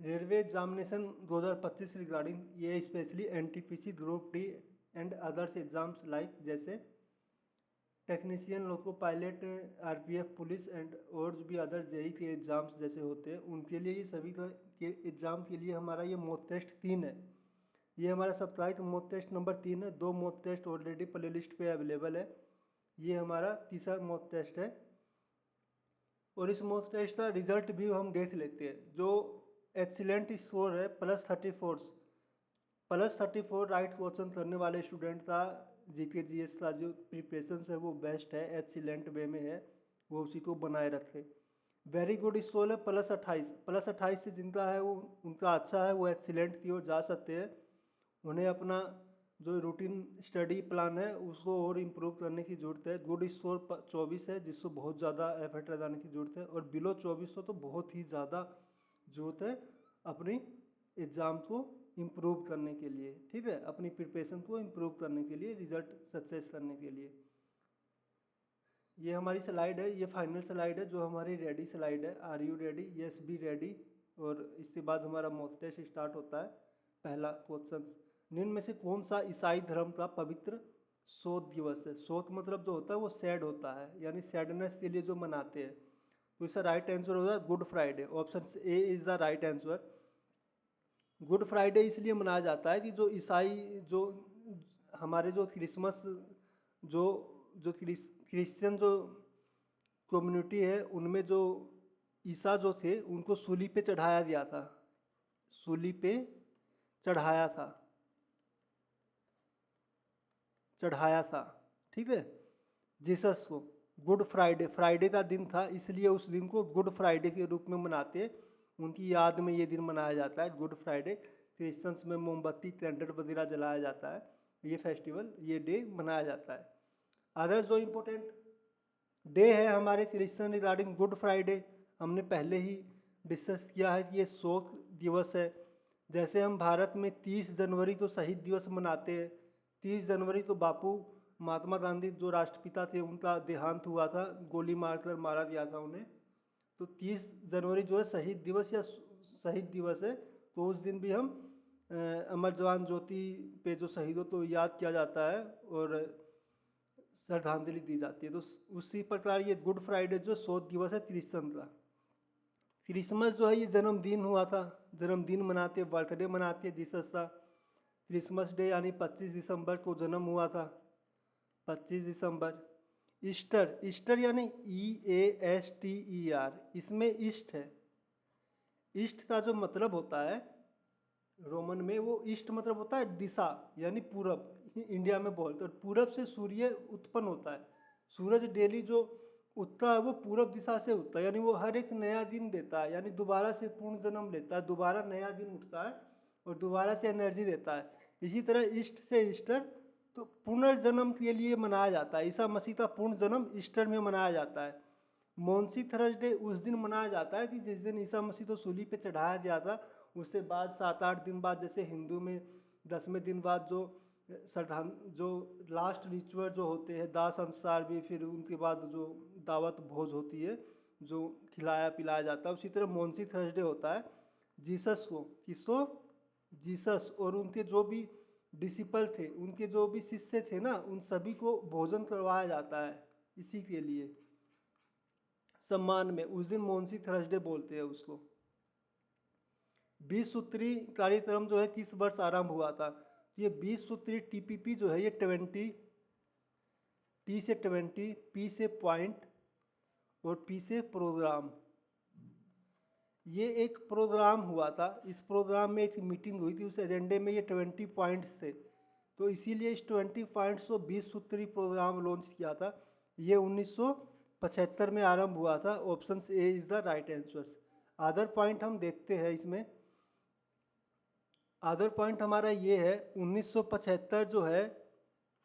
Railway examination 2025 regarding ये specially NTPC group D and others exams like जैसे technician loco pilot RPF police and और भी other JEE के exams जैसे होते हैं उनके लिए ये सभी के एग्ज़ाम के लिए हमारा ये मॉक टेस्ट 3 है। ये हमारा साप्ताहिक मॉक टेस्ट नंबर 3 है। 2 mock test already playlist पर अवेलेबल है। ये हमारा तीसरा मॉक टेस्ट है और इस मॉक टेस्ट का रिजल्ट भी हम देख लेते हैं। जो एक्सीलेंट स्कोर है +34 राइट क्वेश्चन करने वाले स्टूडेंट का जीके जीएस का जो प्रिपरेशन है वो बेस्ट है, एक्सीलेंट वे में है, वो उसी को बनाए रखे। वेरी गुड स्कोर है +28 से जिनका है वो उनका अच्छा है, वो एक्सीलेंट की ओर जा सकते हैं। उन्हें अपना जो रूटीन स्टडी प्लान है उसको और इम्प्रूव करने की ज़रूरत है। गुड स्कोर 24 है जिसको बहुत ज़्यादा एफर्ट लगाने की ज़रूरत है और बिलो 24 तो बहुत ही ज़्यादा ज़रूरत है अपनी एग्ज़ाम को इम्प्रूव करने के लिए, ठीक है, अपनी प्रिपरेशन को इम्प्रूव करने के लिए, रिजल्ट सक्सेस करने के लिए। ये हमारी स्लाइड है, ये फाइनल स्लाइड है जो हमारी रेडी स्लाइड है। Are you ready? Yes be ready. और इसके बाद हमारा मॉक टेस्ट स्टार्ट होता है। पहला क्वेश्चन, निम्न में से कौन सा ईसाई धर्म का पवित्र शोक दिवस है? शोक मतलब जो होता है वो सैड होता है, यानी सैडनेस के लिए जो मनाते हैं। तो इसका राइट आंसर होगा good Friday. Option A is the right answer. Good Friday इसलिए मनाया जाता है कि जो ईसाई जो हमारे जो क्रिसमस जो जो क्रिश्चियन जो कम्युनिटी है उनमें जो ईसा जो थे उनको सूली पे चढ़ाया गया था, सूली पे चढ़ाया था, ठीक है, जीसस को। गुड फ्राइडे, फ्राइडे का दिन था इसलिए उस दिन को गुड फ्राइडे के रूप में मनाते हैं। उनकी याद में ये दिन मनाया जाता है गुड फ्राइडे। क्रिश्चियंस में मोमबत्ती कैंडल वगैरह जलाया जाता है, ये फेस्टिवल ये डे मनाया जाता है। अदर जो इम्पोर्टेंट डे है हमारे क्रिश्चियन रिगार्डिंग गुड फ्राइडे, हमने पहले ही डिस्कस किया है कि ये शोक दिवस है। जैसे हम भारत में 30 जनवरी तो शहीद दिवस मनाते हैं। 30 जनवरी तो बापू महात्मा गांधी जो राष्ट्रपिता थे उनका देहांत हुआ था, गोली मारकर मारा गया था उन्हें। तो 30 जनवरी जो है शहीद दिवस या शहीद दिवस है। तो उस दिन भी हम अमर जवान ज्योति पे जो शहीदों को याद किया जाता है और श्रद्धांजलि दी जाती है। तो उसी प्रकार ये गुड फ्राइडे जो शोक दिवस है क्रिश्चियन का। क्रिसमस जो है ये जन्मदिन हुआ था, जन्मदिन मनाते, बर्थडे मनाते जीसस का। क्रिसमस डे यानी 25 दिसंबर को जन्म हुआ था, 25 दिसंबर। ईस्टर, ईस्टर यानी EASTER, इसमें ईस्ट है। ईस्ट का जो मतलब होता है रोमन में, वो ईस्ट मतलब होता है दिशा, यानी पूरब। इंडिया में बोलते हैं पूरब से सूर्य उत्पन्न होता है। सूरज डेली जो उगता है वो पूरब दिशा से उगता है, यानी वो हर एक नया दिन देता है, यानी दोबारा से पूर्ण जन्म लेता है, दोबारा नया दिन उठता है और दोबारा से एनर्जी देता है। इसी तरह ईस्ट से ईस्टर तो पुनर्जन्म के लिए मनाया जाता है। ईसा मसीह का पूर्ण जन्म ईस्टर में मनाया जाता है। मौनसी थर्सडे उस दिन मनाया जाता है कि जिस दिन ईसा मसीह तो सूली पे चढ़ाया गया था। उसके बाद 7-8 दिन बाद, जैसे हिंदू में 10वें दिन बाद जो जो लास्ट रिचुअल जो होते हैं दाह संस्कार भी, फिर उनके बाद जो दावत भोज होती है जो खिलाया पिलाया जाता है, उसी तरह मौनसी थर्सडे होता है जीसस को। किसको? जीसस और उनके जो भी डिसिपल थे, उनके जो भी शिष्य थे ना, उन सभी को भोजन करवाया जाता है इसी के लिए सम्मान में। उस दिन मौनसी थर्सडे बोलते हैं उसको। 20 सूत्री कार्यक्रम जो है किस वर्ष आरंभ हुआ था? ये 20 सूत्री TPP जो है ये 20 T से 20, P से पॉइंट और P से प्रोग्राम, ये एक प्रोग्राम हुआ था। इस प्रोग्राम में एक मीटिंग हुई थी, उस एजेंडे में ये 20 पॉइंट्स थे। तो इसीलिए इस 20 पॉइंट्स को 20 सूत्री प्रोग्राम लॉन्च किया था। ये 1975 में आरंभ हुआ था। Option A is the right answer. Other point हम देखते हैं इसमें। अदर पॉइंट हमारा ये है 1975 जो है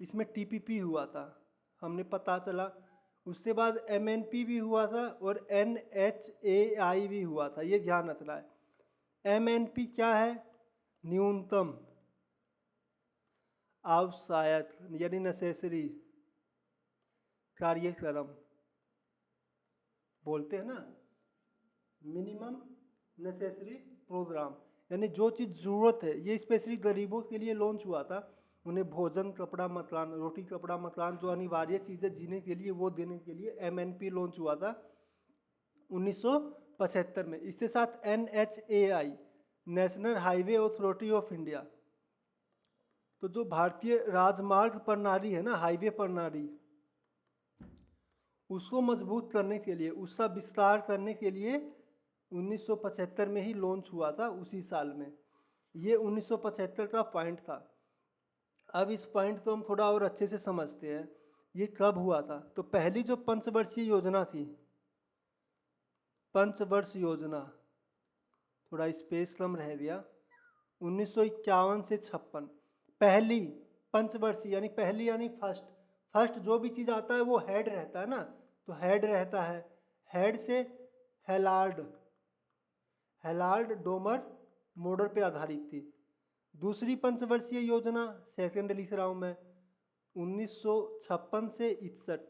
इसमें TPP हुआ था, हमने पता चला। उसके बाद MNP भी हुआ था और NHAI भी हुआ था, ये ध्यान रखना है। MNP क्या है? न्यूनतम आवश्यक यानी नेसेसरी कार्यक्रम बोलते हैं ना, मिनिमम नेसेसरी प्रोग्राम, यानी जो चीज़ ज़रूरत है, ये स्पेशली गरीबों के लिए लॉन्च हुआ था। उन्हें भोजन, कपड़ा, मकान, रोटी कपड़ा मकान जो अनिवार्य चीज़ें जीने के लिए वो देने के लिए MNP लॉन्च हुआ था 1975 में। इसके साथ NHAI, national highway authority of India, तो जो भारतीय राजमार्ग प्रणाली है ना, हाईवे प्रणाली, उसको मजबूत करने के लिए, उसका विस्तार करने के लिए 1975 में ही लॉन्च हुआ था, उसी साल में। ये 1975 का पॉइंट था। अब इस पॉइंट को हम थोड़ा और अच्छे से समझते हैं, ये कब हुआ था। तो पहली जो पंचवर्षीय योजना थी, पंचवर्ष योजना, थोड़ा स्पेस कम रह गया, 1951 से 56, पहली पंचवर्षीय, यानी पहली यानी फर्स्ट। फर्स्ट जो भी चीज़ आता है वो हेड रहता है ना, तो हेड रहता है, हेड से हेलार्ड, हेलार्ड डोमर मॉडल पे आधारित थी। दूसरी पंचवर्षीय योजना, सेकंड लिख रहा हूँ मैं, 1956 से 61,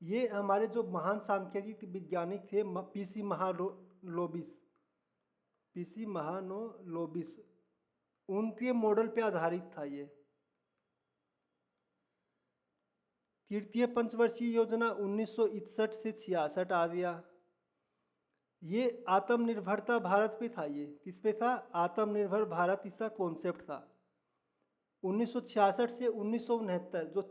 ये हमारे जो महान सांख्यिकी वैज्ञानिक थे पीसी महालोबिस, पीसी महालोबिस, उनके मॉडल पे आधारित था ये। तृतीय पंचवर्षीय योजना 1961 से 66 आ गया। ये आत्मनिर्भरता भारत पे था। ये किस पे था? आत्मनिर्भर भारत, इसका कॉन्सेप्ट था। 1966 से 1969 जो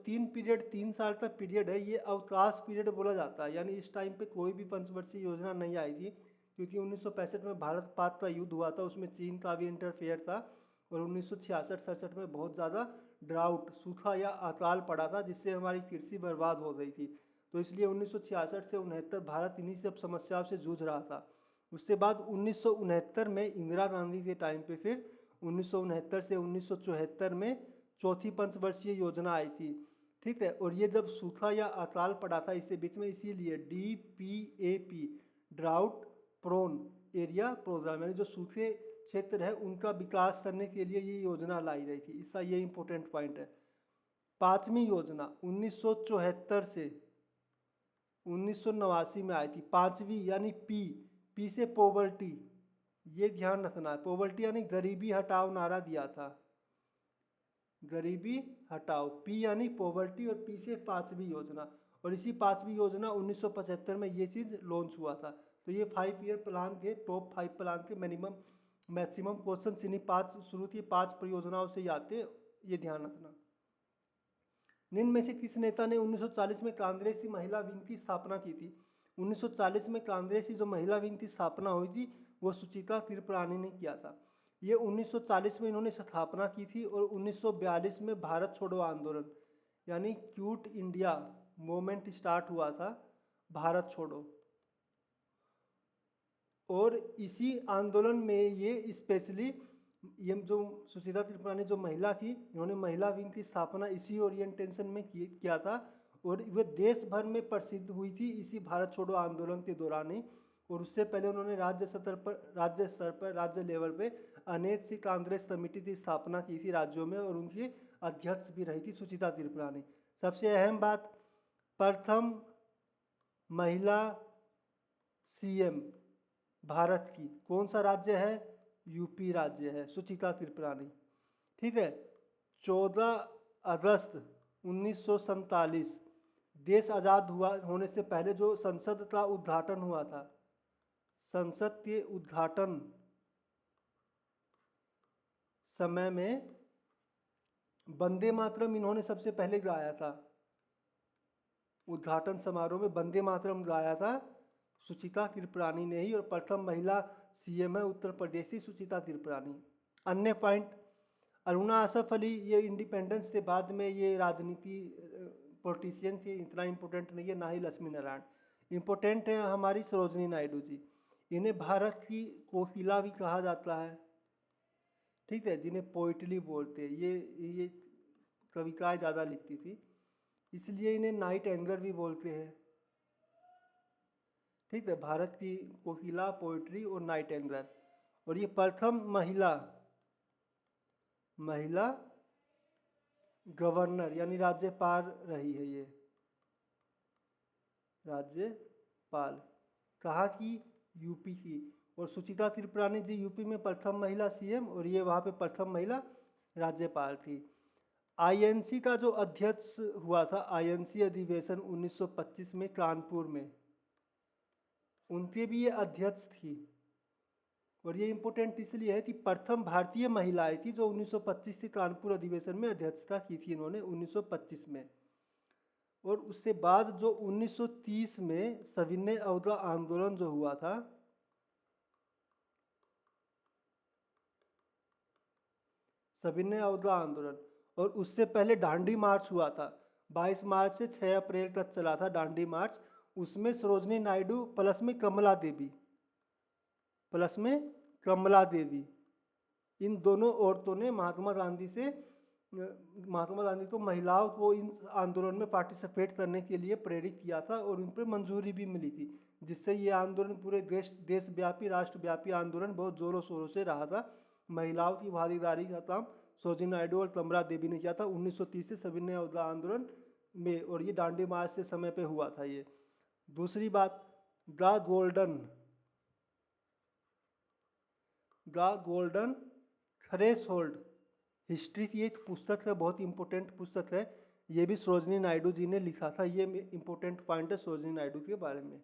3 साल का पीरियड है, ये अवकाश पीरियड बोला जाता है। यानी इस टाइम पे कोई भी पंचवर्षीय योजना नहीं आई थी, क्योंकि 1965 में भारत पाक का युद्ध हुआ था, उसमें चीन का भी इंटरफेयर था, और 1966-67 में बहुत ज़्यादा ड्राउट, सूखा या अकाल पड़ा था, जिससे हमारी कृषि बर्बाद हो गई थी। तो इसलिए 1966 से 69 भारत इन्हीं सब समस्याओं से जूझ रहा था। उसके बाद 1969 में इंदिरा गांधी के टाइम पे फिर 1969 से 1974 में चौथी पंचवर्षीय योजना आई थी। ठीक है, और ये जब सूखा या अकाल पड़ा था इसके बीच में, इसीलिए DPAP, drought prone area program, यानी जो सूखे क्षेत्र है उनका विकास करने के लिए ये योजना लाई गई थी। इसका ये इंपॉर्टेंट पॉइंट है। पांचवी योजना 1974 से 1989 में आई थी, पांचवी, यानी पी से पॉवर्टी, ये ध्यान रखना है। पॉवर्टी यानी गरीबी हटाओ नारा दिया था, गरीबी हटाओ, पी यानी पॉवर्टी, और पी से पांचवी योजना। और इसी पांचवी योजना 1975 में ये चीज़ लॉन्च हुआ था। तो ये 5 ईयर प्लान के, टॉप 5 प्लान के मिनिमम मैक्सिमम क्वेश्चन इन्हीं 5 शुरू की 5 परियोजनाओं से ही आते, ये ध्यान रखना। निम्न में से किस नेता ने 1940 में कांग्रेस की महिला विंग की स्थापना की थी? 1940 में कांग्रेस की जो महिला विंग की स्थापना हुई थी वो सुचित्रा कृपलानी ने किया था। ये 1940 में इन्होंने स्थापना की थी, और 1942 में भारत छोड़ो आंदोलन यानी क्विट इंडिया मूवमेंट स्टार्ट हुआ था, भारत छोड़ो। और इसी आंदोलन में ये स्पेशली, ये जो सुचित्रा कृपलानी जो महिला थी, इन्होंने महिला विंग की स्थापना इसी ओरिएंटेशन में किया था, और वे देश भर में प्रसिद्ध हुई थी इसी भारत छोड़ो आंदोलन के दौरान ही। और उससे पहले उन्होंने राज्य स्तर पर, राज्य लेवल पे अनेक सी कांग्रेस कमेटी की स्थापना की थी राज्यों में, और उनकी अध्यक्ष भी रही थी सुचित्रा कृपलानी। सबसे अहम बात, प्रथम महिला CM भारत की कौन सा राज्य है? UP राज्य है, सुचित्रा कृपलानी। ठीक है, 14 अगस्त 1947 देश आज़ाद होने से पहले जो संसद का उद्घाटन हुआ था, संसद के उद्घाटन समय में वंदे मातरम इन्होंने सबसे पहले गाया था। उद्घाटन समारोह में वंदे मातरम गाया था सुचित्रा कृपलानी ने ही, और प्रथम महिला CM है उत्तर प्रदेश की सुचित्रा कृपलानी। अन्य पॉइंट, अरुणा आसफ अली, ये इंडिपेंडेंस के बाद में ये राजनीति पॉलिटिशियन थे, इतना इम्पोर्टेंट नहीं है, ना ही लक्ष्मी नारायण। इम्पोर्टेंट है हमारी सरोजनी नायडू जी, इन्हें भारत की कोकिला भी कहा जाता है। ठीक है, जिन्हें पोइटली बोलते हैं, ये कविताएं ज़्यादा लिखती थी, इसलिए इन्हें नाइट एंगर भी बोलते हैं। ठीक है, भारत की कोकिला, पोइट्री और नाइट एंगर। और ये प्रथम महिला गवर्नर यानी राज्यपाल रही है। ये राज्यपाल कहाँ की? UP की। और सुचिता त्रिपुरानी जी यूपी में प्रथम महिला सीएम, और ये वहाँ पे प्रथम महिला राज्यपाल थी। आईएनसी का जो अध्यक्ष हुआ था, आईएनसी अधिवेशन 1925 में कानपुर में, उनके भी ये अध्यक्ष थी। और ये इम्पोर्टेंट इसलिए है कि प्रथम भारतीय महिला आई थी जो 1925 के कानपुर अधिवेशन में अध्यक्षता की थी इन्होंने 1925 में। और उससे बाद जो 1930 में सविनय अवज्ञा आंदोलन जो हुआ था, सविनय अवज्ञा आंदोलन, और उससे पहले दांडी मार्च हुआ था 22 मार्च से 6 अप्रैल तक चला था दांडी मार्च। उसमें सरोजनी नायडू प्लस में कमला देवी, प्लस में कमला देवी, इन दोनों औरतों ने महात्मा गांधी को महिलाओं को इन आंदोलन में पार्टिसिपेट करने के लिए प्रेरित किया था, और उन पर मंजूरी भी मिली थी, जिससे ये आंदोलन पूरे देशव्यापी राष्ट्रव्यापी आंदोलन बहुत जोरों शोरों से रहा था। महिलाओं की भागीदारी का काम सरोजिनी नायडू और कमला देवी ने किया था 1930 से सविनय अवज्ञा आंदोलन में, और ये दांडी मार्च के समय पे हुआ था ये। दूसरी बात, द गोल्डन थ्रेशोल्ड हिस्ट्री की एक पुस्तक है, बहुत इंपॉर्टेंट पुस्तक है, ये भी सरोजनी नायडू जी ने लिखा था। ये इंपॉर्टेंट पॉइंट है सरोजनी नायडू के बारे में।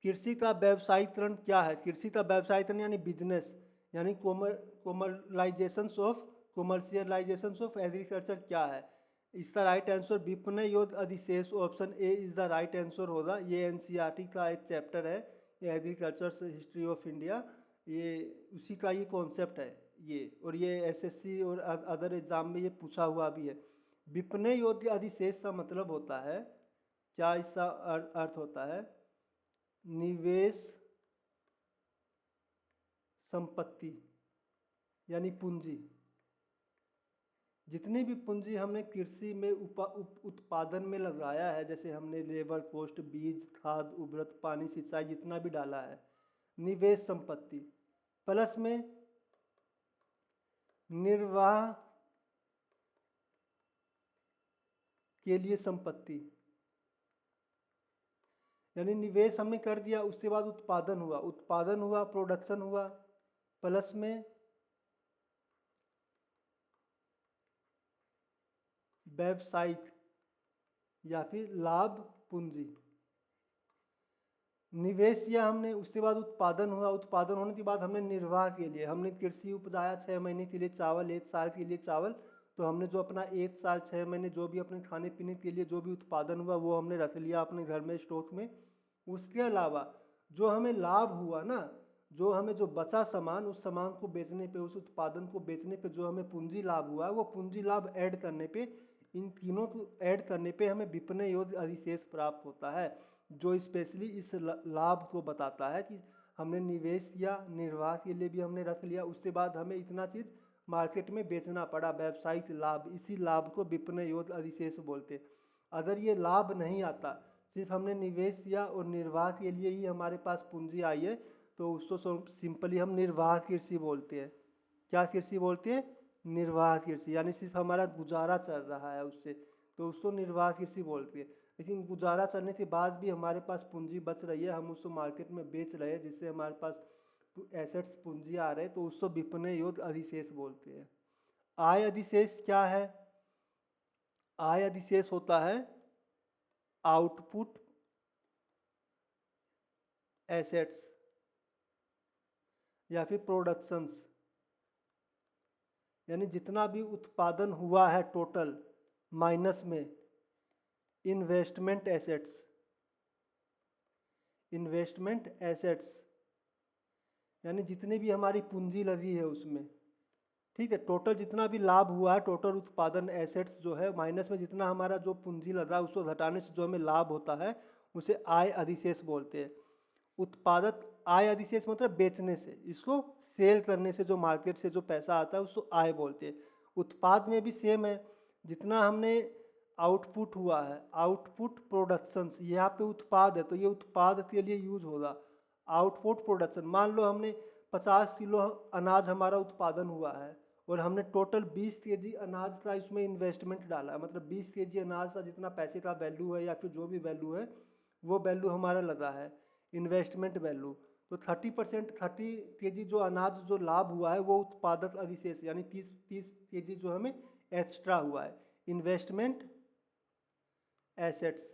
कृषि का व्यवसायीकरण क्या है? कृषि का व्यवसायीकरण यानी बिजनेस, यानी कॉमर्शियलाइजेशन ऑफ एग्रीकल्चर क्या है? इसका राइट आंसर विपणन योद्ध अधिशेष, option A is the right answer होगा। ये एनसीईआरटी का एक चैप्टर है, एग्रीकल्चर हिस्ट्री ऑफ इंडिया, ये उसी का ये कॉन्सेप्ट है ये, और ये एसएससी और अदर एग्जाम में ये पूछा हुआ भी है। विपणन योद्ध अधिशेष का मतलब होता है, क्या इसका अर्थ होता है? निवेश संपत्ति यानी पूंजी। जितनी भी पूंजी हमने कृषि में उत्पादन में लगाया है, जैसे हमने लेबर कॉस्ट, बीज, खाद, उर्वरक, पानी, सिंचाई, जितना भी डाला है, निवेश संपत्ति, प्लस में निर्वाह के लिए संपत्ति, यानी निवेश हमने कर दिया, उसके बाद उत्पादन हुआ, प्रोडक्शन हुआ, प्लस में व्यावसायिक या फिर लाभ पूंजी। निवेश किया हमने, उसके बाद उत्पादन हुआ, उत्पादन होने के बाद हमने निर्वाह के लिए, हमने कृषि उपजाया 6 महीने के लिए चावल, 1 साल के लिए चावल, तो हमने जो अपना 1 साल 6 महीने जो भी अपने खाने पीने के लिए जो भी उत्पादन हुआ वो हमने रख लिया अपने घर में स्टॉक में। उसके अलावा जो हमें लाभ हुआ ना, जो हमें जो बचा सामान, उस सामान को बेचने पे, उस उत्पादन को बेचने पे जो हमें पूंजी लाभ हुआ, वो पूंजी लाभ ऐड करने पे, इन तीनों को ऐड करने पे हमें विपणन योद्ध अधिशेष प्राप्त होता है, जो स्पेशली इस लाभ को बताता है कि हमने निवेश किया, निर्वाह के लिए भी हमने रख लिया, उसके बाद हमें इतना चीज़ मार्केट में बेचना पड़ा, व्यावसायिक लाभ, इसी लाभ को विपणन योद्ध अधिशेष बोलते। अगर ये लाभ नहीं आता, सिर्फ हमने निवेश किया और निर्वाह के लिए ही हमारे पास पूंजी आई है, तो उसको सिंपली हम निर्वाह कृषि बोलते हैं। क्या कृषि बोलते हैं? निर्वाह कृषि, यानी सिर्फ हमारा गुजारा चल रहा है उससे, तो उसको निर्वाह कृषि बोलते हैं। लेकिन गुजारा चलने के बाद भी हमारे पास पूंजी बच रही है, हम उसको मार्केट में बेच रहे हैं, जिससे हमारे पास एसेट्स पूंजी आ रहे हैं, तो उसको विपणन योद्ध अधिशेष बोलते हैं। आय अधिशेष क्या है? आय अधिशेष होता है आउटपुट एसेट्स या फिर प्रोडक्शंस, यानी जितना भी उत्पादन हुआ है टोटल, माइनस में इन्वेस्टमेंट एसेट्स, यानी जितनी भी हमारी पूंजी लगी है उसमें, ठीक है, टोटल जितना भी लाभ हुआ है, टोटल उत्पादन एसेट्स जो है, माइनस में जितना हमारा जो पूंजी लगा उसको घटाने से जो हमें लाभ होता है, उसे आय अधिशेष बोलते हैं। उत्पादक आय अधिशेष मतलब बेचने से, इसको सेल करने से जो मार्केट से जो पैसा आता है उसको आय बोलते हैं। उत्पाद में भी सेम है, जितना हमने आउटपुट हुआ है, आउटपुट प्रोडक्शंस, यहाँ पे उत्पाद है तो ये उत्पाद के लिए यूज होगा। आउटपुट प्रोडक्शन, मान लो हमने 50 किलो अनाज हमारा उत्पादन हुआ है और हमने टोटल 20 केजी अनाज का इसमें इन्वेस्टमेंट डाला है, मतलब 20 केजी अनाज का जितना पैसे का वैल्यू है या फिर जो भी वैल्यू है वो वैल्यू हमारा लगा है, इन्वेस्टमेंट वैल्यू, तो 30% 30 kg जो अनाज जो लाभ हुआ है वो उत्पादक अधिशेष यानी 30 kg जो हमें एक्स्ट्रा हुआ है। इन्वेस्टमेंट एसेट्स,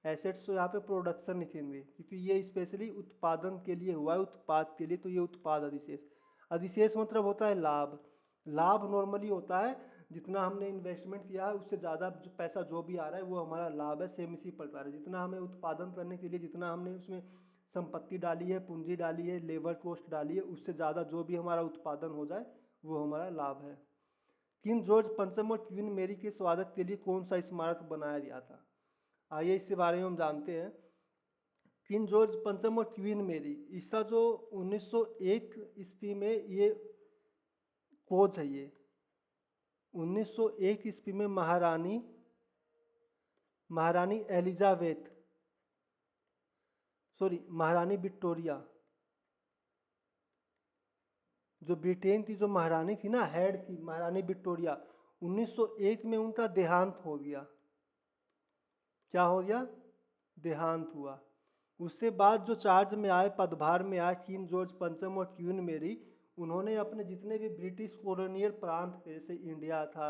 एसेट्स तो यहाँ पे प्रोडक्शन लिखेंगे क्योंकि ये स्पेशली उत्पादन के लिए हुआ है, उत्पाद के लिए, तो ये उत्पाद अधिशेष। अधिशेष मतलब होता है लाभ। लाभ नॉर्मली होता है जितना हमने इन्वेस्टमेंट किया है उससे ज़्यादा जो पैसा जो भी आ रहा है वो हमारा लाभ है। सेम इसी प्रकार है, जितना हमें उत्पादन करने के लिए जितना हमने उसमें संपत्ति डाली है, पूंजी डाली है, लेबर कॉस्ट डाली है, उससे ज़्यादा जो भी हमारा उत्पादन हो जाए वो हमारा लाभ है। किंग जॉर्ज पंचम और क्वीन मेरी के स्वागत के लिए कौन सा स्मारक बनाया गया था? आइए इसके बारे में हम जानते हैं। किंग जॉर्ज पंचम और क्वीन मेरी, इसका जो 1901 ईस्वी में ये खोज है, ये 1901 ईस्वी में महारानी एलिजाबेथ, महारानी विक्टोरिया, जो ब्रिटेन की जो महारानी थी ना, हेड थी महारानी विक्टोरिया, 1901 में उनका देहांत हो गया। क्या हो गया? देहांत हुआ। उससे बाद जो चार्ज में आए, पदभार में आए किंग जॉर्ज पंचम और क्वीन मेरी, उन्होंने अपने जितने भी ब्रिटिश कॉलोनियल प्रांत थे, जैसे इंडिया था,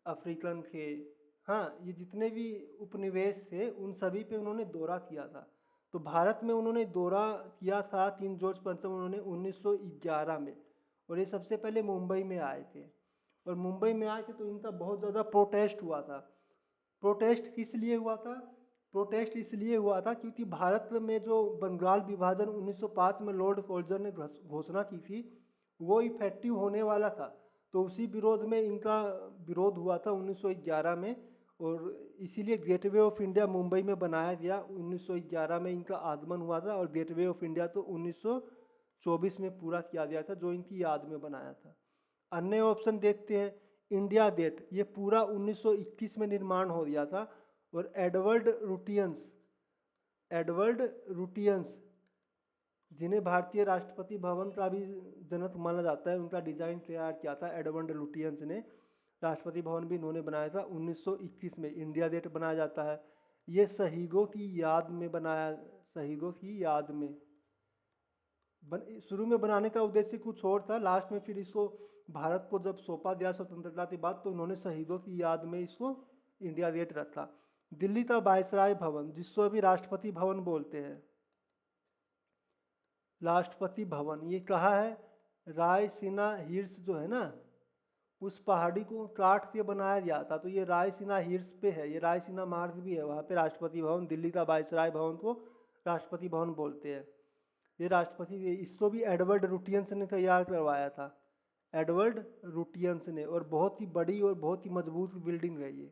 अफ्रीकन थे, हाँ, ये जितने भी उपनिवेश थे उन सभी पे उन्होंने दौरा किया था। तो भारत में उन्होंने दौरा किया था किंग जॉर्ज पंचम, उन्होंने 1911 में, और ये सबसे पहले मुंबई में आए थे। और मुंबई में आए थे तो इनका बहुत ज़्यादा प्रोटेस्ट हुआ था। प्रोटेस्ट किस लिए हुआ था? प्रोटेस्ट इसलिए हुआ था क्योंकि भारत में जो बंगाल विभाजन 1905 में लॉर्ड कॉल्जर ने घोषणा की थी वो इफेक्टिव होने वाला था। तो उसी विरोध में इनका विरोध हुआ था 1911 में, और इसीलिए गेटवे ऑफ इंडिया मुंबई में बनाया गया। 1911 में इनका आगमन हुआ था, और गेटवे ऑफ इंडिया तो 1924 में पूरा किया गया था, जो इनकी याद में बनाया था। अन्य ऑप्शन देखते हैं। इंडिया गेट, ये पूरा 1921 में निर्माण हो गया था। और एडवर्ड रूटियंस, जिन्हें भारतीय राष्ट्रपति भवन का भी जनक माना जाता है, उनका डिजाइन तैयार किया था एडवर्ड रूटियंस ने। राष्ट्रपति भवन भी इन्होंने बनाया था 1921 में। इंडिया गेट बनाया जाता है, ये शहीदों की याद में बनाया, शहीदों की याद में शुरू में बनाने का उद्देश्य कुछ और था, लास्ट में फिर इसको भारत को जब सौंपा गया स्वतंत्रता के बाद, तो उन्होंने शहीदों की याद में इसको इंडिया गेट रखा। दिल्ली का वायसराय भवन, जिसको अभी राष्ट्रपति भवन बोलते हैं, राष्ट्रपति भवन, ये कहाँ है? रायसीना हिल्स जो है ना, उस पहाड़ी को काट के बनाया गया था, तो ये रायसीना हिल्स पे है। ये रायसीना मार्ग भी है, वहाँ पे राष्ट्रपति भवन, दिल्ली का वायसराय भवन को राष्ट्रपति भवन बोलते हैं। ये राष्ट्रपति, इसको भी एडवर्ड रूटियंस ने तैयार करवाया था, एडवर्ड रूटियंस ने, और बहुत ही बड़ी और बहुत ही मजबूत बिल्डिंग है ये।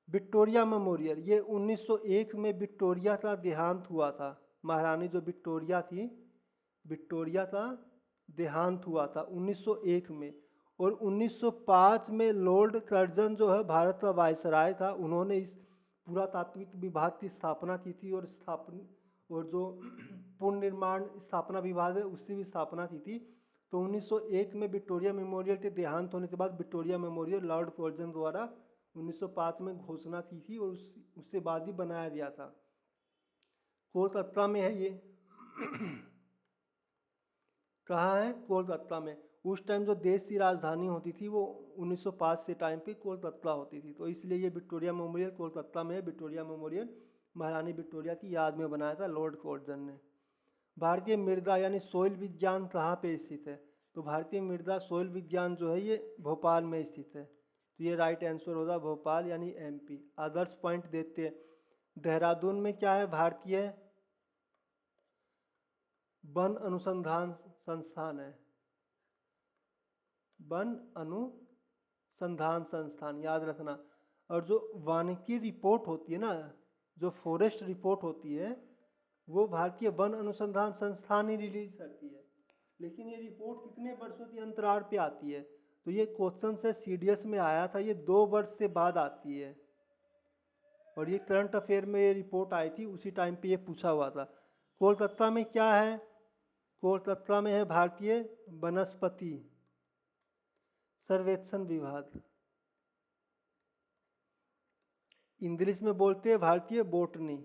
विक्टोरिया मेमोरियल, ये 1901 में विक्टोरिया का देहांत हुआ था। महारानी जो विक्टोरिया थी, विक्टोरिया का देहांत हुआ था 1901 में। और 1905 में लॉर्ड कर्जन जो है भारत का वायसराय था, उन्होंने इस पुरातात्विक विभाग की स्थापना की थी, और जो पुनर्निर्माण स्थापना विभाग है उसकी भी स्थापना की थी। तो 1901 में विक्टोरिया मेमोरियल के देहांत होने के बाद विक्टोरिया मेमोरियल लॉर्ड कर्जन द्वारा 1905 में घोषणा की थी, और उससे बाद ही बनाया गया था। कोलकाता में है ये। कहाँ है? कोलकाता में। उस टाइम जो देश की राजधानी होती थी वो 1905 से टाइम पे कोलकाता होती थी, तो इसलिए ये विक्टोरिया मेमोरियल कोलकाता में है। विक्टोरिया मेमोरियल महारानी विक्टोरिया की याद में बनाया था लॉर्ड कर्जन ने। भारतीय मृदा यानी सोइल विज्ञान कहाँ पे स्थित है? तो भारतीय मृदा सोइल विज्ञान जो है ये भोपाल में स्थित है, तो ये राइट आंसर होगा भोपाल यानी एमपी। आदर्श पॉइंट देते हैं। देहरादून में क्या है? भारतीय वन अनुसंधान संस्थान है, वन अनुसंधान संस्थान, याद रखना। और जो वानिकी रिपोर्ट होती है ना, जो फॉरेस्ट रिपोर्ट होती है, वो भारतीय वन अनुसंधान संस्थान ही रिलीज करती है। लेकिन ये रिपोर्ट कितने वर्षों के अंतराल पे आती है? तो ये क्वेश्चन से सीडीएस में आया था, ये 2 वर्ष से बाद आती है। और ये करंट अफेयर में ये रिपोर्ट आई थी, उसी टाइम पे ये पूछा हुआ था। कोलकाता में क्या है? कोलकाता में है भारतीय वनस्पति सर्वेक्षण विभाग, इंग्लिश में बोलते हैं भारतीय बोटनी।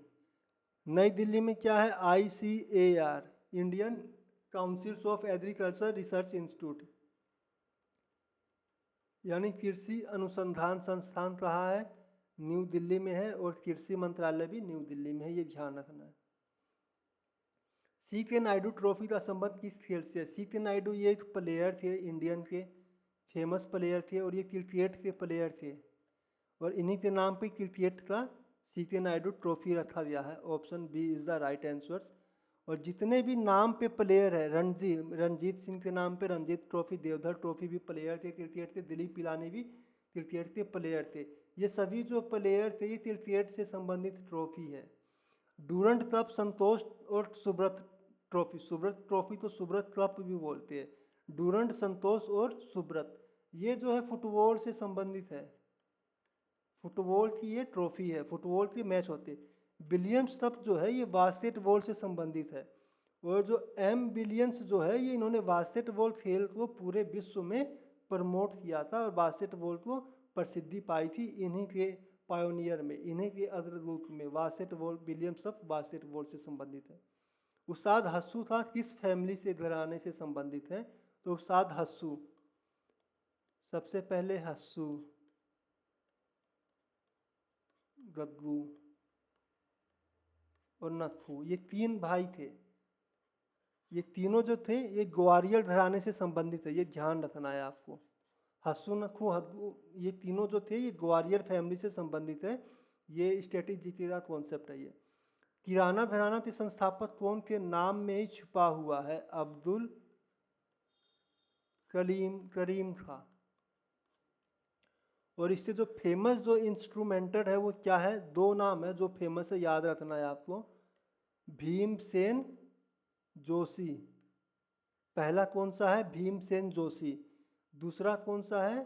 नई दिल्ली में क्या है? ICAR, Indian councils of agriculture research institute, यानी कृषि अनुसंधान संस्थान कहाँ है? न्यू दिल्ली में है, और कृषि मंत्रालय भी न्यू दिल्ली में है, ये ध्यान रखना है। सी.के. नायडू ट्रॉफी का संबंध किस खेल से है? सी.के. नायडू ये एक प्लेयर थे, इंडियन के फेमस प्लेयर थे, और ये क्रिकेट के प्लेयर थे, और इन्हीं के नाम पे क्रिकेट का सी.के. नायडू ट्रॉफी रखा गया है। Option B is the right answer. और जितने भी नाम पे प्लेयर है, रणजीत सिंह के नाम पे रणजीत ट्रॉफी, देवधर ट्रॉफी भी प्लेयर थे क्रिकेट के, दिलीप पिलानी भी क्रिकेट के प्लेयर थे। ये सभी जो प्लेयर थे ये क्रिकेट से संबंधित ट्रॉफी है। डूरंड कप, संतोष और सुब्रत ट्रॉफी तो सुब्रत कप भी बोलते हैं। डूरंड, संतोष और सुब्रत, ये जो है फुटबॉल से संबंधित है। फुटबॉल की ये ट्रॉफी है, फुटबॉल के मैच होते हैं। विलियम्स कप जो है ये बास्केटबॉल से संबंधित है, और जो एम विलियम्स जो है ये इन्होंने बास्केटबॉल खेल को पूरे विश्व में प्रमोट किया था, और बास्केटबॉल को प्रसिद्धि पाई थी इन्हीं के पायोनियर में, इन्हीं के अग्रदूत में। बास्केटबॉल, विलियम्स कप बास्केटबॉल से संबंधित है। उस्ताद हस्सू था किस फैमिली से, घराने से संबंधित है? तो उस्ताद हस्सू, सबसे पहले हस्सू, गग्गू और नथु, ये तीन भाई थे। ये तीनों जो थे ये ग्वालियर घराने से संबंधित है, ये ध्यान रखना है आपको। हस्सू, नखू, हग्गू, ये तीनों जो थे ये ग्वालियर फैमिली से संबंधित है। ये स्ट्रेटेजी का कॉन्सेप्ट है ये। किराना घराना के संस्थापक कौन थे? नाम में ही छुपा हुआ है, अब्दुल करीम खां। और इससे जो फेमस जो इंस्ट्रूमेंटल है वो क्या है? दो नाम है जो फेमस है, याद रखना है आपको। भीमसेन जोशी, पहला कौन सा है? भीमसेन जोशी। दूसरा कौन सा है?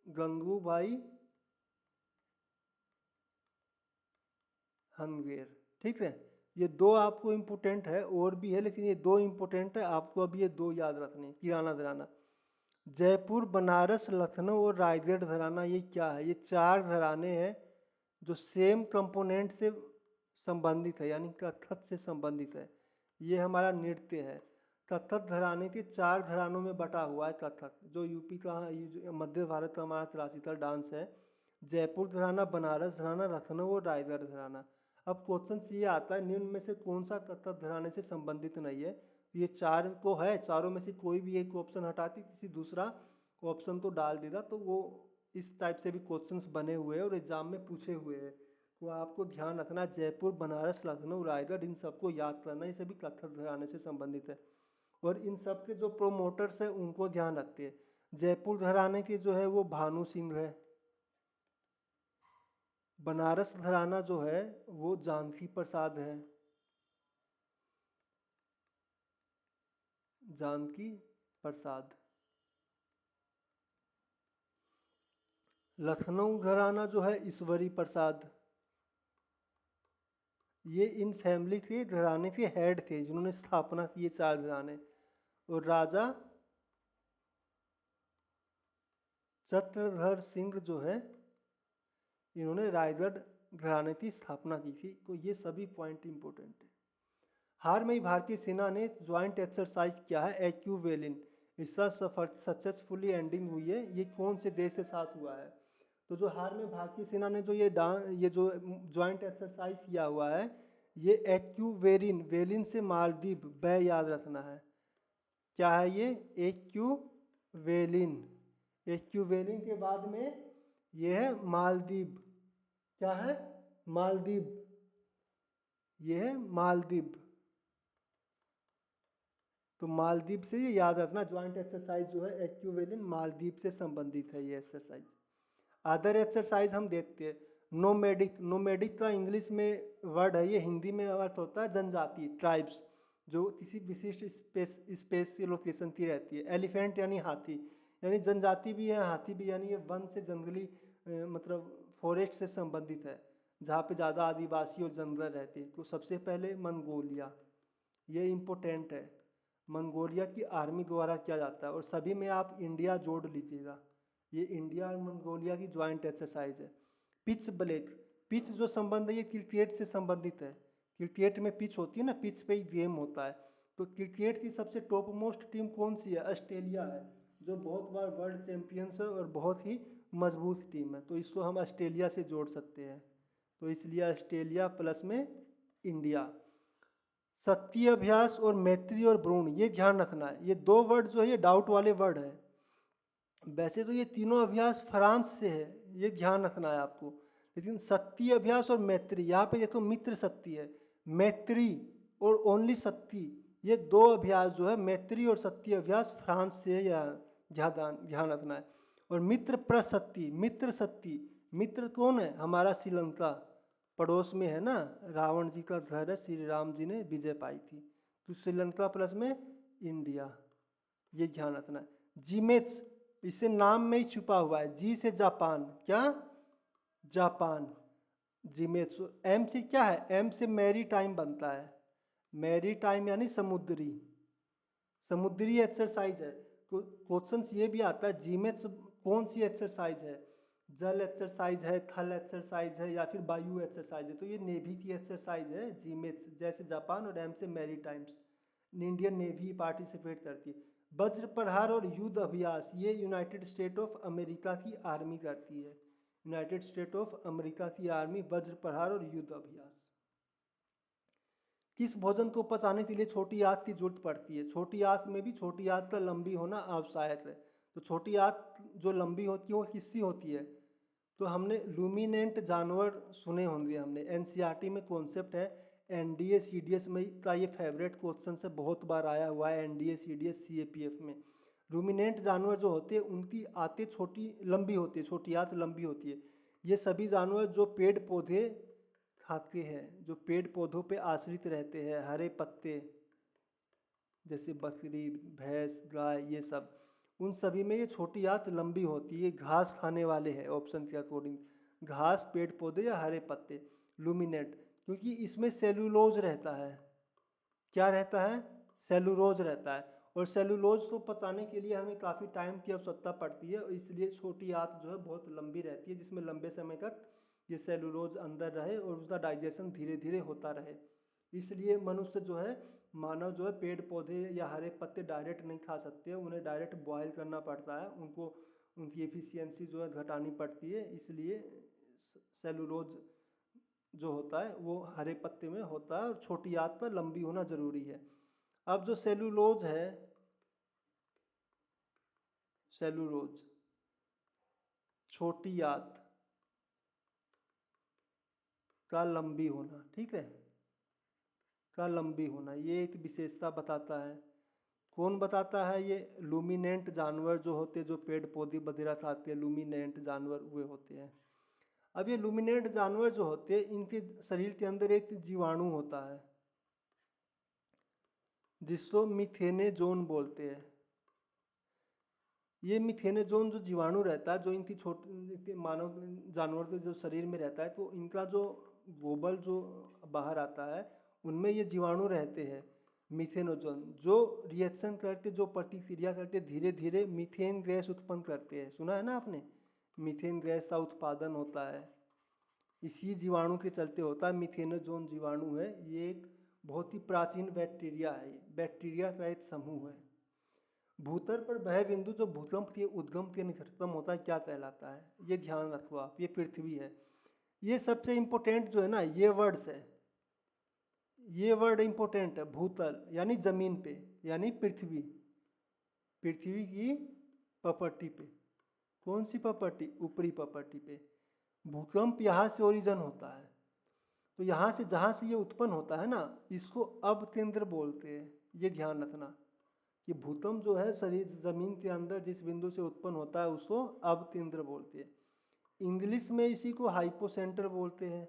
गंगूबाई हंगेर। ठीक है, ये दो आपको इम्पोर्टेंट है, और भी है लेकिन ये दो इम्पोर्टेंट है आपको, अभी ये दो याद रखने। किराना घराना, जयपुर, बनारस, लखनऊ और रायगढ़ घराना, ये क्या है? ये चार घराने हैं जो सेम कंपोनेंट से संबंधित है, यानी कथक से संबंधित है। ये हमारा नृत्य है। कथक घराने के चार घरानों में बटा हुआ है कथक, जो यूपी का, मध्य भारत का हमारा क्लासिकल डांस है। जयपुर घराना, बनारस घराना, लखनऊ और रायगढ़ घराना। अब क्वेश्चन ये आता है निम्न में से कौन सा कथक घराने से संबंधित नहीं है? ये चार तो है, चारों में से कोई भी एक ऑप्शन हटाती किसी दूसरा ऑप्शन तो डाल देगा, तो वो इस टाइप से भी क्वेश्चंस बने हुए हैं और एग्जाम में पूछे हुए हैं। तो आपको ध्यान रखना, जयपुर, बनारस, लखनऊ, रायगढ़, इन सबको याद करना, ये सभी कथक घराने से संबंधित है। और इन सब के जो प्रोमोटर्स हैं उनको ध्यान रखते हैं। जयपुर घराने के जो है वो भानु सिंह है। बनारस घराना जो है वो जानकी प्रसाद है, जानकी प्रसाद। लखनऊ घराना जो है ईश्वरी प्रसाद। ये इन फैमिली के घराने के हेड थे जिन्होंने स्थापना की चार घराने। और राजा चक्रधर सिंह जो है इन्होंने रायगढ़ घराने की स्थापना की थी। तो ये सभी पॉइंट इंपॉर्टेंट है। हाल में ही भारतीय सेना ने ज्वाइंट एक्सरसाइज किया है एक्यूवेलिन, इसका सक्सेसफुली एंडिंग हुई है, ये कौन से देश के साथ हुआ है? तो जो हाल में भारतीय सेना ने जो ये जो ज्वाइंट एक्सरसाइज किया हुआ है ये एक्यूवेरिन, वेलिन से मालदीव, बै याद रखना है। क्या है ये? एक्यूवेलिन। एक्यूवेलिन के बाद में ये है मालदीव। क्या है? मालदीव। ये है मालदीव। तो मालदीव से ये याद रखना, ज्वाइंट एक्सरसाइज जो है एक्यूवेलिन, मालदीव से संबंधित है ये एक्सरसाइज। अदर एक्सरसाइज हम देखते हैं। नोमैडिक, नोमैडिक का इंग्लिश में वर्ड है, ये हिंदी में अर्थ होता है जनजाति, ट्राइब्स, जो किसी विशिष्ट स्पेस की लोकेशन की रहती है। एलिफेंट यानी हाथी, यानी जनजाति भी है, हाथी भी, यानी ये वन से जंगली मतलब फॉरेस्ट से संबंधित है, जहाँ पे ज़्यादा आदिवासी और जंगल रहते हैं। तो सबसे पहले मंगोलिया, ये इम्पोर्टेंट है, मंगोलिया की आर्मी द्वारा किया जाता है। और सभी में आप इंडिया जोड़ लीजिएगा, ये इंडिया और मंगोलिया की ज्वाइंट एक्सरसाइज है। पिच ब्लैक, पिच जो संबंध है ये क्रिकेट से संबंधित है, क्रिकेट में पिच होती है ना, पिच पे ही गेम होता है। तो क्रिकेट की सबसे टॉप मोस्ट टीम कौन सी है? ऑस्ट्रेलिया है, जो बहुत बार वर्ल्ड चैंपियंस है और बहुत ही मजबूत टीम है। तो इसको हम ऑस्ट्रेलिया से जोड़ सकते हैं, तो इसलिए ऑस्ट्रेलिया प्लस में इंडिया। सत्ती अभ्यास और मैत्री और भ्रूण, ये ध्यान रखना है, ये दो वर्ड जो है ये डाउट वाले वर्ड है। वैसे तो ये तीनों अभ्यास फ्रांस से है, ये ध्यान रखना है आपको, लेकिन सत्ती अभ्यास और मैत्री, यहाँ पे देखो मित्र सत्ती है, मैत्री और ओनली सत्ती, ये दो अभ्यास जो है मैत्री और सत्ती अभ्यास फ्रांस से है, या ध्यान रखना है। और मित्र प्रसत्ती, मित्र सत्ती, मित्र कौन है? हमारा श्रीलंका पड़ोस में है ना, रावण जी का घर है, श्री राम जी ने विजय पाई थी। तो श्रीलंका प्लस में इंडिया, ये ध्यान रखना है। जीमेट्स, इसे नाम में ही छुपा हुआ है, जी से जापान, क्या? जापान। जीमेट्स। एम से क्या है? एम से मैरी टाइम बनता है, मैरी टाइम यानी समुद्री, समुद्री एक्सरसाइज है। तो क्वेश्चन ये भी आता है जीमेट्स कौन सी एक्सरसाइज है? जल एक्सरसाइज है, थल एक्सरसाइज है, या फिर वायु एक्सरसाइज है? तो ये नेवी की एक्सरसाइज है जीमेट्स, जैसे जापान, और एम से maritime, Indian navy participate करती है। वज्र प्रहार और युद्ध अभ्यास, ये यूनाइटेड स्टेट ऑफ अमेरिका की आर्मी करती है, यूनाइटेड स्टेट ऑफ अमेरिका की आर्मी वज्र प्रहार और युद्ध अभ्यास। किस भोजन को पचाने के लिए छोटी आंत की जरूरत पड़ती है? छोटी आंत में भी छोटी आंत का लंबी होना आवश्यक है। तो छोटी आंत जो लंबी होती है वो किससी होती है? तो हमने लूमिनेंट जानवर सुने होंगे, हमने एनसीईआरटी में कॉन्सेप्ट है, एनडीए सीडीएस में का ये फेवरेट क्वेश्चन से बहुत बार आया हुआ है, एनडीए सीडीएस सीएपीएफ में। रूमिनेंट जानवर जो होते हैं उनकी आंतें छोटी लंबी होती है, छोटी आंत लंबी होती है। ये सभी जानवर जो पेड़ पौधे खाते हैं, जो पेड़ पौधों पे आश्रित रहते हैं, हरे पत्ते, जैसे बकरी, भैंस, गाय, ये सब, उन सभी में ये छोटी आंत लंबी होती है। घास खाने वाले हैं ऑप्शन के अकॉर्डिंग, घास, पेड़ पौधे या हरे पत्ते। लूमिनेट, क्योंकि इसमें सेलुलोज रहता है, क्या रहता है? सेलुलोज रहता है, और सेलुलोज को पचाने के लिए हमें काफ़ी टाइम की आवश्यकता पड़ती है, और इसलिए छोटी आंत जो है बहुत लंबी रहती है, जिसमें लंबे समय तक ये सेलुलोज अंदर रहे और उसका डाइजेशन धीरे धीरे होता रहे। इसलिए मनुष्य जो है, मानव जो है, पेड़ पौधे या हरे पत्ते डायरेक्ट नहीं खा सकते, उन्हें डायरेक्ट बॉयल करना पड़ता है, उनको उनकी एफिशिएंसी जो है घटानी पड़ती है, इसलिए सेलुलोज जो होता है वो हरे पत्ते में होता है, और छोटी आंत पर लंबी होना जरूरी है। अब जो सेलुलोज है, सेलुलोज, छोटी आंत का लंबी होना, ठीक है, का लंबी होना, ये एक विशेषता बताता है। कौन बताता है? ये लूमिनेंट जानवर जो होते हैं, जो पेड़ पौधे वगैरह खाते हैं, लूमिनेंट जानवर वे होते हैं। अब ये लूमिनेंट जानवर जो होते हैं, इनके शरीर के अंदर एक जीवाणु होता है जिसको मिथेनेजोन बोलते हैं। ये मिथेनेजोन जो जीवाणु रहता है, जो इनकी छोटे मानव जानवर के जो शरीर में रहता है, तो इनका जो गोबर जो बाहर आता है, उनमें ये जीवाणु रहते हैं मिथेनोजोन, जो रिएक्शन करके, जो प्रतिक्रिया करके धीरे धीरे मीथेन गैस उत्पन्न करते हैं। सुना है ना आपने, मीथेन गैस का उत्पादन होता है, इसी जीवाणु के चलते होता है। मिथेनोजोन जीवाणु है, ये एक बहुत ही प्राचीन बैक्टीरिया है, बैक्टीरिया का एक समूह है। भूतल पर वह बिंदु जो भूकंप के उद्गम के निकटतम होता है क्या कहलाता है? ये ध्यान रखो आप, ये पृथ्वी है। ये सबसे इम्पोर्टेंट जो है ना, ये वर्ड्स है, ये वर्ड इम्पोर्टेंट है। भूतल यानी जमीन पे, यानी पृथ्वी, पृथ्वी की प्रॉपर्टी पे। कौन सी प्रॉपर्टी? ऊपरी प्रॉपर्टी पे। भूकंप यहाँ से ओरिजन होता है, तो यहाँ से जहाँ से ये उत्पन्न होता है ना, इसको अपकेंद्र बोलते हैं। ये ध्यान रखना कि भूकंप जो है शरीर जमीन के अंदर जिस बिंदु से उत्पन्न होता है उसको अपकेंद्र बोलते हैं। इंग्लिश में इसी को हाइपोसेंटर बोलते हैं,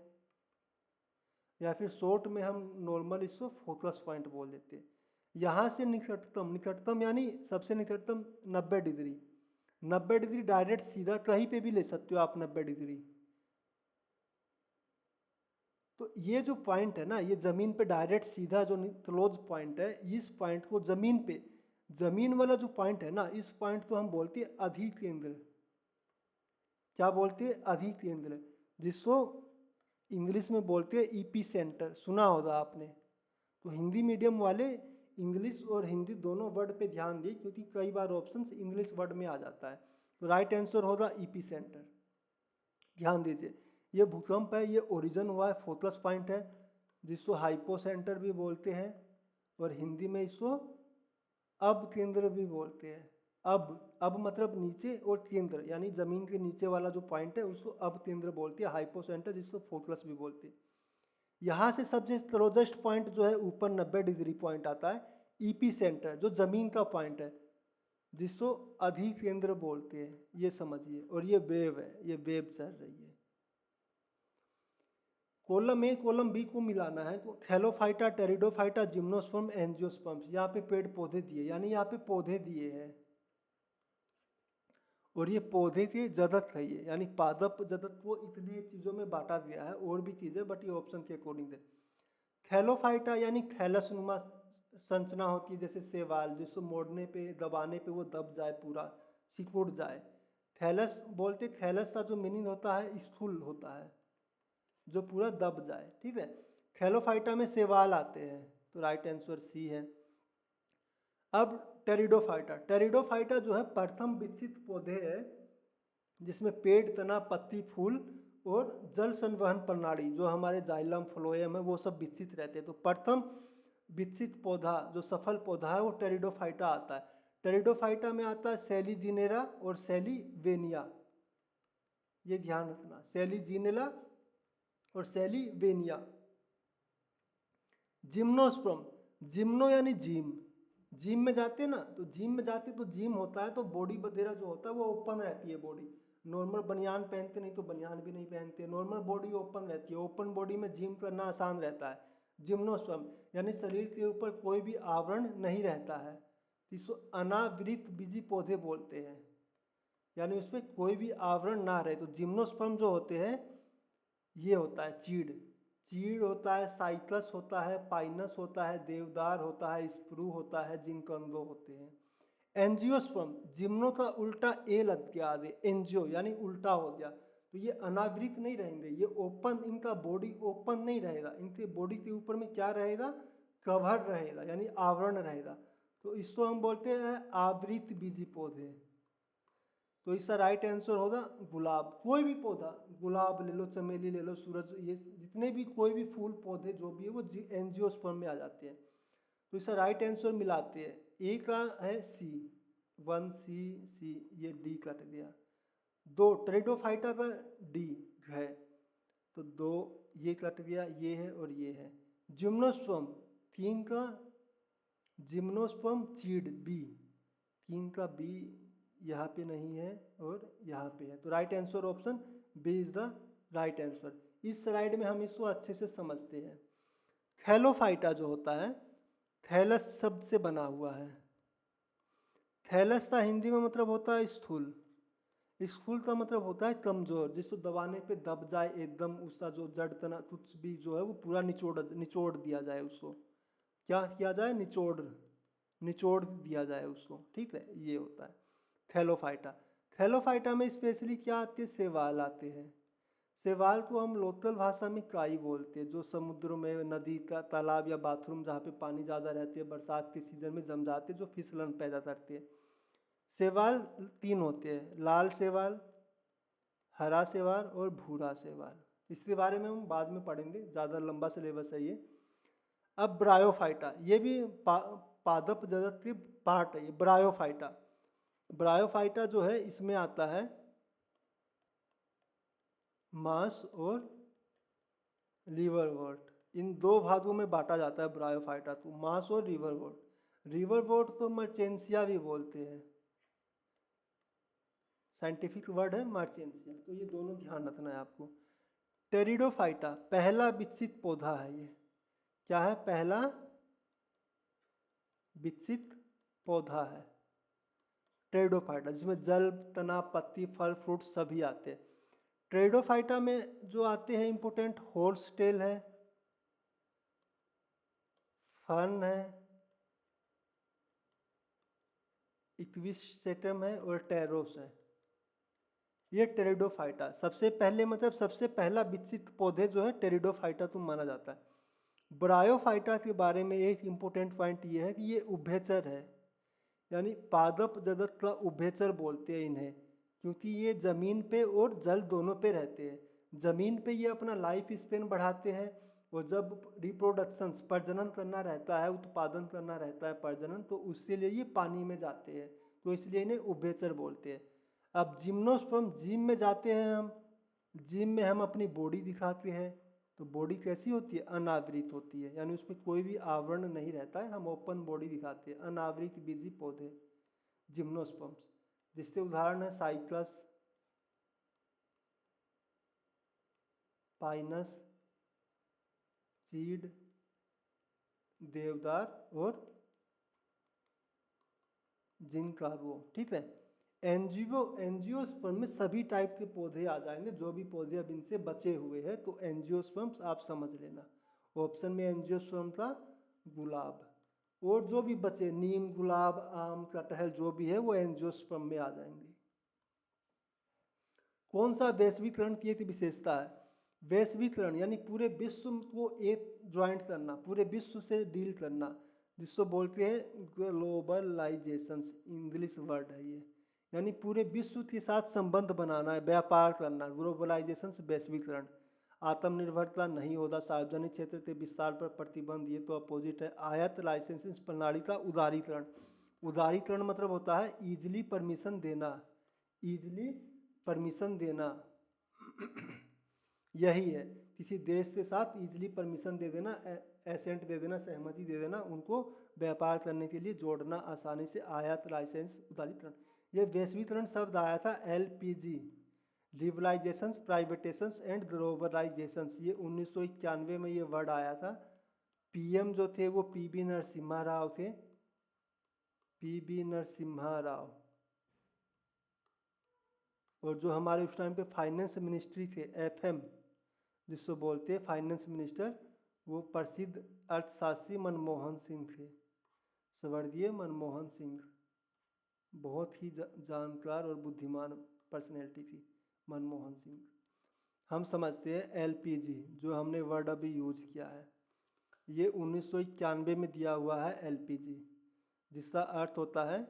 या फिर शॉर्ट में हम नॉर्मल इसको फोकस पॉइंट बोल देते हैं। यहाँ से निकटतम, निकटतम यानी सबसे निकटतम 90 डिग्री, 90 डिग्री डायरेक्ट सीधा कहीं पे भी ले सकते हो आप 90 डिग्री। तो ये जो पॉइंट है ना, ये जमीन पे डायरेक्ट सीधा जो क्लोज पॉइंट है, इस पॉइंट को जमीन पे, जमीन वाला जो पॉइंट है ना, इस पॉइंट को हम बोलते हैं अधिकेंद्र। क्या बोलते हैं? अधिकेंद्र, जिसको इंग्लिश में बोलते हैं ईपी सेंटर, सुना होगा आपने। तो हिंदी मीडियम वाले इंग्लिश और हिंदी दोनों वर्ड पे ध्यान दिए, क्योंकि कई बार ऑप्शन इंग्लिश वर्ड में आ जाता है। तो राइट आंसर होगा ईपी सेंटर। ध्यान दीजिए, ये भूकंप है, ये ओरिजिन हुआ है, फोकस पॉइंट है, जिसको हाइपो सेंटर भी बोलते हैं, और हिंदी में इसको अब केंद्र भी बोलते हैं। अब मतलब नीचे, और केंद्र यानी जमीन के नीचे वाला जो पॉइंट है उसको अब केंद्र बोलते हैं, हाइपो सेंटर जिसको फोकस भी बोलते हैं। यहाँ से सबसे क्लोजेस्ट पॉइंट जो है ऊपर 90 डिग्री पॉइंट आता है, ईपी सेंटर, जो जमीन का पॉइंट है, जिसको अधिकेंद्र बोलते हैं, ये समझिए। और ये वेव है, ये वेव चल रही है। कॉलम ए कॉलम बी को मिलाना है तो थैलोफाइटा, टेरिडोफाइटा, जिम्नोस्पर्म, एंजियोस्पर्म्स, यहाँ पे पेड़ पौधे दिए, यानी यहाँ पे पौधे दिए हैं, और ये पौधे के जदत है ये, यानी पादप जदत को इतने चीज़ों में बांटा गया है, और भी चीज़ें, बट ये ऑप्शन के अकॉर्डिंग है। थैलोफाइटा यानी थैलसनुमा संरचना होती है, जैसे शैवाल, जिसको मोड़ने पे, दबाने पे वो दब जाए, पूरा सिकुड़ जाए। थैलस बोलते, थैलस का जो मीनिंग होता है स्थूल होता है, जो पूरा दब जाए, ठीक है। थैलोफाइटा में शैवाल आते हैं, तो राइट आंसर सी है। अब टेरिडोफाइटा, टेरिडोफाइटा जो है प्रथम विकसित पौधे है, जिसमें पेड़, तना, पत्ती, फूल और जल संवहन प्रणाली, जो हमारे जाइलम, फ्लोएम है, वो सब विकसित रहते हैं। तो प्रथम विकसित पौधा जो सफल पौधा है वो टेरिडोफाइटा आता है। टेरिडोफाइटा में आता है सेलीजिनेरा और सेलीवेनिया, ये ध्यान रखना, सेलीजिनेला और सेलीवेनिया। जिम्नोस्पर्म, जिम्नो यानी जिम, जिम में जाते हैं ना, तो जिम में जाते तो जिम होता है, तो बॉडी वगैरह जो होता है वो ओपन रहती है बॉडी। नॉर्मल बनियान पहनते नहीं तो बनियान भी नहीं पहनते, नॉर्मल बॉडी ओपन रहती है, ओपन बॉडी में जिम करना आसान रहता है। जिम्नोस्पर्म यानी शरीर के ऊपर कोई भी आवरण नहीं रहता है, इसको अनावृत बीजी पौधे बोलते हैं, यानी उसमें कोई भी आवरण ना रहे। तो जिम्नोस्पर्म जो होते हैं, ये होता है चीड़, चीड़ होता है, साइकस होता है, पाइनस होता है, देवदार होता है, स्प्रू होता है, जिंकंदो होते हैं। एंजियोस्पर्म, जिम्नो का उल्टा ए लग गया आगे, एंजियो यानी उल्टा हो गया, तो ये अनावृत नहीं रहेंगे, ये ओपन, इनका बॉडी ओपन नहीं रहेगा, इनके बॉडी के ऊपर में क्या रहेगा, कवर रहेगा, यानी आवरण रहेगा। तो इसको हम बोलते हैं आवृत बीजी पौधे। तो इसका राइट आंसर होगा गुलाब। कोई भी पौधा, गुलाब ले लो, चमेली ले लो, सूरज, ये जितने भी कोई भी फूल पौधे जो भी है वो एंजियोस्पर्म में आ जाते हैं। तो इसका राइट आंसर मिलाते हैं, ए का है सी, 1 सी, ये डी कट गया, 2 टेरिडोफाइटा का डी है, तो 2 ये कट गया, ये है और ये है। जिम्नोस्पर्म 3 का, जिम्नोस्पर्म चीड़ बी, 3 का बी यहाँ पे नहीं है और यहाँ पे है, तो right answer option B is the right answer. इस स्लाइड में हम इसको अच्छे से समझते हैं। थैलोफाइटा जो होता है, थैलस शब्द से बना हुआ है। थैलस का हिंदी में मतलब होता है स्थूल, स्थूल का मतलब होता है कमजोर, जिसको दबाने पे दब जाए एकदम, उसका जो जड़ तना कुछ भी जो है वो पूरा निचोड़ दिया जाए, उसको क्या किया जाए, निचोड़ दिया जाए उसको, ठीक है, ये होता है थैलोफाइटा। थैलोफाइटा में स्पेशली क्या आते हैं, शैवाल आते हैं। शैवाल को हम लोकल भाषा में काई बोलते हैं, जो समुद्र में, नदी का, तालाब या बाथरूम जहाँ पे पानी ज़्यादा रहती है, बरसात के सीजन में जम जाते हैं, जो फिसलन पैदा करते हैं। शैवाल 3 होते हैं, लाल शैवाल, हरा शैवाल और भूरा शैवाल। इसके बारे में हम बाद में पढ़ेंगे, ज़्यादा लंबा सिलेबस है ये। अब ब्रायोफाइटा, ये भी पादप जगत के पार्ट है, ये ब्रायोफाइटा। ब्रायोफाइटा जो है इसमें आता है मांस और लिवरवर्ट, इन 2 भागों में बांटा जाता है ब्रायोफाइटा को, मांस और लिवरवर्ट। लिवरवर्ट तो मर्चेंसिया भी बोलते हैं, साइंटिफिक वर्ड है मर्चेंसिया, तो ये दोनों ध्यान रखना है आपको। टेरिडोफाइटा पहला विकसित पौधा है, ये क्या है, पहला विकसित पौधा है टेरिडोफाइटा, जिसमें जल, तना, पत्ती, फल, फ्रूट सभी आते हैं। टेरिडोफाइटा में जो आते हैं इंपोर्टेंट, हॉर्स टेल है, फर्न है, इक्विसेटम है और टेरोस है। ये टेरिडोफाइटा सबसे पहले, मतलब सबसे पहला विकसित पौधे जो है टेरिडोफाइटा तुम माना जाता है। ब्रायोफाइटा के बारे में एक इम्पोर्टेंट पॉइंट ये है कि ये उभयचर है, यानी पादप जगत का उभयचर बोलते हैं इन्हें, क्योंकि ये जमीन पे और जल दोनों पे रहते हैं। जमीन पे ये अपना लाइफ स्पेन बढ़ाते हैं, और जब रिप्रोडक्शन प्रजनन करना रहता है, उत्पादन करना रहता है प्रजनन, तो उसके लिए ये पानी में जाते हैं, तो इसलिए इन्हें उभयचर बोलते हैं। अब जिम्नोस्पर्म, जिम में जाते हैं हम, जिम में हम अपनी बॉडी दिखाते हैं, तो बॉडी कैसी होती है? अनावृत होती है, यानी उसमें कोई भी आवरण नहीं रहता है, हम ओपन बॉडी दिखाते हैं। अनावृत बीजी पौधे जिम्नोस्पर्म्स, जिससे उदाहरण है साइकस, पाइनस, चीड़, देवदार और जिंकार्वो। ठीक है, एंजियोस्पर्म में सभी टाइप के पौधे आ जाएंगे, जो भी पौधे अब इनसे बचे हुए हैं, तो एंजियोस्पर्म्स आप समझ लेना। ऑप्शन में एंजियोस्पर्म था गुलाब, और जो भी बचे नीम, गुलाब, आम, कटहल जो भी है वो एंजियोस्पर्म में आ जाएंगे। कौन सा वैश्वीकरण की एक विशेषता है? वैश्वीकरण यानी पूरे विश्व को एक ज्वाइंट करना, पूरे विश्व से डील करना, जिसको बोलते हैं ग्लोबलाइजेशन, इंग्लिश वर्ड है ये, यानी पूरे विश्व के साथ संबंध बनाना है, व्यापार करना, ग्लोबलाइजेशन से वैश्वीकरण। आत्मनिर्भरता नहीं होगा, सार्वजनिक क्षेत्र के विस्तार पर प्रतिबंध, ये तो अपोजिट है। आयात लाइसेंसिंग प्रणाली का उदारीकरण, उदारीकरण मतलब होता है ईजिली परमिशन देना, ईजिली परमिशन देना यही है, किसी देश के साथ इजीली परमिशन दे देना, एसेंट दे देना, सहमति दे देना, उनको व्यापार करने के लिए जोड़ना आसानी से। आयात लाइसेंस उदारीकरण, ये वैश्वीकरण शब्द आया था एलपीजी, लिबरलाइजेशंस, प्राइवेटेशंस एंड ग्लोबलाइजेशंस, ये 1991 में ये वर्ड आया था। पीएम जो थे वो पीबी नरसिम्हा राव थे, पीबी नरसिम्हा राव, और जो हमारे उस टाइम पे फाइनेंस मिनिस्ट्री थे, एफएम जिसको बोलते हैं फाइनेंस मिनिस्टर, वो प्रसिद्ध अर्थशास्त्री मनमोहन सिंह थे, स्वर्गीय मनमोहन सिंह, बहुत ही जानकार और बुद्धिमान पर्सनैलिटी थी मनमोहन सिंह। हम समझते हैं एलपीजी, जो हमने वर्ड अभी यूज किया है, ये 1991 में दिया हुआ है एलपीजी, जिसका अर्थ होता है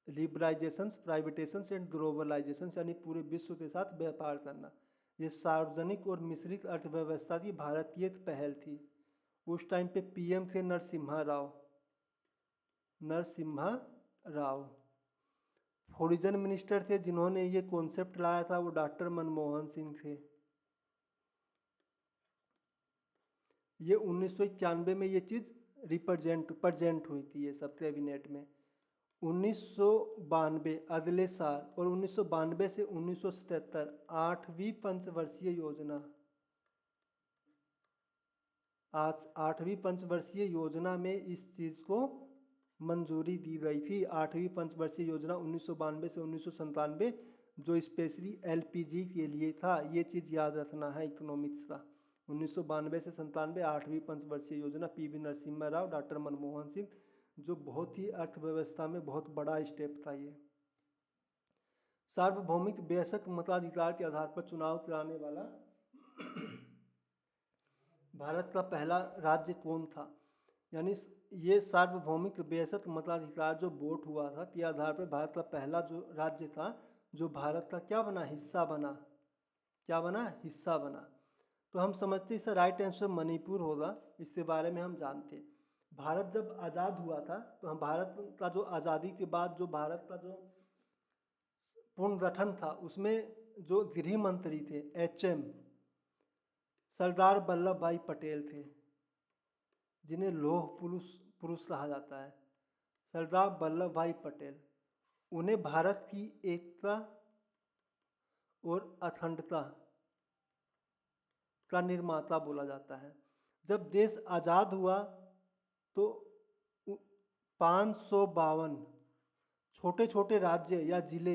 लिबरलाइजेशंस, प्राइवेटेशंस एंड ग्लोबलाइजेशंस, यानी पूरे विश्व के साथ व्यापार करना। ये सार्वजनिक और मिश्रित अर्थव्यवस्था की भारत की एक पहल थी। उस टाइम पे पीएम थे नरसिम्हा राव, नरसिम्हा राव। फॉरेन मिनिस्टर थे जिन्होंने ये कॉन्सेप्ट लाया था, वो डॉक्टर मनमोहन सिंह थे। ये 1991 में ये चीज़ प्रजेंट हुई थी, ये सब कैबिनेट में। 1992 अगले साल, और 1992 से 1977 8वीं पंचवर्षीय योजना, आज 8वीं पंचवर्षीय योजना में इस चीज़ को मंजूरी दी गई थी। 8वीं पंचवर्षीय योजना 1992 से 1997, जो स्पेशली एलपीजी के लिए था, ये चीज़ याद रखना है इकोनॉमिक्स का। 1992 से 97 8वीं पंचवर्षीय योजना, पीवी नरसिम्हा राव, डॉक्टर मनमोहन सिंह, जो बहुत ही अर्थव्यवस्था में बहुत बड़ा स्टेप था ये। सार्वभौमिक बेशक मताधिकार के आधार पर चुनाव कराने वाला भारत का पहला राज्य कौन था? यानी ये सार्वभौमिक बेशक मताधिकार जो वोट हुआ था के आधार पर भारत का पहला जो राज्य था, जो भारत का क्या बना, हिस्सा बना, क्या बना, हिस्सा बना। तो हम समझते इसका राइट आंसर मणिपुर होगा, इसके बारे में हम जानते हैं। भारत जब आज़ाद हुआ था, तो हम भारत का जो आज़ादी के बाद जो भारत का जो पुनर्गठन था, उसमें जो गृह मंत्री थे एचएम सरदार वल्लभ भाई पटेल थे, जिन्हें लौह पुरुष पुरुष कहा जाता है, सरदार वल्लभ भाई पटेल। उन्हें भारत की एकता और अखंडता का निर्माता बोला जाता है। जब देश आज़ाद हुआ तो 552 छोटे छोटे राज्य या जिले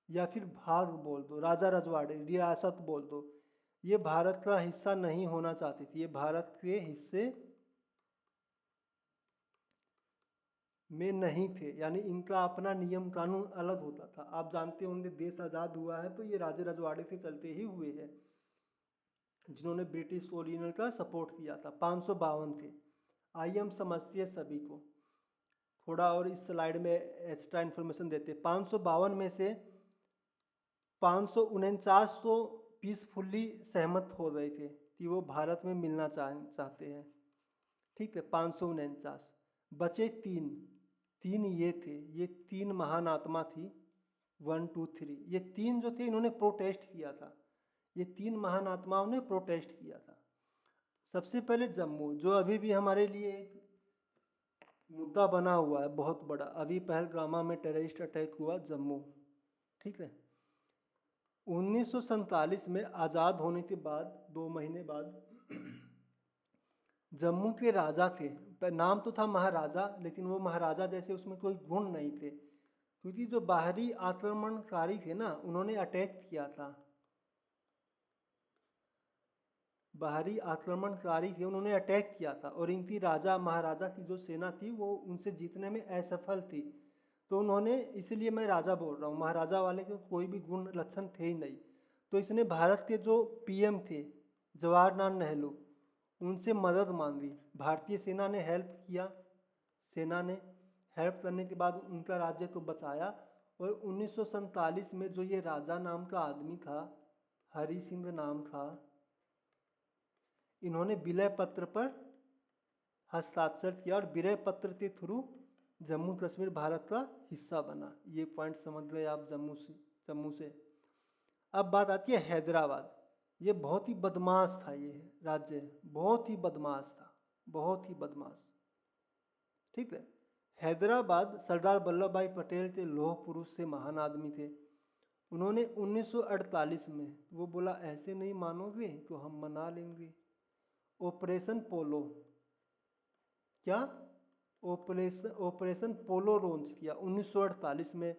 या फिर भाग बोल दो, राजा रजवाड़े, रियासत बोल दो, ये भारत का हिस्सा नहीं होना चाहती थी, ये भारत के हिस्से में नहीं थे, यानी इनका अपना नियम कानून अलग होता था। आप जानते होंगे देश आज़ाद हुआ है तो ये राजे रजवाड़े से चलते ही हुए हैं, जिन्होंने ब्रिटिश कोलोनियल का सपोर्ट किया था। 552 थे। आइए हम समझते हैं सभी को, थोड़ा और इस स्लाइड में एक्स्ट्रा इन्फॉर्मेशन देते हैं। 552 में से 549 तो पीसफुली सहमत हो गए थे कि वो भारत में मिलना चाहते हैं, ठीक है। 549 बचे तीन ये थे, ये तीन महान आत्मा थी। 1 2 3 ये तीन जो थे इन्होंने प्रोटेस्ट किया था, ये तीन महान आत्माओं ने प्रोटेस्ट किया था। सबसे पहले जम्मू, जो अभी भी हमारे लिए एक मुद्दा बना हुआ है बहुत बड़ा। अभी पहलगामा में टेररिस्ट अटैक हुआ जम्मू, ठीक है। 1947 में आज़ाद होने के बाद 2 महीने बाद जम्मू के राजा थे, नाम तो था महाराजा, लेकिन वो महाराजा जैसे उसमें कोई गुण नहीं थे, क्योंकि जो बाहरी आक्रमणकारी थे ना उन्होंने अटैक किया था। बाहरी आक्रमणकारी थे उन्होंने अटैक किया था, और इनकी राजा महाराजा की जो सेना थी वो उनसे जीतने में असफल थी। तो उन्होंने, इसलिए मैं राजा बोल रहा हूँ, महाराजा वाले के कोई भी गुण लक्षण थे ही नहीं। तो इसने भारत के जो पीएम थे जवाहरलाल नेहरू, उनसे मदद मांगी। भारतीय सेना ने हेल्प किया, सेना ने हेल्प करने के बाद उनका राज्य तो बचाया। और 1947 में जो ये राजा नाम का आदमी था, हरि सिंह नाम था, इन्होंने विलय पत्र पर हस्ताक्षर किया और विलय पत्र के थ्रू जम्मू कश्मीर भारत का हिस्सा बना। ये पॉइंट समझ गए आप जम्मू से। अब बात आती है हैदराबाद। ये बहुत ही बदमाश था, ये राज्य बहुत ही बदमाश था, बहुत ही बदमाश, ठीक है। हैदराबाद सरदार वल्लभ भाई पटेल के लौह पुरुष से महान आदमी थे। उन्होंने 1948 में वो बोला ऐसे नहीं मानोगे तो हम मना लेंगे। ऑपरेशन पोलो, क्या ऑपरेशन पोलो लॉन्च किया 1948 में।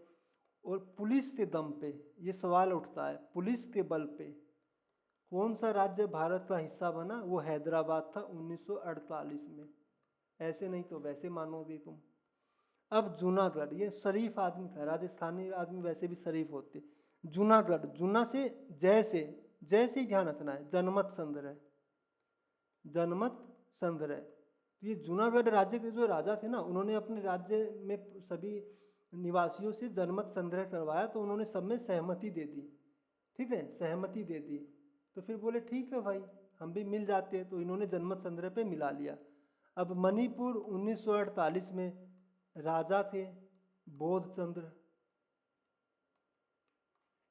और पुलिस के दम पे, ये सवाल उठता है, पुलिस के बल पे कौन सा राज्य भारत का हिस्सा बना? वो हैदराबाद था 1948 में। ऐसे नहीं तो वैसे मानोगे तुम। अब जूनागढ़, ये शरीफ आदमी था, राजस्थानी आदमी वैसे भी शरीफ होते। जूनागढ़, जूना से जैसे ही ध्यान रखना है, जनमत संग्रह, जनमत संग्रह। तो ये जूनागढ़ राज्य के जो राजा थे ना, उन्होंने अपने राज्य में सभी निवासियों से जनमत संग्रह करवाया, तो उन्होंने सब में सहमति दे दी, ठीक है, सहमति दे दी। तो फिर बोले ठीक है भाई, हम भी मिल जाते हैं, तो इन्होंने जनमत संग्रह पे मिला लिया। अब मणिपुर 1948 में राजा थे बोध चंद्र,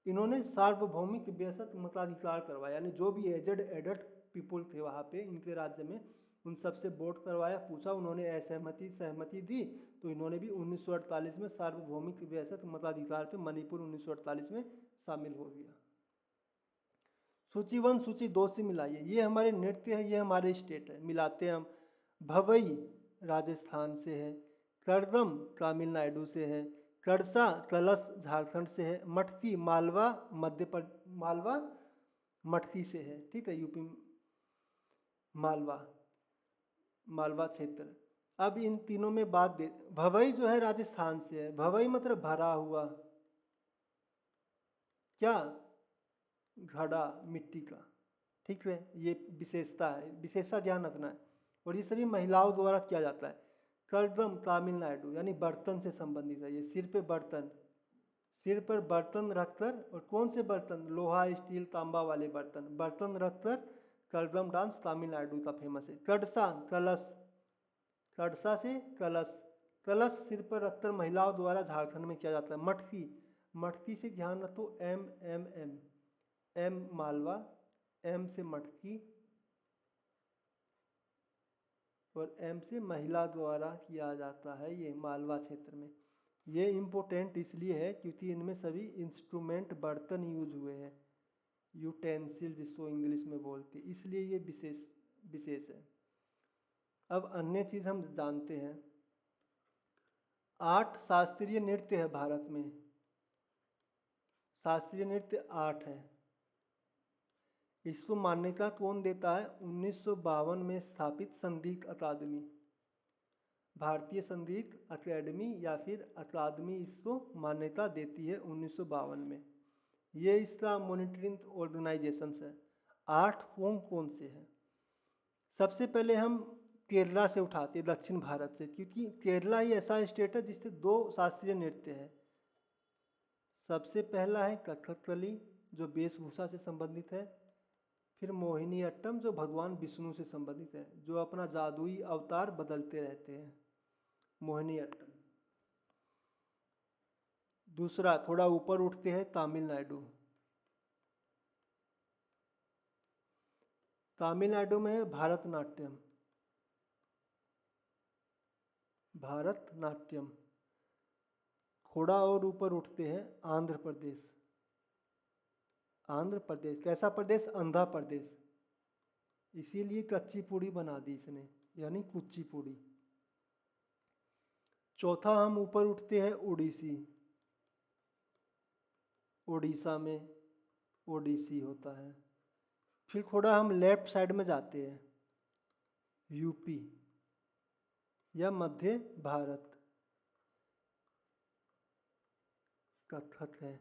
इन्होंने सार्वभौमिक बेसत मताधिकार करवाया, यानी जो भी एजेड एडल्ट पीपुल थे वहाँ पे इनके राज्य में, उन सबसे वोट करवाया, पूछा, उन्होंने असहमति सहमति दी, तो इन्होंने भी 1948 में सार्वभौमिक बेसत मताधिकार पे मणिपुर 1948 में शामिल हो गया। सूची 1 सूची 2 से मिलाइए। ये हमारे नृत्य है, ये हमारे स्टेट है, मिलाते हैं हम। भवई राजस्थान से है, करदम तमिलनाडु से है, कड़सा कलश झारखंड से है, मटकी मालवा मालवा मटकी से है, ठीक है, यूपी मालवा मालवा क्षेत्र। अब इन तीनों में बात दे, भवई जो है राजस्थान से है। भवई मतलब भरा हुआ, क्या, घड़ा मिट्टी का, ठीक है, ये विशेषता है, विशेषता ध्यान रखना है। और ये सभी महिलाओं द्वारा किया जाता है। करदम तमिलनाडु, यानी बर्तन से संबंधित है, ये सिर पे बर्तन, सिर पर बर्तन रखकर, और कौन से बर्तन, लोहा स्टील तांबा वाले बर्तन, बर्तन रखकर करदम डांस तमिलनाडु का फेमस है। कड़सा कलश, कड़सा से कलश, कलश सिर पर रखकर महिलाओं द्वारा झारखंड में किया जाता है। मटकी, मटकी से ध्यान रखो, एम मालवा, एम से मटकी, और एम से महिला द्वारा किया जाता है ये मालवा क्षेत्र में। ये इम्पोर्टेंट इसलिए है क्योंकि इनमें सभी इंस्ट्रूमेंट बर्तन यूज हुए हैं, यूटेंसिल जिसको इंग्लिश में बोलते, इसलिए ये विशेष है। अब अन्य चीज़ हम जानते हैं, 8 शास्त्रीय नृत्य है भारत में, शास्त्रीय नृत्य 8 है। इसको मान्यता कौन देता है? 1952 में स्थापित संगीत अकादमी। भारतीय संगीत अकेडमी या फिर अकादमी इसको मान्यता देती है 1952 में। ये इसका मॉनिटरिंग ऑर्गेनाइजेशन है। 8 कौन कौन से हैं? सबसे पहले हम केरला से उठाते हैं, दक्षिण भारत से, क्योंकि केरला ही ऐसा स्टेट है जिससे 2 शास्त्रीय नृत्य है। सबसे पहला है कथकली जो वेशभूषा से संबंधित है, फिर मोहिनी अट्टम जो भगवान विष्णु से संबंधित है, जो अपना जादुई अवतार बदलते रहते हैं, मोहिनी अट्टम। दूसरा थोड़ा ऊपर उठते हैं तमिलनाडु। तमिलनाडु में है भारतनाट्यम, भारतनाट्यम। थोड़ा और ऊपर उठते हैं आंध्र प्रदेश। आंध्र प्रदेश कैसा प्रदेश? आंध्र प्रदेश, इसीलिए कच्ची पूड़ी बना दी इसने, यानी कुचिपुड़ी। चौथा हम ऊपर उठते हैं उड़ीसी। उड़ीसा में ओडिसी होता है। फिर थोड़ा हम लेफ्ट साइड में जाते हैं, यूपी या मध्य भारत, कथक है।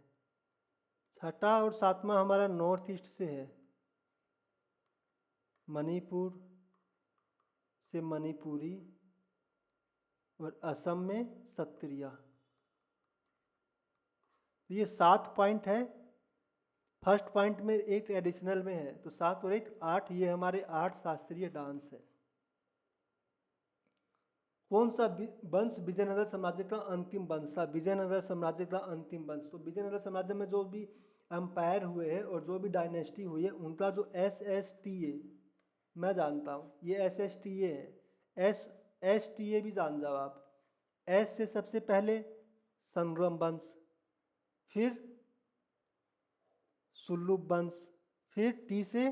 छठा और सातवां हमारा नॉर्थ ईस्ट से है, मणिपुर से मणिपुरी, और असम में सत्रिया। ये 7 पॉइंट है। फर्स्ट पॉइंट में एक एडिशनल में है, तो 7 और 1 8। ये हमारे 8 शास्त्रीय डांस है। कौन सा वंश विजयनगर साम्राज्य का अंतिम वंश था? विजयनगर साम्राज्य का अंतिम वंश, तो विजयनगर साम्राज्य में जो भी एम्पायर हुए हैं और जो भी डायनेस्टी हुई है, उनका जो SSTA मैं जानता हूँ, ये SSTA है। STA भी जान जाओ आप। S से सबसे पहले संगम वंश, फिर सुल्लुभ वंश, फिर T से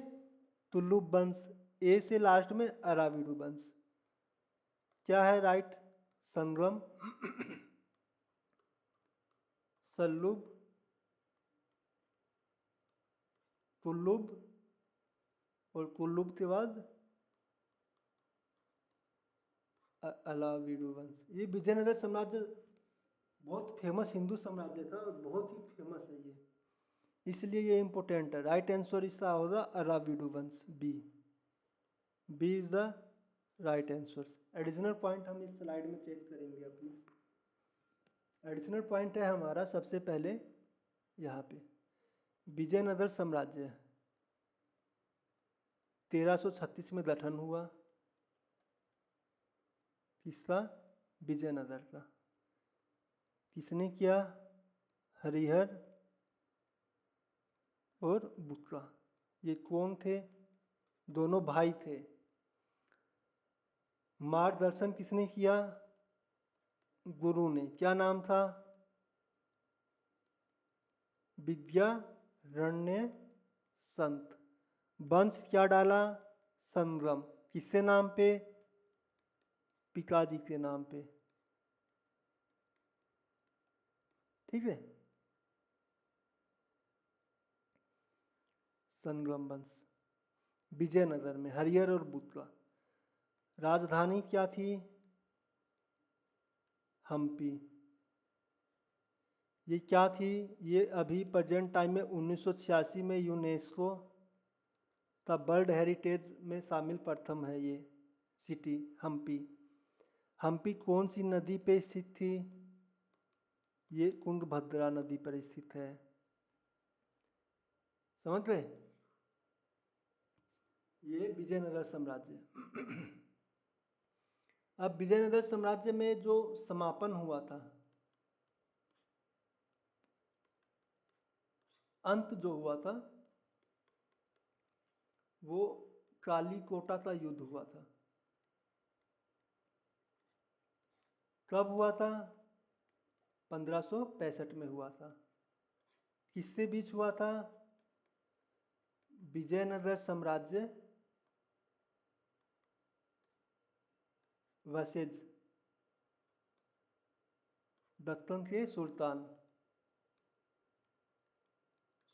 तुलुभ वंश, A से लास्ट में अराविडु वंश। क्या है राइट? संगम, सल्लुभ, तुलुभ, और कुल्लुभ के बाद अलाविडु वंश। ये विजयनगर साम्राज्य बहुत फेमस हिंदू साम्राज्य था और बहुत ही फेमस है ये, इसलिए ये इंपॉर्टेंट है। राइट आंसर इसका होगा अराविडु वंश, B. B is the right answer. Additional point हम इस स्लाइड में चेक करेंगे अपनी। एडिशनल पॉइंट है हमारा सबसे पहले यहाँ पे, विजयनगर साम्राज्य 1336 में गठन हुआ, किसका? विजयनगर का। किसने किया? हरिहर और बुक्का। ये कौन थे? दोनों भाई थे। मार्गदर्शन किसने किया? गुरु ने। क्या नाम था? विद्यारण्य संत। वंश क्या डाला? संगम। किससे नाम पे? पिताजी के नाम पे। ठीक है, संगम वंश विजयनगर में, हरिहर और बुक्का। राजधानी क्या थी? हम्पी। ये क्या थी? ये अभी प्रेजेंट टाइम में 1986 में यूनेस्को का वर्ल्ड हेरिटेज में शामिल प्रथम है ये सिटी, हम्पी। हम्पी कौन सी नदी पे स्थित थी? ये तुंगभद्रा नदी पर स्थित है। समझ गए? ये विजयनगर साम्राज्य। अब विजयनगर साम्राज्य में जो समापन हुआ था, अंत जो हुआ था, वो कालीकोटा का युद्ध हुआ था। कब हुआ था? 1565 में हुआ था। किससे बीच हुआ था? विजयनगर साम्राज्य वर्सेज दक्कन के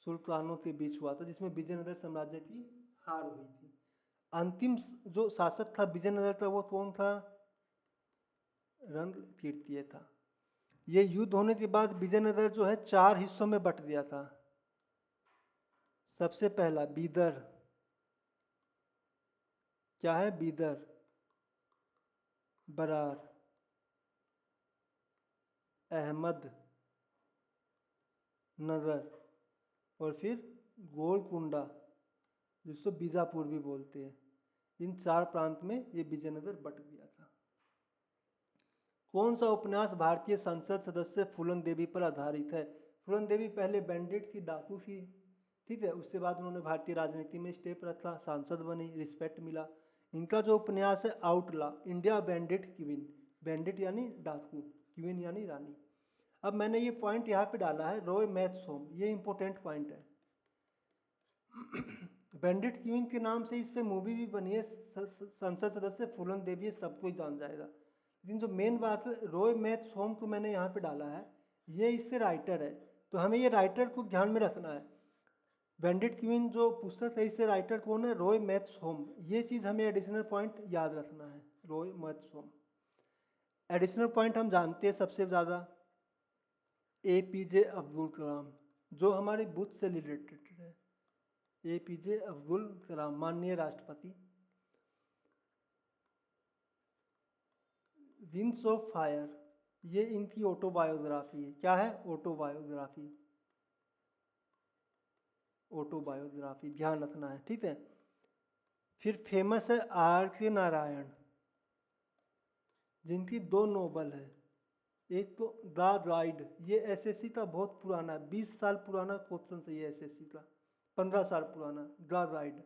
सुल्तानों के बीच हुआ था, जिसमें विजयनगर साम्राज्य की हार हुई थी। अंतिम जो शासक था विजयनगर का, वो कौन था? रंग तृतीय था। ये युद्ध होने के बाद विजयनगर जो है 4 हिस्सों में बट गया था। सबसे पहला बीदर, क्या है बीदर, बरार, अहमद नगर और फिर गोलकुंडा, जिसको बीजापुर भी बोलते हैं। इन 4 प्रांत में ये विजयनगर बट गया था। कौन सा उपन्यास भारतीय संसद सदस्य फूलन देवी पर आधारित है? फूलन देवी पहले बैंडिट थी, डाकू थी, ठीक है। उसके बाद उन्होंने भारतीय राजनीति में स्टेप रखा, सांसद बनी, रिस्पेक्ट मिला। इनका जो उपन्यास है आउटला, इंडिया बैंडिट क्वीन, बैंडिट यानी डाकू, क्वीन यानी रानी। अब मैंने ये पॉइंट यहाँ पे डाला है रॉय मैथ्सोम, ये इंपॉर्टेंट पॉइंट है। बैंडिट क्वीन के नाम से इस पे मूवी भी बनी है, संसद सदस्य फूलन देवी, सबको ही जान जाएगा। लेकिन जो मेन बात है रॉय मैथ्सोम को मैंने यहाँ पे डाला है, ये इससे राइटर है, तो हमें ये राइटर को ध्यान में रखना है। बैंडिट क्वीन जो पुस्तक है इससे राइटर कौन है? रॉय मैथ्सोम। ये चीज़ हमें एडिशनल पॉइंट याद रखना है, रॉय मैथ्सोम। एडिशनल पॉइंट हम जानते हैं सबसे ज़्यादा APJ अब्दुल कलाम, जो हमारे बुद्ध से रिलेटेड है। APJ अब्दुल कलाम माननीय राष्ट्रपति। विंग्स ऑफ फायर, ये इनकी ऑटोबायोग्राफी है। क्या है? ऑटोबायोग्राफी, ऑटोबायोग्राफी ध्यान रखना है, ठीक है। फिर फेमस है RK नारायण, जिनकी 2 नोवेल है। एक तो द राइड, ये SSC का बहुत पुराना है, 20 साल पुराना क्वेश्चन है ये SSC का, 15 साल पुराना, द राइड,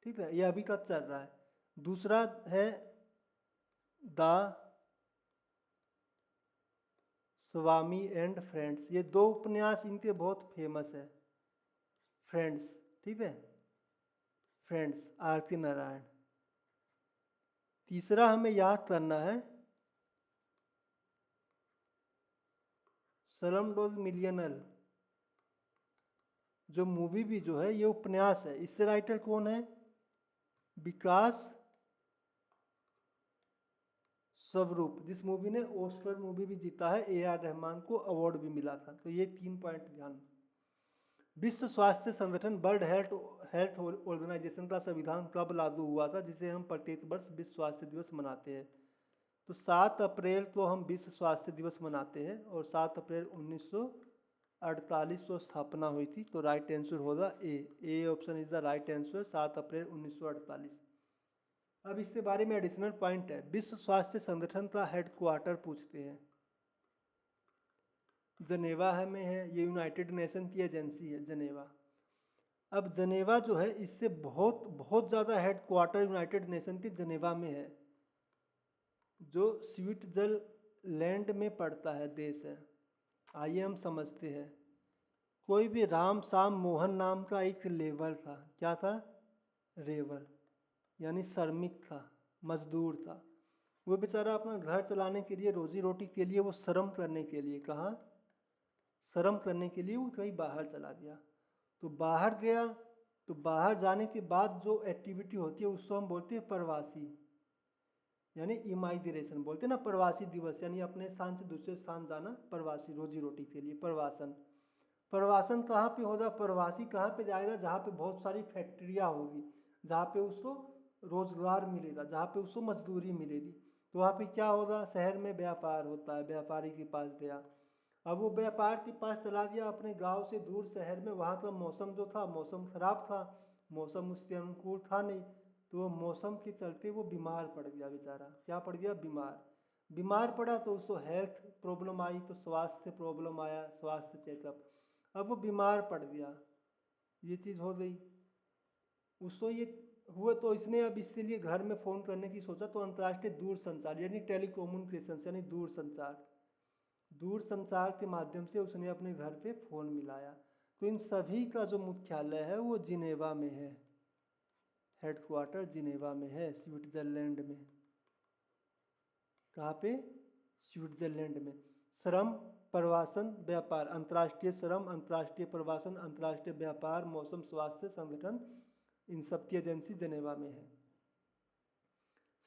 ठीक है, ये अभी का चल रहा है। दूसरा है द स्वामी एंड फ्रेंड्स, ये 2 उपन्यास इनके बहुत फेमस है। फ्रेंड्स, ठीक है, फ्रेंड्स RK नारायण। तीसरा हमें याद करना है स्लमडॉग मिलियनेयर, जो मूवी भी जो है ये उपन्यास है। इससे राइटर कौन है? विकास स्वरूप, जिस मूवी ने ऑस्कर मूवी भी जीता है, AR रहमान को अवार्ड भी मिला था। तो ये 3 पॉइंट ध्यान। विश्व स्वास्थ्य संगठन वर्ल्ड हेल्थ ऑर्गेनाइजेशन का संविधान कब लागू हुआ था, जिसे हम प्रत्येक वर्ष विश्व स्वास्थ्य दिवस मनाते हैं? तो 7 अप्रैल को हम विश्व स्वास्थ्य दिवस मनाते हैं, और 7 अप्रैल 1948 को स्थापना हुई थी। तो राइट आंसर होगा A option is the right answer, 7 अप्रैल 1948। अब इसके बारे में एडिशनल पॉइंट है, विश्व स्वास्थ्य संगठन का हेडक्वार्टर पूछते हैं, जनेवा में है, ये यूनाइटेड नेशन की एजेंसी है जनेवा। अब जनेवा जो है इससे बहुत बहुत ज़्यादा हेडक्वार्टर यूनाइटेड नेशन के जनेवा में है, जो स्विट्जरलैंड में पड़ता है देश है। आइए हम समझते हैं। कोई भी राम शाम मोहन नाम का एक लेबर था, क्या था? रेबर, यानी श्रमिक था, मजदूर था। वो बेचारा अपना घर चलाने के लिए, रोजी रोटी के लिए, वो श्रम करने के लिए, कहाँ श्रम करने के लिए वो कहीं बाहर चला गया। तो बाहर गया, तो बाहर जाने के बाद जो एक्टिविटी होती है उसको हम बोलते हैं प्रवासी, यानी इमाइग्रेशन बोलते हैं ना, प्रवासी दिवस, यानी अपने स्थान से दूसरे स्थान जाना, प्रवासी, रोजी रोटी के लिए प्रवासन। प्रवासन कहाँ पे होगा? प्रवासी कहाँ पे जाएगा? जहाँ पे बहुत सारी फैक्ट्रियाँ होगी, जहाँ पे उसको रोजगार मिलेगा, जहाँ पे उसको मजदूरी मिलेगी। तो वहाँ पे क्या होगा? शहर में व्यापार होता है, व्यापारी के पास गया। अब वो व्यापार के पास चला गया अपने गांव से दूर शहर में, वहाँ का मौसम जो था, मौसम खराब था, मौसम उसके अनुकूल था नहीं। तो वो मौसम के चलते वो बीमार पड़ गया बेचारा। क्या पड़ गया? बीमार पड़ा, तो उसको हेल्थ प्रॉब्लम आई, तो स्वास्थ्य प्रॉब्लम आया, स्वास्थ्य चेकअप। अब वो बीमार पड़ गया, ये चीज़ हो गई उसको। ये हुआ तो इसने अब इसके लिए घर में फ़ोन करने की सोचा, तो अंतर्राष्ट्रीय दूर संचार यानी टेलीकम्युनिकेशन यानी दूर संचार के माध्यम से उसने अपने घर पे फ़ोन मिलाया। तो इन सभी का जो मुख्यालय है वो जिनेवा में है, हेडक्वार्टर जिनेवा में है, स्विट्जरलैंड में। कहाँ पे? स्विट्जरलैंड में। श्रम, प्रवासन, व्यापार, अंतर्राष्ट्रीय श्रम, अंतर्राष्ट्रीय प्रवासन, अंतर्राष्ट्रीय व्यापार, मौसम स्वास्थ्य संगठन, इन सब की एजेंसी जिनेवा में है।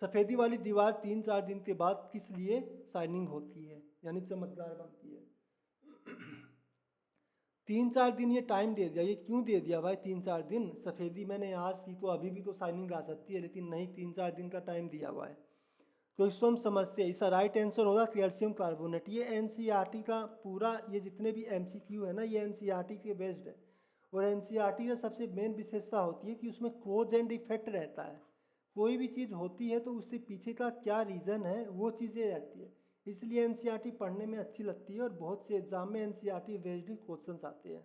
सफ़ेदी वाली दीवार 3-4 दिन के बाद किस लिए शाइनिंग होती है, यानी चमकदार बनती है। 3-4 दिन ये टाइम दे दिया, ये क्यों दे दिया भाई 3-4 दिन? सफ़ेदी मैंने आज की तो अभी भी तो शाइनिंग आ सकती है, लेकिन नहीं, 3-4 दिन का टाइम दिया हुआ है। तो इसको हम समझते हैं, इसका राइट आंसर होगा कैल्शियम कार्बोनेट। ये एनसीईआरटी का पूरा, ये जितने भी एमसीक्यू है ना, ये एनसीईआरटी के बेस्ड है। और एनसीईआरटी का सबसे मेन विशेषता होती है कि उसमें कोज एंड इफेक्ट रहता है। कोई भी चीज़ होती है तो उसके पीछे का क्या रीज़न है वो चीज़ें रहती है, इसलिए एनसीईआरटी पढ़ने में अच्छी लगती है और बहुत से एग्जाम में एनसीईआरटी बेस्ड ही क्वेश्चन आते हैं।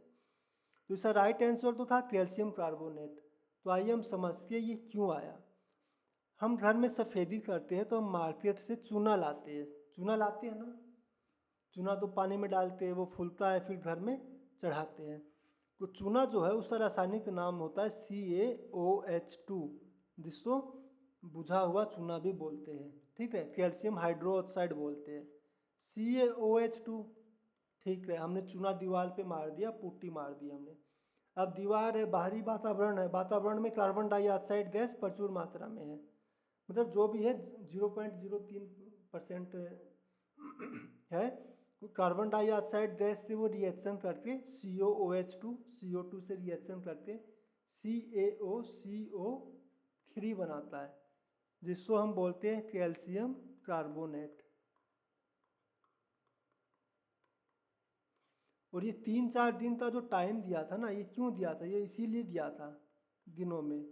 तो इसका राइट आंसर तो था कैल्शियम कार्बोनेट। तो आइए हम समझते हैं ये क्यों आया। हम घर में सफ़ेदी करते हैं तो हम मार्केट से चूना लाते हैं, चूना लाते हैं ना, चूना तो पानी में डालते हैं, वो फूलता है, फिर घर में चढ़ाते हैं। तो चूना जो है उसका रासायनिक नाम होता है CaOH2, जिसको बुझा हुआ चूना भी बोलते हैं, ठीक है, कैल्शियम हाइड्रोक्साइड बोलते हैं, CaOH2। ठीक है, हमने चूना दीवार पे मार दिया, पुट्टी मार दी हमने। अब दीवार है, बाहरी वातावरण है, वातावरण में कार्बन डाइऑक्साइड गैस प्रचुर मात्रा में है, मतलब जो भी है 0.03% है। तो कार्बन डाइऑक्साइड गैस से वो रिएक्शन करके COOH2 CO2 से रिएक्शन करके CaOCO3 बनाता है, जिसको हम बोलते हैं कैल्शियम कार्बोनेट। और ये 3-4 दिन का जो टाइम दिया था ना, ये क्यों दिया था? ये इसीलिए दिया था दिनों में,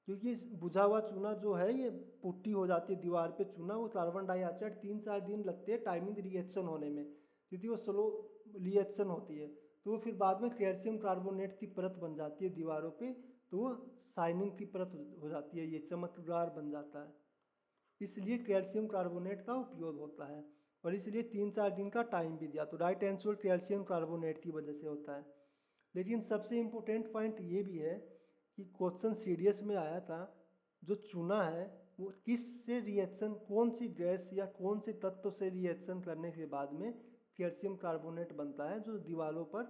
क्योंकि बुझा हुआ चूना जो है ये पुट्टी हो जाती है दीवार पे चूना, वो कार्बन डाइऑक्साइड 3-4 दिन लगते हैं टाइमिंग रिएक्शन होने में, क्योंकि वो स्लो रिएक्शन होती है। तो वो फिर बाद में कैल्शियम कार्बोनेट की परत बन जाती है दीवारों पे, तो वो शाइनिंग की परत हो जाती है, ये चमकदार बन जाता है। इसलिए कैल्शियम कार्बोनेट का उपयोग होता है, और इसलिए 3-4 दिन का टाइम भी दिया। तो राइट आंसर कैल्शियम कार्बोनेट की वजह से होता है। लेकिन सबसे इम्पोर्टेंट पॉइंट ये भी है कि क्वेश्चन सीडीएस में आया था, जो चूना है वो किस से रिएक्शन, कौन सी गैस या कौन से तत्व से रिएक्शन करने के बाद में कैल्शियम कार्बोनेट बनता है, जो दीवारों पर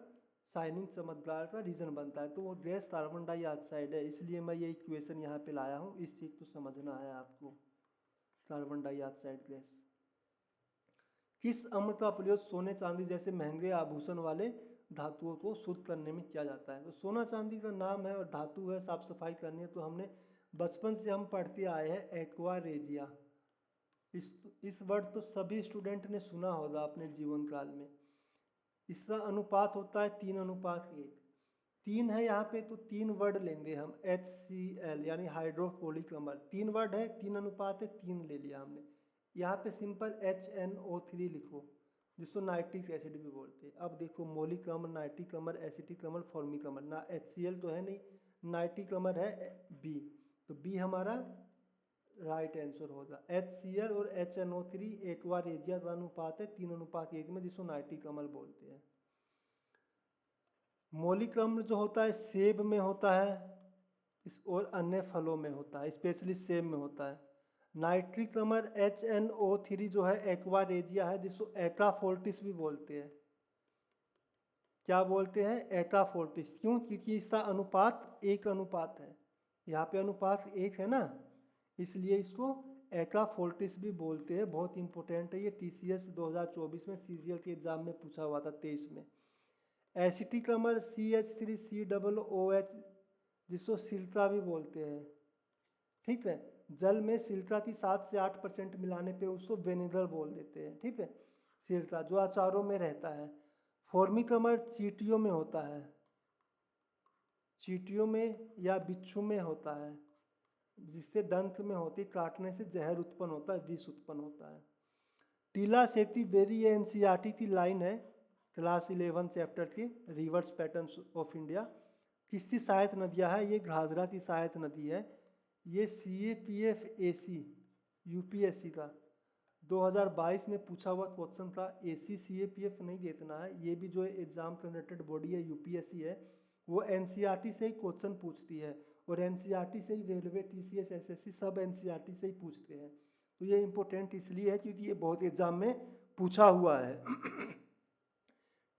शाइनिंग चमकदार का रीजन बनता है। तो वो गैस कार्बन डाइऑक्साइड है, इसलिए मैं ये इक्वेशन यहाँ पे लाया हूँ, इस चीज़ को समझना है आपको। Carbon dioxide gas. किस अम्ल का प्रयोग सोने चांदी जैसे महंगे आभूषण वाले धातुओं को शुद्ध करने में किया जाता है? तो सोना चांदी का नाम है और धातु है, साफ सफाई करनी है, तो हमने बचपन से हम पढ़ते आए हैं एक्वा रेजिया। इस वर्ड तो सभी स्टूडेंट ने सुना होगा अपने जीवन काल में। इसका अनुपात होता है 3:1। 3 है यहाँ पे, तो 3 वर्ड लेंगे हम, HCl यानी हाइड्रोक्लोरिक अम्ल। 3 वर्ड है, 3 अनुपात है, 3 ले लिया हमने। यहाँ पे सिंपल HNO3 लिखो, जिसको नाइट्रिक एसिड भी बोलते हैं। अब देखो, मौलिक अम्ल, नाइट्रिक अम्ल, एसिटिक अम्ल, फॉर्मिक अम्ल, ना HCl तो है नहीं, नाइट्रिक अम्ल है B, तो B हमारा राइट आंसर होगा। HCl और HNO3 एक्वा रेजिया का अनुपात है 3:1 में, जिसको नाइट्रिक अम्ल बोलते हैं। मौलिक अम्ल जो होता है सेब में होता है, और अन्य फलों में होता है, स्पेशली सेब में होता है। नाइट्रिक अम्ल HNO3 जो है एक्वा रेजिया है, जिसको एकाफोर्टिस भी बोलते हैं। क्या बोलते हैं? एकाफोर्टिस। क्यों? क्योंकि इसका अनुपात 1:1 है, यहाँ पे अनुपात 1 है ना, इसलिए इसको एकाफोर्टिस भी बोलते हैं। बहुत इंपॉर्टेंट है ये, TCS 2024 में CGL के एग्जाम में पूछा हुआ था 23 में। एसिटिक अम्ल CH3COOH, जिसको सिल्का भी बोलते हैं, ठीक है। जल में सिल्का की 7 से 8% मिलाने पे उसको विनेगर बोल देते हैं, ठीक है, सिल्का जो अचारों में रहता है। फॉर्मिक अम्ल चींटियों में होता है, चींटियों में या बिच्छू में होता है, जिससे दंत में होती, काटने से जहर उत्पन्न होता है, विष उत्पन्न होता है। टीला सेती बेरी, ये एनसीईआरटी की लाइन है, क्लास 11 चैप्टर की, रिवर्स पैटर्न्स ऑफ इंडिया। किसकी सहायक नदियाँ है? ये घाघरा की सहायक नदी है। ये CAPF AC UPSC का 2022 में पूछा हुआ क्वेश्चन था। AC CAPF नहीं देखना है, ये भी जो एग्जाम कंडक्टेड बॉडी है UPSC है, वो एनसीईआरटी से ही क्वेश्चन पूछती है, और एनसीईआरटी से ही रेलवे, TCS, SSC सब एनसीईआरटी से ही पूछते हैं। तो ये इंपॉर्टेंट इसलिए है क्योंकि ये बहुत एग्जाम में पूछा हुआ है।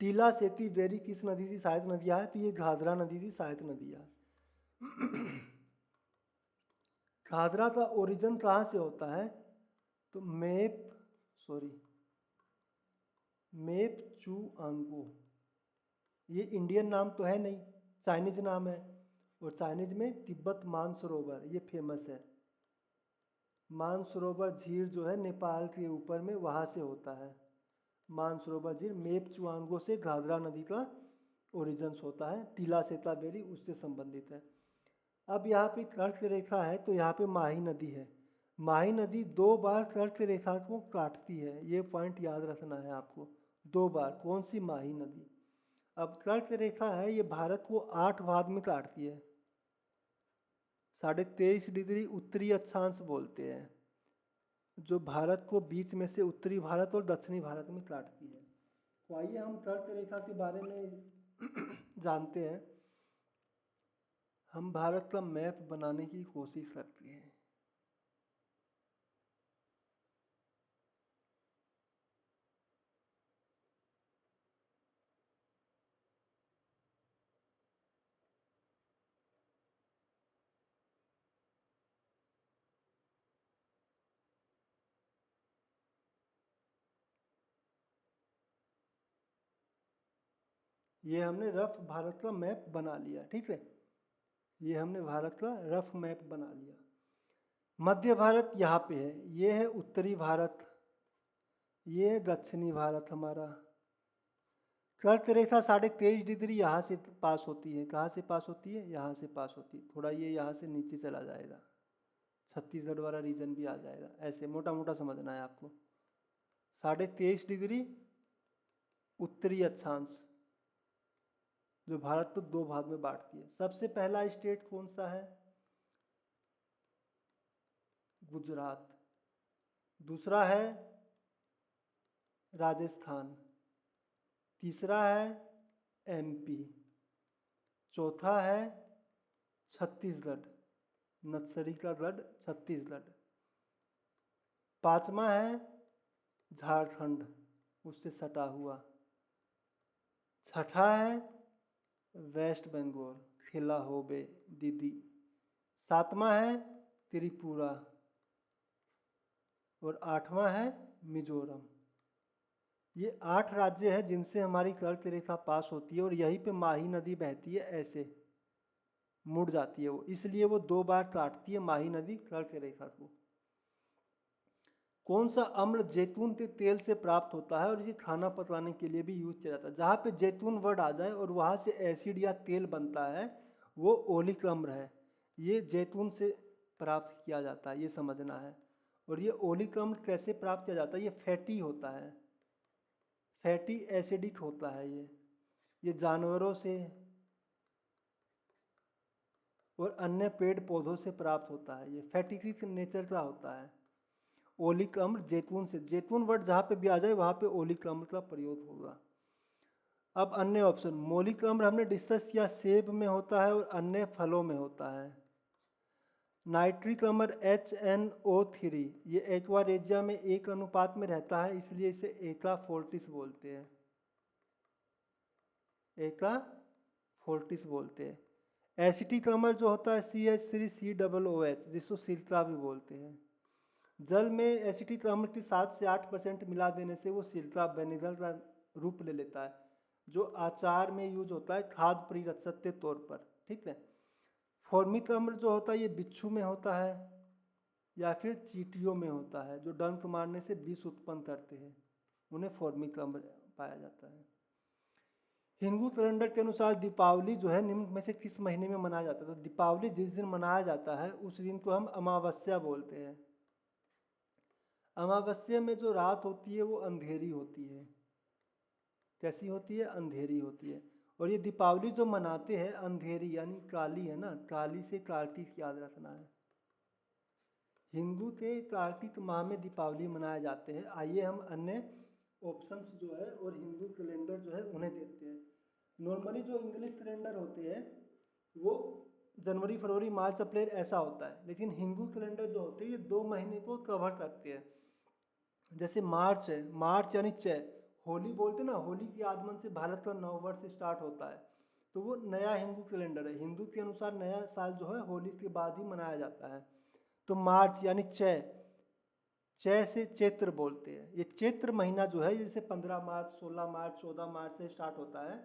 टीला सेती बेरी किस नदी की सहायक नदियाँ है? तो ये घाघरा नदी की सहायक नदियाँ है। घाघरा का ओरिजिन कहाँ से होता है? तो मेपचुआंगो, ये इंडियन नाम तो है नहीं, चाइनीज नाम है। और चाइनीज में तिब्बत मानसरोवर ये फेमस है। मानसरोवर झील जो है नेपाल के ऊपर में, वहाँ से होता है। मानसरोवर झील मेपचुआंगो से घाघरा नदी का ओरिजिन होता है। टीला सेताबेरी उससे संबंधित है। अब यहाँ पे कर्क रेखा है तो यहाँ पे माही नदी है। माही नदी 2 बार कर्क रेखा को काटती है, ये पॉइंट याद रखना है आपको। 2 बार। कौन सी? माही नदी। अब कर्क रेखा है, ये भारत को 8 भाग में काटती है। 23.5 डिग्री उत्तरी अक्षांश बोलते हैं, जो भारत को बीच में से उत्तरी भारत और दक्षिणी भारत में काटती है। तो आइए हम कर्क रेखा के बारे में जानते हैं। हम भारत का मैप बनाने की कोशिश करते हैं। ये हमने रफ भारत का मैप बना लिया, ठीक है। ये हमने भारत का रफ मैप बना लिया। मध्य भारत यहाँ पे है, ये है उत्तरी भारत, ये है दक्षिणी भारत हमारा। कर्क रेखा 23.5 डिग्री यहाँ से पास होती है। कहाँ से पास होती है? यहाँ से पास होती है। थोड़ा ये यहाँ से नीचे चला जाएगा, छत्तीसगढ़ वाला रीजन भी आ जाएगा। ऐसे मोटा मोटा समझना है आपको। 23.5 डिग्री उत्तरी अक्षांश, जो भारत को 2 भाग में बांटती है। सबसे पहला स्टेट कौन सा है? गुजरात। दूसरा है राजस्थान। तीसरा है एमपी। चौथा है छत्तीसगढ़, नक्सली का गढ़ छत्तीसगढ़। पांचवा है झारखंड, उससे सटा हुआ। छठा है वेस्ट बंगाल, खिला होबे दीदी। सातवां है त्रिपुरा और 8वां है मिजोरम। ये 8 राज्य हैं जिनसे हमारी कर्क रेखा पास होती है, और यहीं पे माही नदी बहती है, ऐसे मुड़ जाती है वो, इसलिए वो 2 बार काटती है माही नदी कर्क रेखा को। कौन सा अम्ल जैतून के तेल से प्राप्त होता है और इसे खाना पकाने के लिए भी यूज किया जाता है? जहाँ पे जैतून वर्ड आ जाए और वहाँ से एसिड या तेल बनता है, वो ओलिक अम्ल है। ये जैतून से प्राप्त किया जाता है, ये समझना है। और ये ओलिक अम्ल कैसे प्राप्त किया जाता है? ये फैटी होता है, फैटी एसिडिक होता है। ये जानवरों से और अन्य पेड़ पौधों से प्राप्त होता है। ये फैटिक नेचर का होता है। ओलिक अम्ल जैतून से, जैतून वर्ड जहाँ पे भी आ जाए वहाँ पे ओलिक अम्ल का प्रयोग होगा। अब अन्य ऑप्शन, मौलिक अम्ल हमने डिस्कस किया, सेब में होता है और अन्य फलों में होता है। नाइट्रिक अम्ल HNO3, ये एक्वारेजिया में 1 अनुपात में रहता है, इसलिए इसे एका फोर्टिस बोलते हैं। एका फोर्टिस बोलते हैं। एसिटिक अम्ल जो होता है CH3COOH, जिसको सिरका भी बोलते हैं। जल में एसिटिक अम्ल की 7 से 8% मिला देने से वो सिरका विनेगर का रूप ले लेता है, जो अचार में यूज होता है खाद्य परिरक्षक के तौर पर, ठीक है। फॉर्मिक अम्ल जो होता है ये बिच्छू में होता है या फिर चींटियों में होता है, जो डंक मारने से विष उत्पन्न करते हैं, उन्हें फॉर्मिक अम्ल पाया जाता है। हिंदू कैलेंडर के अनुसार दीपावली जो है निम्न में से किस महीने में मनाया जाता है? तो दीपावली जिस दिन मनाया जाता है उस दिन को हम अमावस्या बोलते हैं। अमावस्या में जो रात होती है वो अंधेरी होती है। कैसी होती है? अंधेरी होती है। और ये दीपावली जो मनाते हैं, अंधेरी यानी काली है ना, काली से कार्तिक याद रखना है। हिंदू के कार्तिक माह में दीपावली मनाए जाते हैं। आइए हम अन्य ऑप्शंस जो है और हिंदू कैलेंडर जो है उन्हें देखते हैं। नॉर्मली जो इंग्लिश कैलेंडर होते हैं वो जनवरी फरवरी मार्च अप्रैल ऐसा होता है, लेकिन हिंदू कैलेंडर जो होते हैं ये 2 महीने को कवर करते हैं। जैसे मार्च है, मार्च यानी चै, होली बोलते ना, होली के आगमन से भारत का नव वर्ष स्टार्ट होता है, तो वो नया हिंदू कैलेंडर है। हिंदू के अनुसार नया साल जो है होली के बाद ही मनाया जाता है। तो मार्च यानी चै से चैत्र बोलते हैं। ये चैत्र महीना जो है जैसे 15 मार्च, 16 मार्च, 14 मार्च से स्टार्ट होता है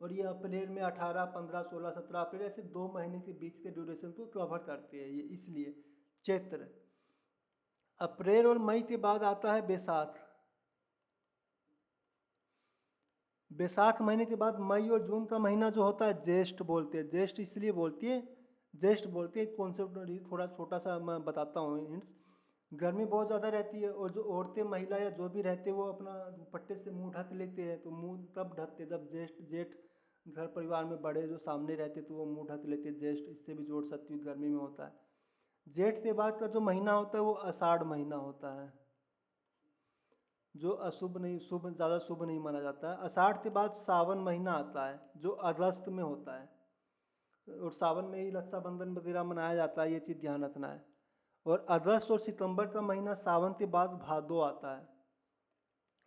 और ये अप्रैल में 18, 15, 16, 17 अप्रैल ऐसे 2 महीने के बीच के ड्यूरेशन को कवर करते हैं ये, इसलिए चैत्र। अप्रैल और मई के बाद आता है बैसाख। बैसाख महीने के बाद मई और जून का महीना जो होता है ज्येष्ठ बोलते हैं। ज्येष्ठ इसलिए ज्येष्ठ बोलते हैं, कॉन्सेप्ट थोड़ा छोटा सा मैं बताता हूँ हिंट्स। गर्मी बहुत ज़्यादा रहती है और जो औरतें, महिला या जो भी रहते हैं वो अपना दुपट्टे से मुंह ढक लेते हैं। तो मुंह तब ढकते जब जेठ घर परिवार में बड़े जो सामने रहते तो वो मुंह ढक लेते। ज्येष्ठ इससे भी जोड़ सकती हूँ, गर्मी में होता है। जेठ के बाद का जो महीना होता है वो आषाढ़ महीना होता है, जो अशुभ नहीं, शुभ ज़्यादा शुभ नहीं माना जाता है। आषाढ़ के बाद सावन महीना आता है जो अगस्त में होता है और सावन में ही रक्षाबंधन वगैरह मनाया जाता है, ये चीज़ ध्यान रखना है। और अगस्त और सितंबर का महीना सावन के बाद भादो आता है,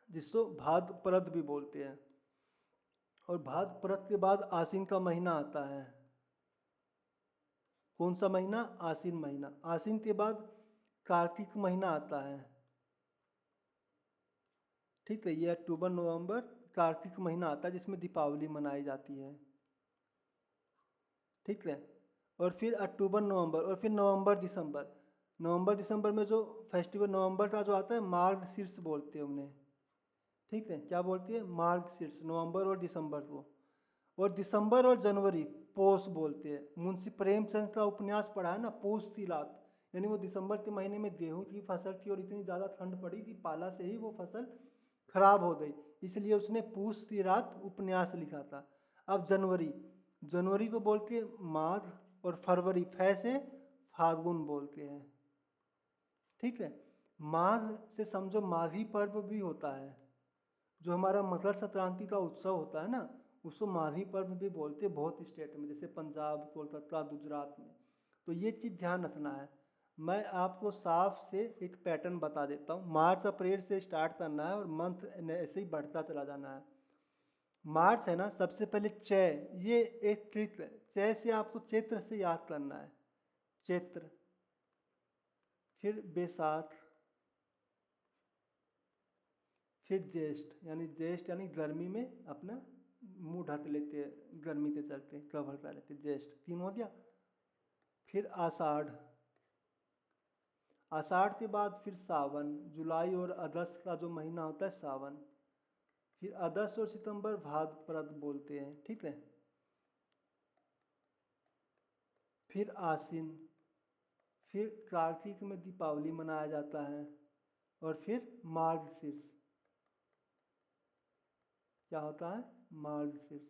जिसको भाद्रपद भी बोलते हैं। और भाद्रपद के बाद आश्विन का महीना आता है। कौन सा महीना? आश्विन महीना। आश्विन के बाद कार्तिक महीना आता है। ठीक है, ये अक्टूबर नवंबर कार्तिक महीना आता है जिसमें दीपावली मनाई जाती है। ठीक है, और फिर अक्टूबर नवंबर और फिर नवंबर दिसंबर। नवंबर दिसंबर में जो फेस्टिवल नवंबर का जो आता है मार्गशीर्ष बोलते हैं उन्हें। ठीक है, क्या बोलती है? मार्गशीर्ष, नवंबर और दिसंबर को। और दिसंबर और जनवरी पौष बोलते हैं। मुंशी प्रेमचंद का उपन्यास पढ़ा है ना, पौष की रात, यानी वो दिसंबर के महीने में गेहूं की फसल थी और इतनी ज़्यादा ठंड पड़ी थी, पाला से ही वो फसल खराब हो गई, इसलिए उसने पूस की रात उपन्यास लिखा था। अब जनवरी, जनवरी को बोलते हैं माघ और फरवरी फै से फाल्गुन बोलते हैं। ठीक है, माघ से समझो माघी पर्व भी होता है, जो हमारा मकर संक्रांति का उत्सव होता है ना, उसको माघी पर्व भी बोलते हैं बहुत स्टेट में, जैसे पंजाब, कोलकाता, गुजरात में। तो ये चीज़ ध्यान रखना है। मैं आपको साफ से एक पैटर्न बता देता हूँ। मार्च अप्रैल से स्टार्ट करना है और मंथ ऐसे ही बढ़ता चला जाना है। मार्च है ना, सबसे पहले ये एक ट्रिक है। से आपको चैत्र से याद करना है, चैत्र। फिर बैसाख, फिर ज्येष्ठ यानी गर्मी में अपना मुंह ढक लेते हैं, गर्मी के चलते कवर कर लेते, ज्येष्ठ 3 हो गया। फिर आषाढ़, आषाढ़ के बाद फिर सावन, जुलाई और अगस्त का जो महीना होता है सावन। फिर अगस्त और सितंबर भाद्रपद बोलते हैं। ठीक है, फिर आश्विन, फिर कार्तिक में दीपावली मनाया जाता है और फिर मार्गशीर्ष। क्या होता है? मार्गशीर्ष,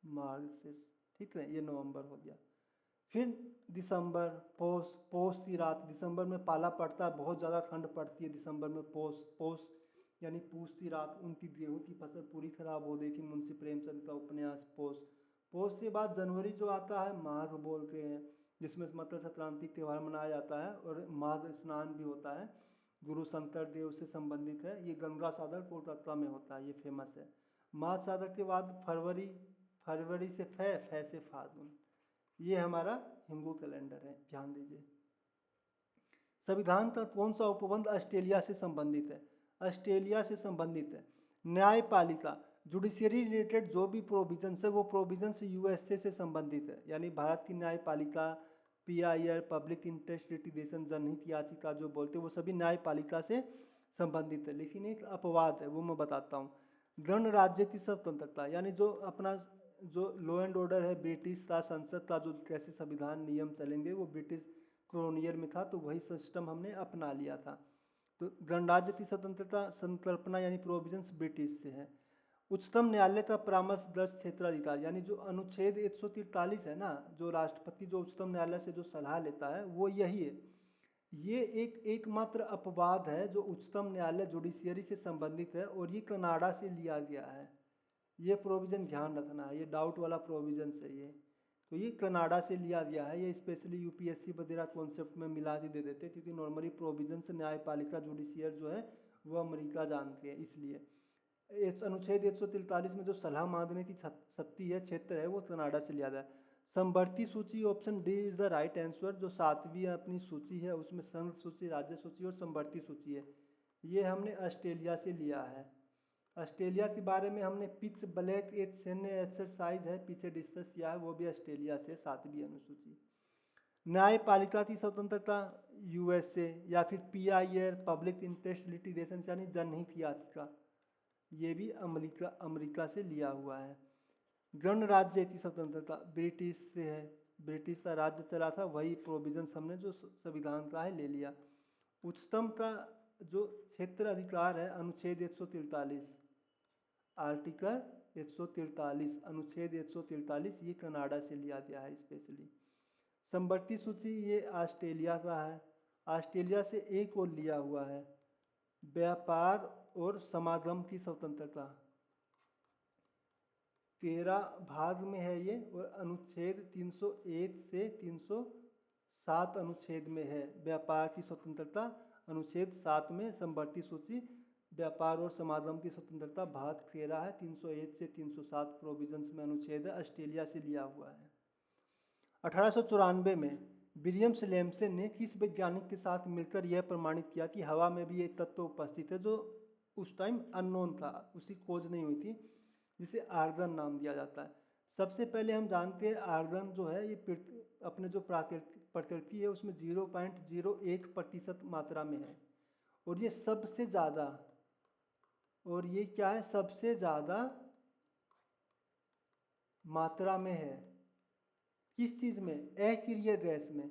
मार्गशीर्ष। ठीक है, ये नवंबर हो गया। फिर दिसंबर, पौष की रात, दिसंबर में पाला पड़ता है, बहुत ज़्यादा ठंड पड़ती है दिसंबर में। पौष यानी पूस की रात, उनकी गेहूं की फसल पूरी खराब हो गई थी। मुंशी प्रेमचंद का उपन्यास पौष। पौष के बाद जनवरी जो आता है माघ बोलते हैं, जिसमें मकर संक्रांति त्यौहार मनाया जाता है और माघ स्नान भी होता है, गुरु शंकर देव से संबंधित है। ये गंगा सागर कोलकाता में होता है, ये फेमस है। माघ सागर के बाद फरवरी, फरवरी से फै से फाल्गुन। ये हमारा हिंदू कैलेंडर है, ध्यान दीजिए। संविधान का कौन सा उपबंध ऑस्ट्रेलिया से संबंधित है? ऑस्ट्रेलिया से संबंधित है। न्यायपालिका, जुडिशियरी रिलेटेड जो भी प्रोविजंस है वो प्रोविजंस यूएसए से संबंधित है, यानी भारत की न्यायपालिका, पीआईआर, पब्लिक इंटरेस्ट लिटिगेशन, जनहित याचिका जो बोलते हैं वो सभी न्यायपालिका से संबंधित है। लेकिन एक अपवाद है, वो मैं बताता हूँ। गणराज्य की स्वतंत्रता, यानी जो अपना जो लॉ एंड ऑर्डर है ब्रिटिश का, संसद का जो कैसे संविधान नियम चलेंगे वो ब्रिटिश कॉलोनियल में था, तो वही सिस्टम हमने अपना लिया था। तो गणराज्य की स्वतंत्रता संकल्पना यानी प्रोविजंस ब्रिटिश से है। उच्चतम न्यायालय का परामर्शदर्श क्षेत्राधिकार, यानी जो अनुच्छेद 143 है ना, जो राष्ट्रपति जो उच्चतम न्यायालय से जो सलाह लेता है वो यही है। ये एकमात्र अपवाद है जो उच्चतम न्यायालय जुडिशियरी से संबंधित है और ये कनाडा से लिया गया है। ये प्रोविज़न ध्यान रखना है, ये डाउट वाला प्रोविज़न है ये। तो ये कनाडा से लिया गया है, ये स्पेशली यूपीएससी वगैरह कॉन्सेप्ट में मिला के दे देते हैं, क्योंकि नॉर्मली प्रोविज़न से न्यायपालिका जुडिशियर जो है वो अमेरिका जानती है, इसलिए इस अनुच्छेद 143 में जो सलाह मांगने की शक्ति है, क्षेत्र है, वो कनाडा से लिया गया है। समवर्ती सूची option D is the right answer. जो 7वीं अपनी सूची है उसमें संघ सूची, राज्य सूची और समवर्ती सूची है। ये हमने ऑस्ट्रेलिया से लिया है। ऑस्ट्रेलिया के बारे में हमने पिच ब्लैक एक सैन्य एक्सरसाइज है पीछे डिस्कस किया है, वो भी ऑस्ट्रेलिया से 7वीं अनुसूची। न्यायपालिका की स्वतंत्रता यूएसए, या फिर पीआईएल पब्लिक इंटरेस्ट लिटिगेशन यानी जनहित याचिका, ये भी अमेरिका से लिया हुआ है। गणराज्य की स्वतंत्रता ब्रिटिश से है, ब्रिटिश का राज्य चला था, वही प्रोविजन हमने जो संविधान का है ले लिया। उच्चतम का जो क्षेत्र अधिकार है अनुच्छेद 143, आर्टिकल 143, अनुच्छेद 143, ये कनाडा से लिया गया है स्पेशली। समवर्ती सूची ये ऑस्ट्रेलिया का है, ऑस्ट्रेलिया से एक और लिया हुआ है। व्यापार और समागम की स्वतंत्रता 13 भाग में है ये, और अनुच्छेद 301 से 307 अनुच्छेद में है व्यापार की स्वतंत्रता। अनुच्छेद 7 में समवर्ती सूची व्यापार और समागम की स्वतंत्रता भाग 13 है, 301 से 307 प्रोविजंस में अनुच्छेद है, ऑस्ट्रेलिया से लिया हुआ है। 1894 में विलियम स्लेमसन ने किस वैज्ञानिक के साथ मिलकर यह प्रमाणित किया कि हवा में भी एक तत्व उपस्थित है जो उस टाइम अननोन था, उसकी खोज नहीं हुई थी, जिसे आर्गन नाम दिया जाता है। सबसे पहले हम जानते हैं आर्गन जो है ये अपने जो प्रकृति है उसमें 0.01% मात्रा में है, और ये सबसे ज़्यादा, और ये क्या है, सबसे ज़्यादा मात्रा में है किस चीज़ में, अक्रिय गैस में,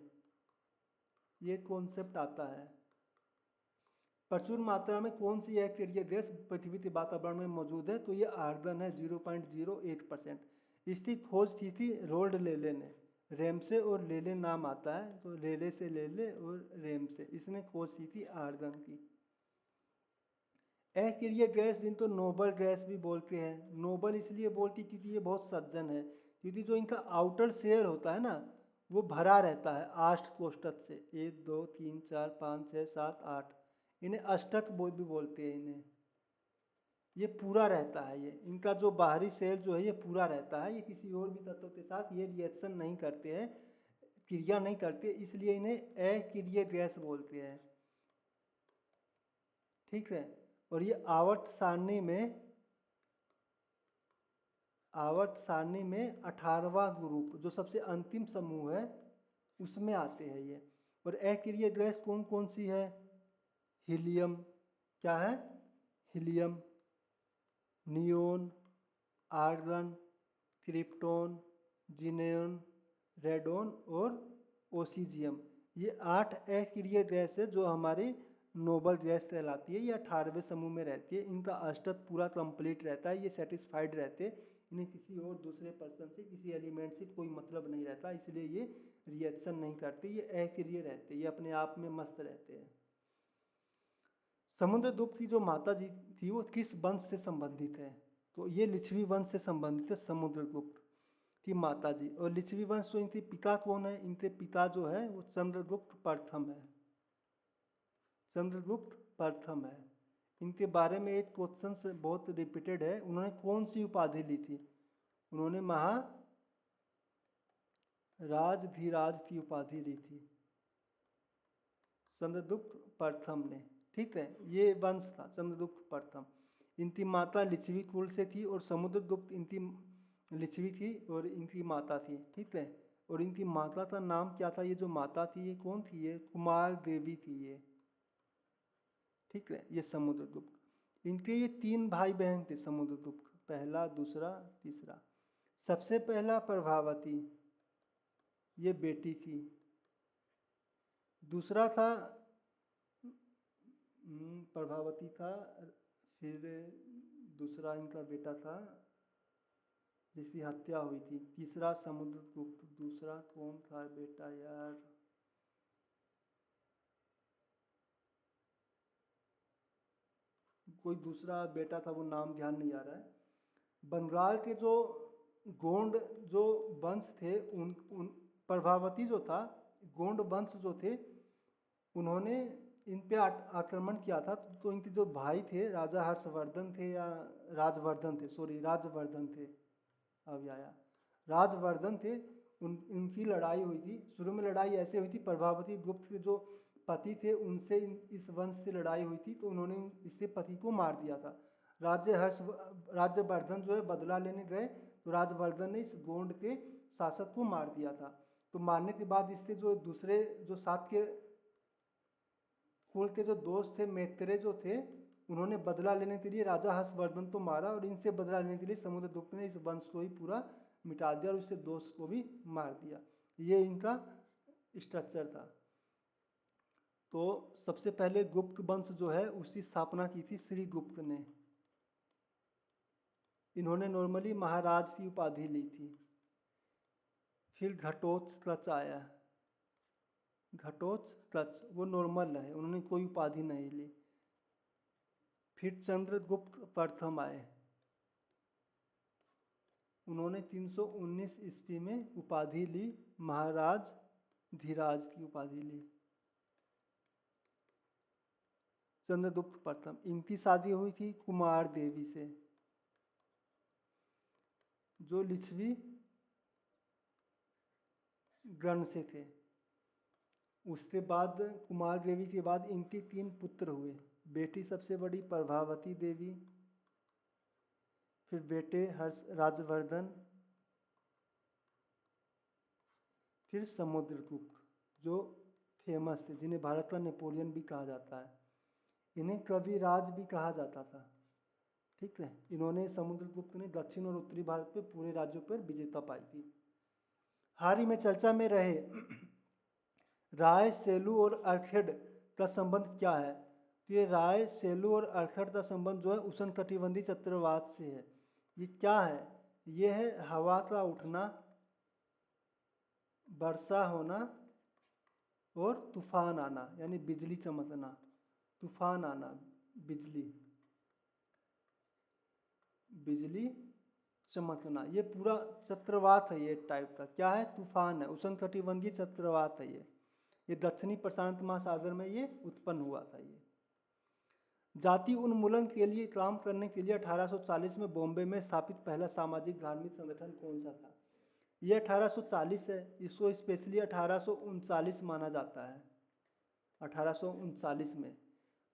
ये कॉन्सेप्ट आता है। प्रचुर मात्रा में कौन सी अक्रिय गैस पृथ्वी के वातावरण में मौजूद है, तो ये आर्गन है 0.01%। इसकी खोज की थी रोल्ड लेले ने, रेमसे और लेले नाम आता है, तो लेले से लेले और रेमसे, इसने खोज की थी आर्गन की। अक्रिय गैस जिनको नोबल गैस भी बोलते हैं, नोबल इसलिए बोलती क्योंकि ये बहुत सज्जन है, क्योंकि जो इनका आउटर शेयर होता है ना वो भरा रहता है 8 कोष्ठक से, 1 2 3 4 5 6 7 8, इन्हें अष्टक भी बोलते हैं इन्हें। ये पूरा रहता है, ये इनका जो बाहरी शेल जो है ये पूरा रहता है, ये किसी और भी तत्व के साथ ये रिएक्शन नहीं करते हैं, क्रिया नहीं करते, इसलिए इन्हें अक्रिय गैस बोलते हैं। ठीक है, और ये आवर्त सारणी में 18वां ग्रुप जो सबसे अंतिम समूह है उसमें आते हैं ये। और अक्रिय गैस कौन कौन सी है, हीलियम, क्या है, helium, neon, argon, krypton, xenon, radon और ओसीजियम, ये 8 अक्रिय गैस है जो हमारी नोबल गैस कहलाती है। ये 18वें समूह में रहती है, इनका अष्टक पूरा कंप्लीट रहता है, ये सेटिस्फाइड रहते हैं, इन्हें किसी और दूसरे पर्सन से, किसी एलिमेंट से कोई मतलब नहीं रहता, इसलिए ये रिएक्शन नहीं करते, ये अक्रिय रहते, ये अपने आप में मस्त रहते हैं। समुद्रगुप्त की जो माता जी थी वो किस वंश से संबंधित है, तो ये लिच्छवी वंश से संबंधित है समुद्रगुप्त की माता जी। और लिच्छवी वंश तो इनके पिता कौन है, इनके पिता जो है वो चंद्रगुप्त प्रथम है, चंद्रगुप्त प्रथम है। इनके बारे में एक क्वेश्चन बहुत रिपीटेड है, उन्होंने कौन सी उपाधि ली थी, उन्होंने महाराजधिराज की उपाधि ली थी चंद्रगुप्त प्रथम ने। ठीक है, ये वंश था चंद्रगुप्त प्रथम। इनकी माता लिच्छवी कुल से थी और समुद्रगुप्त इनकी लिच्छवी थी और इनकी माता थी। ठीक है, और इनकी माता का नाम क्या था, ये जो माता थी ये कौन थी, ये कुमार देवी थी ये। ठीक है, ये समुद्रगुप्त, इनके ये 3 भाई बहन थे समुद्रगुप्त, पहला दूसरा तीसरा। सबसे पहला प्रभावती, ये बेटी थी, दूसरा था प्रभावती था, फिर दूसरा इनका बेटा था जिसकी हत्या हुई थी, तीसरा समुद्रगुप्त, दूसरा कौन था बेटा यार, कोई दूसरा बेटा था वो नाम ध्यान नहीं आ रहा है। बंगाल के जो गोंड जो वंश थे उन प्रभावती जो था, गोंड वंश जो थे उन्होंने इन पे आक्रमण किया था, तो इनके जो भाई थे राजा हर्षवर्धन थे या राजवर्धन थे, सॉरी राजवर्धन थे, अब आया राजवर्धन थे, उनकी लड़ाई हुई थी। शुरू में लड़ाई ऐसे हुई थी, प्रभावती गुप्त के जो पति थे उनसे इस वंश से लड़ाई हुई थी, तो उन्होंने इससे पति को मार दिया था। राज्यवर्धन जो है बदला लेने गए, तो राज्यवर्धन ने इस गोंड के शासक को मार दिया था। तो मारने के बाद इससे जो दूसरे जो साथ के कुल के जो दोस्त थे, मैत्रेय जो थे, उन्होंने बदला लेने के लिए राजा हर्षवर्धन को मारा, और इनसे बदला लेने के लिए समुद्रगुप्त ने इस वंश को ही पूरा मिटा दिया और उससे दोस्त को भी मार दिया। ये इनका स्ट्रक्चर था। तो सबसे पहले गुप्त वंश जो है उसकी स्थापना की थी श्रीगुप्त ने। इन्होंने नॉर्मली महाराज की उपाधि ली थी। फिर घटोत्कच आया। घटोत्कच वो नॉर्मल है, उन्होंने कोई उपाधि नहीं ली। फिर चंद्रगुप्त प्रथम आए, उन्होंने 319 ईस्वी में उपाधि ली, महाराज धीराज की उपाधि ली। चंद्रगुप्त प्रथम, इनकी शादी हुई थी कुमार देवी से, जो लिच्छवी गण से थे। उसके बाद कुमार देवी के बाद इनके 3 पुत्र हुए। बेटी सबसे बड़ी प्रभावती देवी, फिर बेटे राजवर्धन, फिर समुद्रगुप्त जो फेमस थे, जिन्हें भारत का नेपोलियन भी कहा जाता है। इन्हें कविराज भी कहा जाता था। ठीक है, इन्होंने समुद्रगुप्त ने दक्षिण और उत्तरी भारत पे पूरे राज्यों पर विजेता पाई थी। हाल ही में चर्चा में रहे राय, सेलू और अर्खिड का संबंध क्या है? तो ये राय, सेलू और अर्खिड का संबंध जो है उष्णकटिबंधीय चक्रवात से है। ये क्या है? ये है हवा का उठना, वर्षा होना और तूफान आना, यानी बिजली चमकना, तूफान आना, बिजली चमकना, ये पूरा चक्रवात है। ये टाइप का क्या है? तूफान है, उष्णकटिबंधीय चक्रवात है। ये दक्षिणी प्रशांत महासागर में ये उत्पन्न हुआ था। ये जाति उन्मूलन के लिए काम करने के लिए 1840 में बॉम्बे में स्थापित पहला सामाजिक धार्मिक संगठन कौन सा था? ये 1840 है, इसको स्पेशली 1839 माना जाता है। 1839 में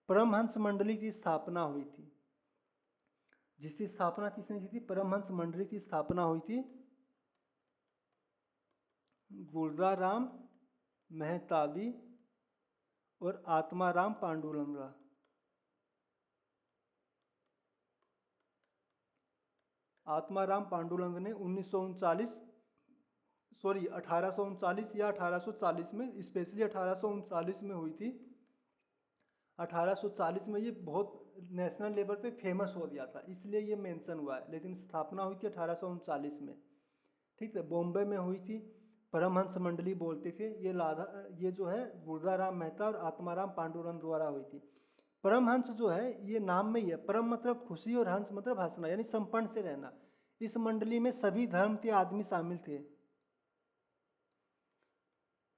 परमहंस मंडली की स्थापना हुई थी। जिसकी स्थापना किसने की थी? परमहंस मंडली की स्थापना हुई थी गुलजाराम मेहताबी और आत्माराम पांडुरंगा। आत्माराम पांडुरंग ने 1839 या 1840 में, स्पेशली 1839 में हुई थी। 1840 में ये बहुत नेशनल लेवल पे फेमस हो गया था, इसलिए ये मेंशन हुआ है। लेकिन स्थापना हुई थी 1839 में। ठीक है, बॉम्बे में हुई थी। परमहंस मंडली बोलते थे। ये जो है गुलजाराम मेहता और आत्माराम पांडुरंग द्वारा हुई थी। परमहंस जो है ये नाम में ही है, परम मतलब खुशी और हंस मतलब हंसना, यानी संपन्न से रहना। इस मंडली में सभी धर्म के आदमी शामिल थे।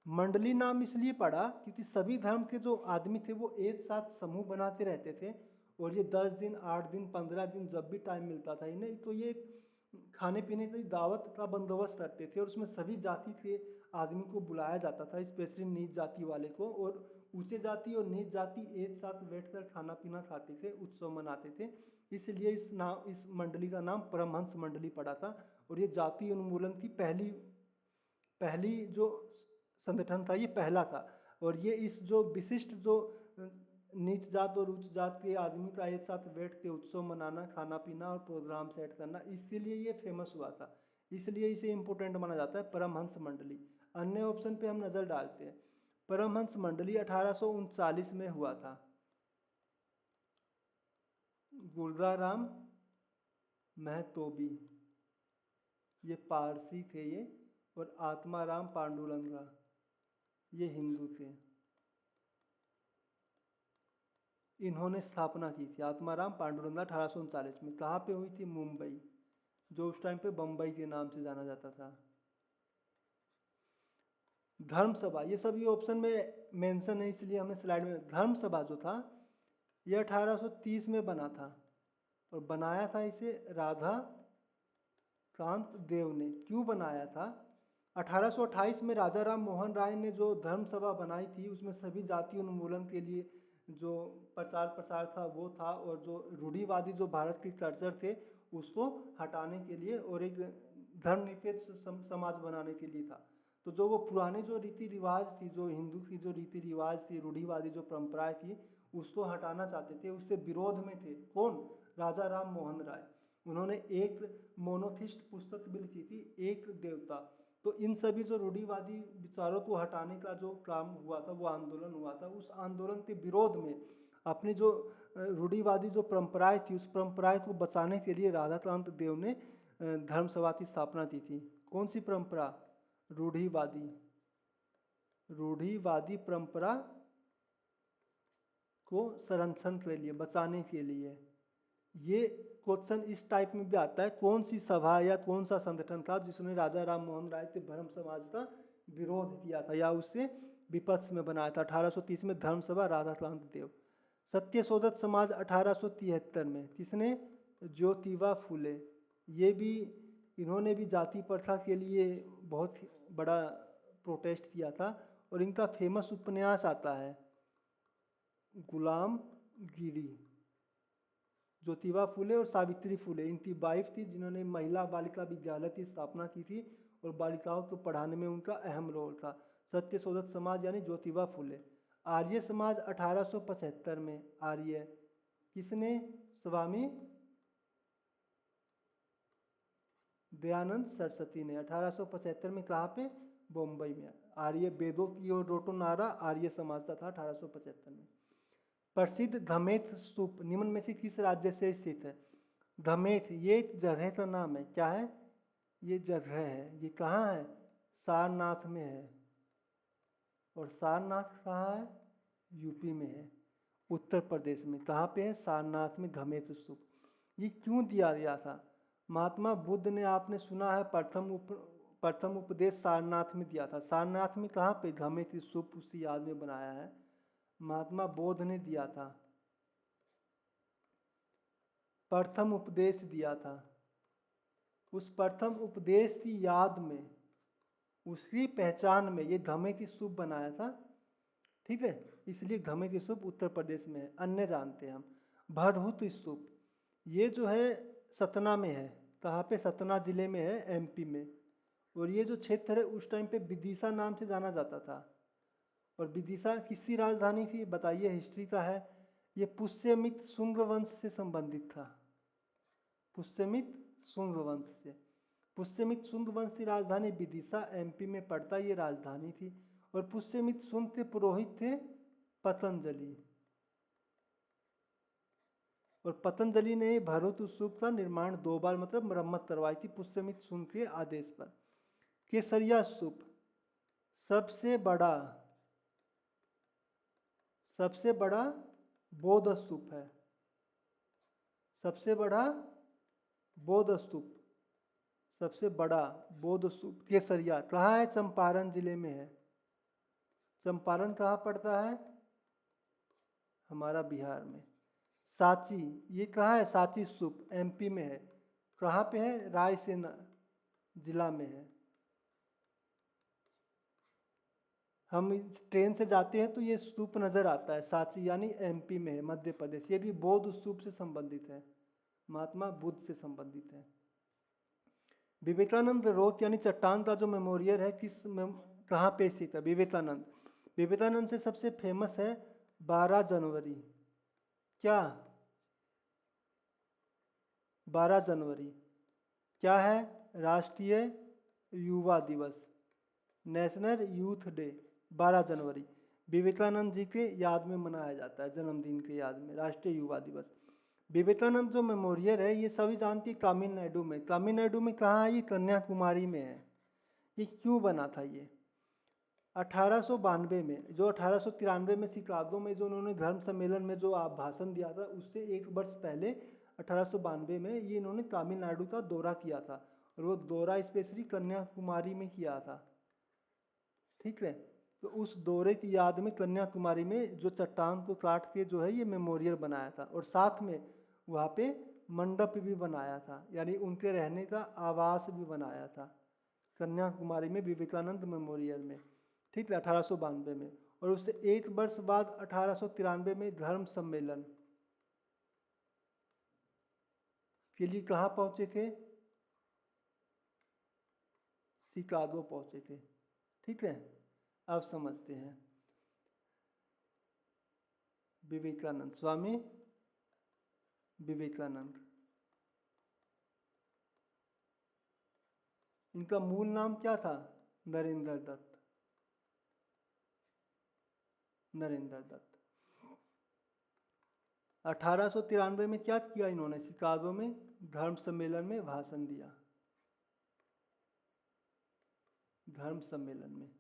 मंडली नाम इसलिए पड़ा क्योंकि सभी धर्म के जो आदमी थे वो एक साथ समूह बनाते रहते थे, और ये 10 दिन, 8 दिन, 15 दिन जब भी टाइम मिलता था इन्हें, तो ये खाने पीने की दावत का बंदोबस्त करते थे, और उसमें सभी जाति के आदमी को बुलाया जाता था, स्पेशली नीच जाति वाले को। और ऊंचे जाति और नीच जाति एक साथ बैठकर खाना पीना खाते थे, उत्सव मनाते थे। इसलिए इस मंडली का नाम परमहंस मंडली पड़ा था। और ये जाति उन्मूलन की पहली जो संगठन था, ये पहला था। और ये इस जो विशिष्ट जो नीच जात और उच्च जात के आदमी का एक साथ बैठ के उत्सव मनाना, खाना पीना और प्रोग्राम सेट करना, इसीलिए ये फेमस हुआ था। इसलिए इसे इम्पोर्टेंट माना जाता है परमहंस मंडली। अन्य ऑप्शन पे हम नज़र डालते हैं। परमहंस मंडली 1839 में हुआ था। गुलजाराम मेहतोबी ये पारसी थे ये, और आत्माराम पांडुरंगा ये हिंदू थे। इन्होंने स्थापना की थी, आत्माराम पांडुरंगा 1839 में। कहाँ पे हुई थी? मुंबई, जो उस टाइम पे बम्बई के नाम से जाना जाता था। धर्म सभा, ये सभी ऑप्शन में मेंशन है, इसलिए हमने स्लाइड में। धर्म सभा जो था ये 1830 में बना था, और बनाया था इसे राधा कांत देव ने। क्यों बनाया था? 1828 में राजा राम मोहन राय ने जो धर्म सभा बनाई थी उसमें सभी जाति उन्मूलन के लिए जो प्रचार प्रसार था वो था, और जो रूढ़िवादी जो भारत के कल्चर थे उसको हटाने के लिए और एक धर्मनिरपेक्ष समाज बनाने के लिए था। तो जो वो पुराने जो रीति रिवाज थी, जो हिंदू की जो रीति रिवाज थी, रूढ़िवादी जो परंपराएं थी, उसको हटाना चाहते थे, उससे विरोध में थे। कौन? राजा राम मोहन राय। उन्होंने एक मोनोथिस्ट पुस्तक भी लिखी थी, एक देवता। तो इन सभी जो रूढ़िवादी विचारों को हटाने का जो काम हुआ था, वो आंदोलन हुआ था। उस आंदोलन के विरोध में अपनी जो रूढ़िवादी जो परंपराएं थी, उस परंपराएं को बचाने के लिए राधाकांत देव ने धर्म सभा की स्थापना की थी। कौन सी परंपरा? रूढ़िवादी। रूढ़िवादी परंपरा को संरक्षण के लिए, बचाने के लिए। ये क्वेश्चन इस टाइप में भी आता है, कौन सी सभा या कौन सा संगठन था जिसने राजा राम मोहन राय के धर्म समाज का विरोध किया था या उससे विपक्ष में बनाया था? 1830 में धर्म सभा, राधाकांत देव। सत्यशोधक समाज 1873 में, किसने? ज्योतिबा फूले। ये भी, इन्होंने भी जाति प्रथा के लिए बहुत बड़ा प्रोटेस्ट किया था, और इनका फेमस उपन्यास आता है गुलामगिरी। ज्योतिबा फूले और सावित्री फूले इनकी वाइफ थी, जिन्होंने महिला बालिका विद्यालय की स्थापना की थी और बालिकाओं को पढ़ाने में उनका अहम रोल था। सत्यशोधक समाज यानी ज्योतिबा फूले। आर्य समाज 1875 में, आर्य किसने? स्वामी दयानंद सरस्वती ने। 1875 में कहाँ पे? बम्बई में। आर्य, वेदों की ओर रोटो नारा आर्य समाज का था 1875 में। प्रसिद्ध धमेथ स्तूप निम्न में से किस राज्य से स्थित है? धमेथ ये जगह का नाम है। क्या है? ये जगह है। ये कहाँ है? सारनाथ में है। और सारनाथ कहाँ है? यूपी में है, उत्तर प्रदेश में। कहाँ पे है? सारनाथ में धमेथ स्तूप। ये क्यों दिया गया था? महात्मा बुद्ध ने, आपने सुना है, प्रथम उपदेश सारनाथ में दिया था। सारनाथ में कहाँ पे? धमेथ स्तूप उसकी याद में बनाया है, महात्मा बुद्ध ने दिया था, प्रथम उपदेश दिया था। उस प्रथम उपदेश की याद में, उसकी पहचान में ये धमेथ स्तूप बनाया था। ठीक है, इसलिए धमेथ स्तूप उत्तर प्रदेश में है। अन्य जानते हैं हम। भरहुत स्तूप ये जो है सतना में है। कहाँ पे? सतना जिले में है, एमपी में। और ये जो क्षेत्र है उस टाइम पे विदिशा नाम से जाना जाता था। और विदिशा किसकी राजधानी थी? बताइए, हिस्ट्री का है। ये पुष्यमित शुंग वंश से संबंधित था। पुष्यमित शुंग वंश से। पुष्यमित शुंग वंश की राजधानी विदिशा, एमपी में पड़ता ये राजधानी थी। और पुष्यमित शुंग के पुरोहित थे पतंजलि। और पतंजलि ने भरहुत स्तूप का निर्माण 2 बार, मतलब मरम्मत करवाई थी पुष्यमित शुंग के आदेश पर। केसरिया स्तूप सबसे बड़ा बौद्ध स्तूप है। सबसे बड़ा बौद्ध स्तूप, सबसे बड़ा बौद्ध स्तूप केसरिया कहाँ है? चंपारण जिले में है। चंपारण कहाँ पड़ता है? हमारा बिहार में। सांची ये कहाँ है? सांची स्तूप एमपी में है। कहाँ पे है? रायसेन जिला में है। हम ट्रेन से जाते हैं तो ये स्तूप नजर आता है। सांची यानी एमपी में है, मध्य प्रदेश। ये भी बौद्ध स्तूप से संबंधित है, महात्मा बुद्ध से संबंधित है। विवेकानंद रोक यानी चट्टान का जो मेमोरियल है, कहाँ पे स्थित है? विवेकानंद से सबसे फेमस है 12 जनवरी। क्या? 12 जनवरी क्या है? राष्ट्रीय युवा दिवस, नेशनल यूथ डे। 12 जनवरी विवेकानंद जी के याद में मनाया जाता है, जन्मदिन के याद में, राष्ट्रीय युवा दिवस। विवेकानंद जो मेमोरियल है ये सभी जानती है तमिलनाडु में। तमिलनाडु में कहाँ है? ये कन्याकुमारी में है। ये क्यों बना था? ये 1892 में, जो 1893 में शिकागो में जो उन्होंने धर्म सम्मेलन में जो आप भाषण दिया था, उससे 1 वर्ष पहले 1892 में ये इन्होंने तमिलनाडु का दौरा किया था। और वो दौरा स्पेशली कन्याकुमारी में किया था। ठीक है, तो उस दौरे की याद में कन्याकुमारी में जो चट्टान को काट के जो है ये मेमोरियल बनाया था। और साथ में वहाँ पे मंडप भी बनाया था, यानी उनके रहने का आवास भी बनाया था। कन्याकुमारी में विवेकानंद मेमोरियल में, ठीक है, 1892 में। और उससे एक वर्ष बाद 1893 में धर्म सम्मेलन के लिए कहाँ पहुंचे थे? शिकागो पहुंचे थे, ठीक है। अब समझते हैं विवेकानंद, स्वामी विवेकानंद, इनका मूल नाम क्या था? नरेंद्र दत्त, नरेंद्र दत्त। 1893 में क्या किया इन्होंने? शिकागो में धर्म सम्मेलन में भाषण दिया, धर्म सम्मेलन में,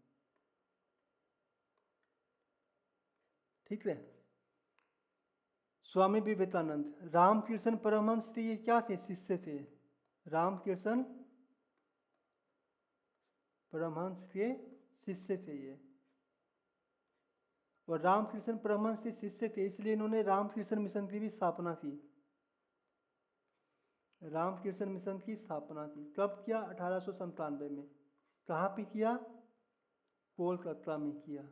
ठीक है। स्वामी विवेकानंद रामकृष्ण परमहंस थे, ये क्या थे? शिष्य थे। रामकृष्ण परमहंस के शिष्य थे ये, और रामकृष्ण परमहंस के शिष्य थे, इसलिए इन्होंने रामकृष्ण मिशन की भी स्थापना की। रामकृष्ण मिशन की स्थापना की कब किया? 1897 में। कहाँ पे किया? कोलकाता में किया।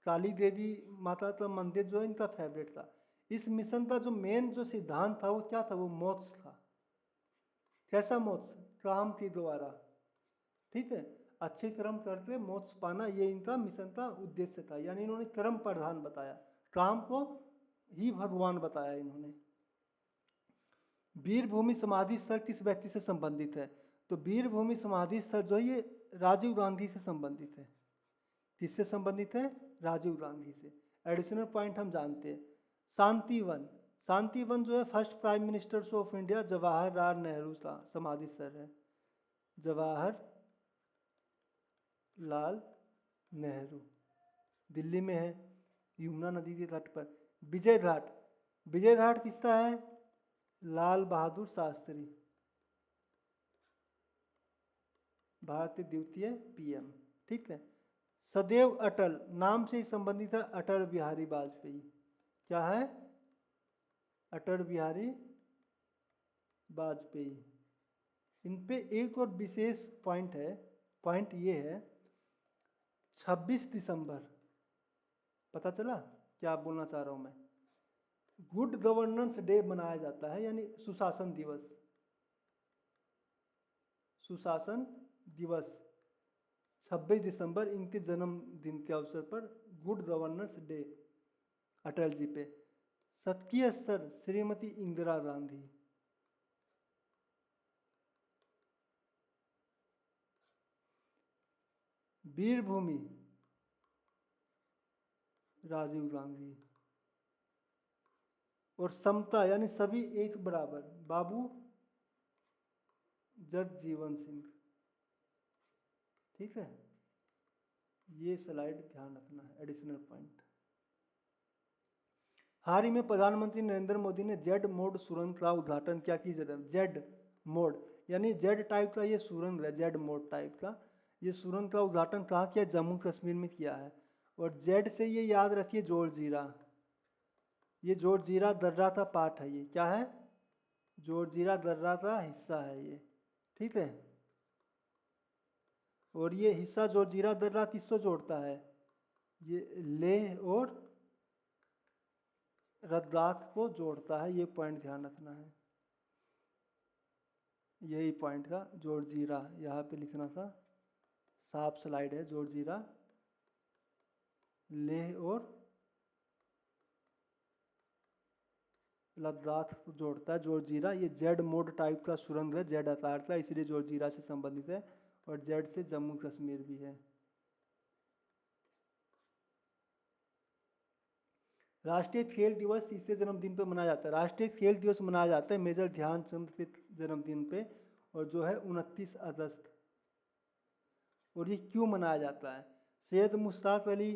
काली देवी माता का मंदिर जो है इनका फेवरेट था। इस मिशन का जो मेन जो सिद्धांत था वो क्या था? वो मोक्ष था। कैसा मोक्ष? काम के द्वारा, ठीक है, अच्छे कर्म करके मोक्ष पाना, ये इनका मिशन का उद्देश्य था। यानी इन्होंने कर्म प्रधान बताया, काम को ही भगवान बताया इन्होंने। वीरभूमि समाधि स्थल किस व्यक्ति से संबंधित है? तो वीरभूमि समाधि स्थल जो है ये राजीव गांधी से संबंधित है। किससे संबंधित है? राजीव गांधी से। एडिशनल पॉइंट हम जानते हैं। शांतिवन, शांतिवन जो है first prime minister of India Jawaharlal Nehru का समाधि स्थल है। जवाहर लाल नेहरू, दिल्ली में है, यमुना नदी के तट पर। विजय घाट, विजय घाट किसका है? लाल बहादुर शास्त्री, भारत के द्वितीय पीएम, ठीक है। सदैव अटल नाम से ही संबंधित है अटल बिहारी वाजपेयी। क्या है? अटल बिहारी वाजपेयी। इन पे एक और विशेष पॉइंट है, पॉइंट ये है 26 दिसंबर, पता चला क्या बोलना चाह रहा हूं मैं? गुड गवर्नेंस डे मनाया जाता है, यानी सुशासन दिवस, सुशासन दिवस 26 दिसंबर इनके जन्मदिन के अवसर पर good governance day Atal ji पे। शतकीय स्तर श्रीमती इंदिरा गांधी। वीरभूमि राजीव गांधी। और समता यानी सभी एक बराबर बाबू जगजीवन सिंह, ठीक है। ये स्लाइड ध्यान रखना है, एडिशनल पॉइंट। हाल ही में प्रधानमंत्री नरेंद्र मोदी ने जेड मोड सुरंग का उद्घाटन क्या की जगह? जेड मोड यानी जेड टाइप का ये सुरंग है, जेड मोड टाइप का ये सुरंग का उद्घाटन कहाँ किया? जम्मू कश्मीर में किया है। और जेड से ये याद रखिए जोड़जीरा, ये जोड़जीरा दर्रा का पार्ट है, ये क्या है? जोड़जीरा दर्रा का हिस्सा है ये, ठीक है। और ये हिस्सा जोड़जीरा दर्रा किसको जोड़ता है? ये लेह और लद्दाख को जोड़ता है, ये पॉइंट ध्यान रखना है। यही पॉइंट था जोड़जीरा, यहाँ पे लिखना था, साफ स्लाइड है। जोड़जीरा लेह और लद्दाख को जोड़ता है जोड़जीरा। ये जेड मोड टाइप का सुरंग है, जेड आकार का, इसलिए जोड़जीरा से संबंधित है। और जेड से जम्मू कश्मीर भी है। राष्ट्रीय खेल दिवस किसके जन्मदिन पर मनाया जाता है? राष्ट्रीय खेल दिवस मनाया जाता है मेजर ध्यानचंद के जन्मदिन पे, और जो है 29 अगस्त। और ये क्यों मनाया जाता है? सैयद मुश्ताक अली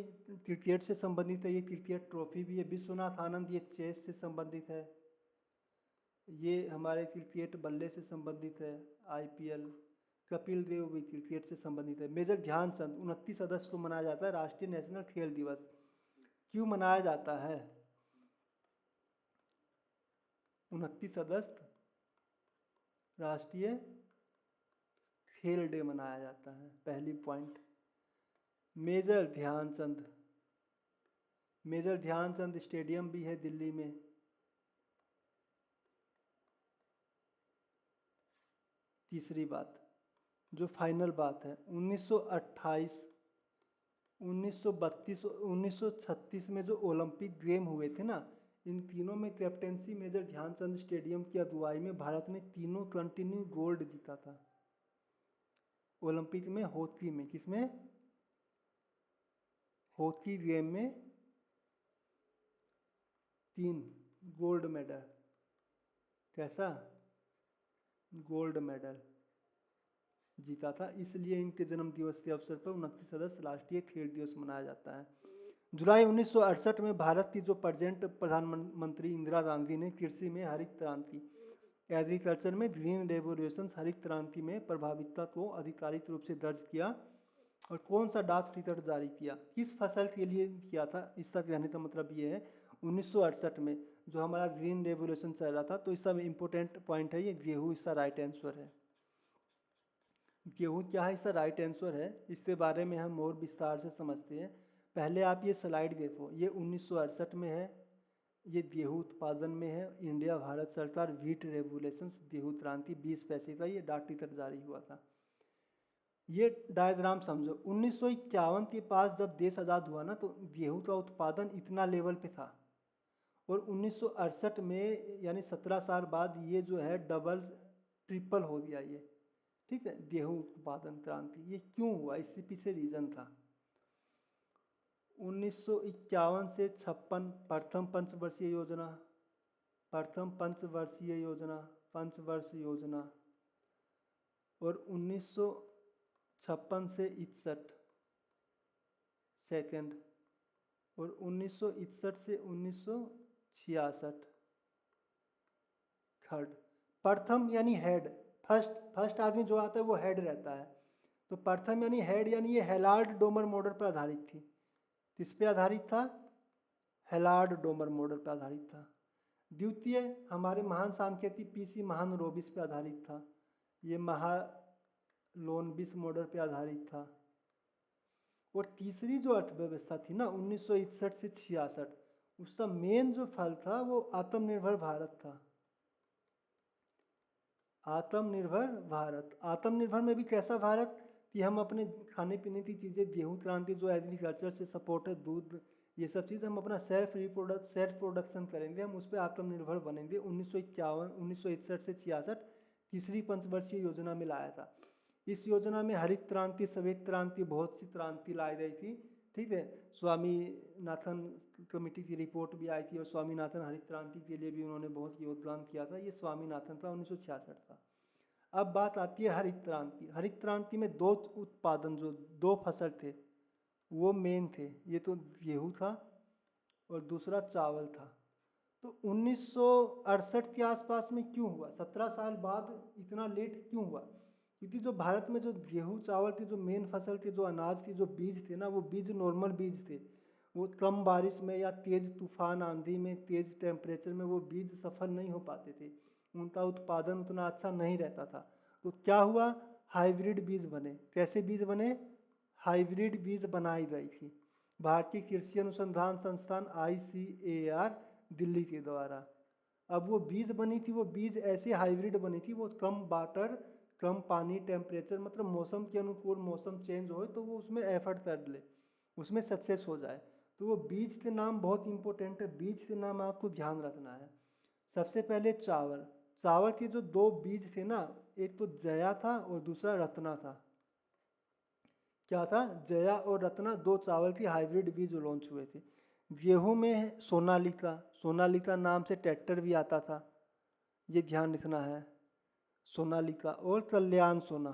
क्रिकेट से संबंधित है, ये क्रिकेट ट्रॉफी भी है। विश्वनाथ आनंद ये चेस से संबंधित है, ये हमारे क्रिकेट बल्ले से संबंधित है, आईपीएल। कपिल देव भी क्रिकेट से संबंधित है। मेजर ध्यानचंद 29 अगस्त को मनाया जाता है राष्ट्रीय नेशनल खेल दिवस। क्यों मनाया जाता है 29 अगस्त राष्ट्रीय खेल डे मनाया जाता है? पहली point, major Dhyanchand, major Dhyanchand stadium भी है दिल्ली में। तीसरी बात, जो फाइनल बात है, 1928, 1932, 1936 में जो ओलंपिक गेम हुए थे ना, इन तीनों में कैप्टेंसी मेजर ध्यानचंद स्टेडियम की अगुवाई में भारत ने तीनों कंटिन्यू गोल्ड जीता था ओलंपिक में। हॉकी में, किसमें? हॉकी गेम में 3 गोल्ड मेडल। कैसा? गोल्ड मेडल जीता था। इसलिए इनके जन्म दिवस के अवसर पर 29 अगस्त राष्ट्रीय खेल दिवस मनाया जाता है। जुलाई 1968 में भारत की जो प्रेजेंट प्रधानमंत्री इंदिरा गांधी ने कृषि में हरित क्रांति, एग्रीकल्चर में ग्रीन रेवोल्यूशन, हरित क्रांति में प्रभाविता को आधिकारिक रूप से दर्ज किया। और कौन सा डाक टिकट जारी किया, किस फसल के लिए किया था? इसका कहने का मतलब ये है 1968 में जो हमारा ग्रीन रेवोल्यूशन चल रहा था, तो इसका इम्पोर्टेंट पॉइंट है ये गेहूँ, इसका राइट आंसर है। गेहूँ क्या है, इसका राइट आंसर है। इसके बारे में हम और विस्तार से समझते हैं। पहले आप ये स्लाइड देखो, ये 1968 में है, ये गेहूँ उत्पादन में है। इंडिया भारत सरकार व्हीट रेवोल्यूशन, गेहूँ क्रांति, 20 पैसे का ये डाक टिकट जारी हुआ था। ये डायग्राम समझो, 1951 के पास जब देश आज़ाद हुआ ना, तो गेहूँ का उत्पादन इतना लेवल पे था, और 1968 में यानी 17 साल बाद ये जो है डबल ट्रिपल हो गया ये, ठीक है, गेहूँ उत्पादन क्रांति। ये क्यों हुआ, इसके पीछे रीजन था। 1951 से 56 प्रथम पंचवर्षीय योजना, प्रथम पंचवर्षीय योजना, पंचवर्ष योजना, और 1956 से 61 सेकंड, और 1961 से 1966 थर्ड। प्रथम यानी हेड, फर्स्ट आदमी जो आता है वो हेड रहता है। तो प्रथम यानी हेड, यानी ये हेलार्ड डोमर मॉडल पर आधारित थी। किस पे आधारित था? हेलार्ड डोमर मॉडल पर आधारित था। द्वितीय हमारे महान सांख्यिकी पीसी महालनोबिस पे आधारित था। ये महालनोबिस मॉडल पे आधारित था। और तीसरी जो अर्थव्यवस्था थी ना 1961 से 66, उसका मेन जो फल था वो आत्मनिर्भर भारत था। आत्मनिर्भर भारत, आत्मनिर्भर में भी कैसा भारत कि हम अपने खाने पीने की चीज़ें, गेहूँ क्रांति जो एग्रीकल्चर से सपोर्ट है, दूध, ये सब चीज़ हम अपना सेल्फ प्रोडक्शन करेंगे, हम उस पर आत्मनिर्भर बनेंगे। 1961 से 66 तीसरी पंचवर्षीय योजना में लाया था। इस योजना में हरित क्रांति, श्वेत क्रांति, बहुत सी क्रांति लाई गई थी, ठीक है। स्वामीनाथन कमेटी की रिपोर्ट भी आई थी, और स्वामीनाथन हरित क्रांति के लिए भी उन्होंने बहुत योगदान किया था। ये स्वामीनाथन था, 1966 का। अब बात आती है हरित क्रांति। हरित क्रांति में दो उत्पादन, जो दो फसल थे वो मेन थे। ये तो गेहूँ था और दूसरा चावल था। तो 1968 के आसपास में क्यों हुआ, 17 साल बाद इतना लेट क्यों हुआ? क्योंकि जो भारत में जो गेहूँ चावल की जो मेन फसल थी, जो अनाज की जो बीज थे ना, वो बीज नॉर्मल बीज थे। वो कम बारिश में या तेज़ तूफान आंधी में, तेज़ टेम्परेचर में वो बीज सफल नहीं हो पाते थे, उनका उत्पादन उतना अच्छा नहीं रहता था। तो क्या हुआ, हाइब्रिड बीज बने। कैसे बीज बने? हाइब्रिड बीज बनाई गई थी भारतीय कृषि अनुसंधान संस्थान ICAR दिल्ली के द्वारा। अब वो बीज बनी थी, वो बीज ऐसे हाइब्रिड बनी थी, वो कम वाटर, कम पानी, टेम्परेचर, मतलब मौसम के अनुकूल, मौसम चेंज हो तो वो उसमें एफर्ट कर ले, उसमें सक्सेस हो जाए। तो वो बीज के नाम बहुत इंपॉर्टेंट है, बीज के नाम आपको ध्यान रखना है। सबसे पहले चावल, चावल के जो दो बीज थे ना, एक तो जया था और दूसरा रत्ना था। क्या था? जया और रत्ना, दो चावल की हाइब्रिड बीज लॉन्च हुए थे। गेहूं में सोनालिका, सोनालिका नाम से ट्रैक्टर भी आता था, ये ध्यान रखना है, सोनालिका। और कल्याण सोना,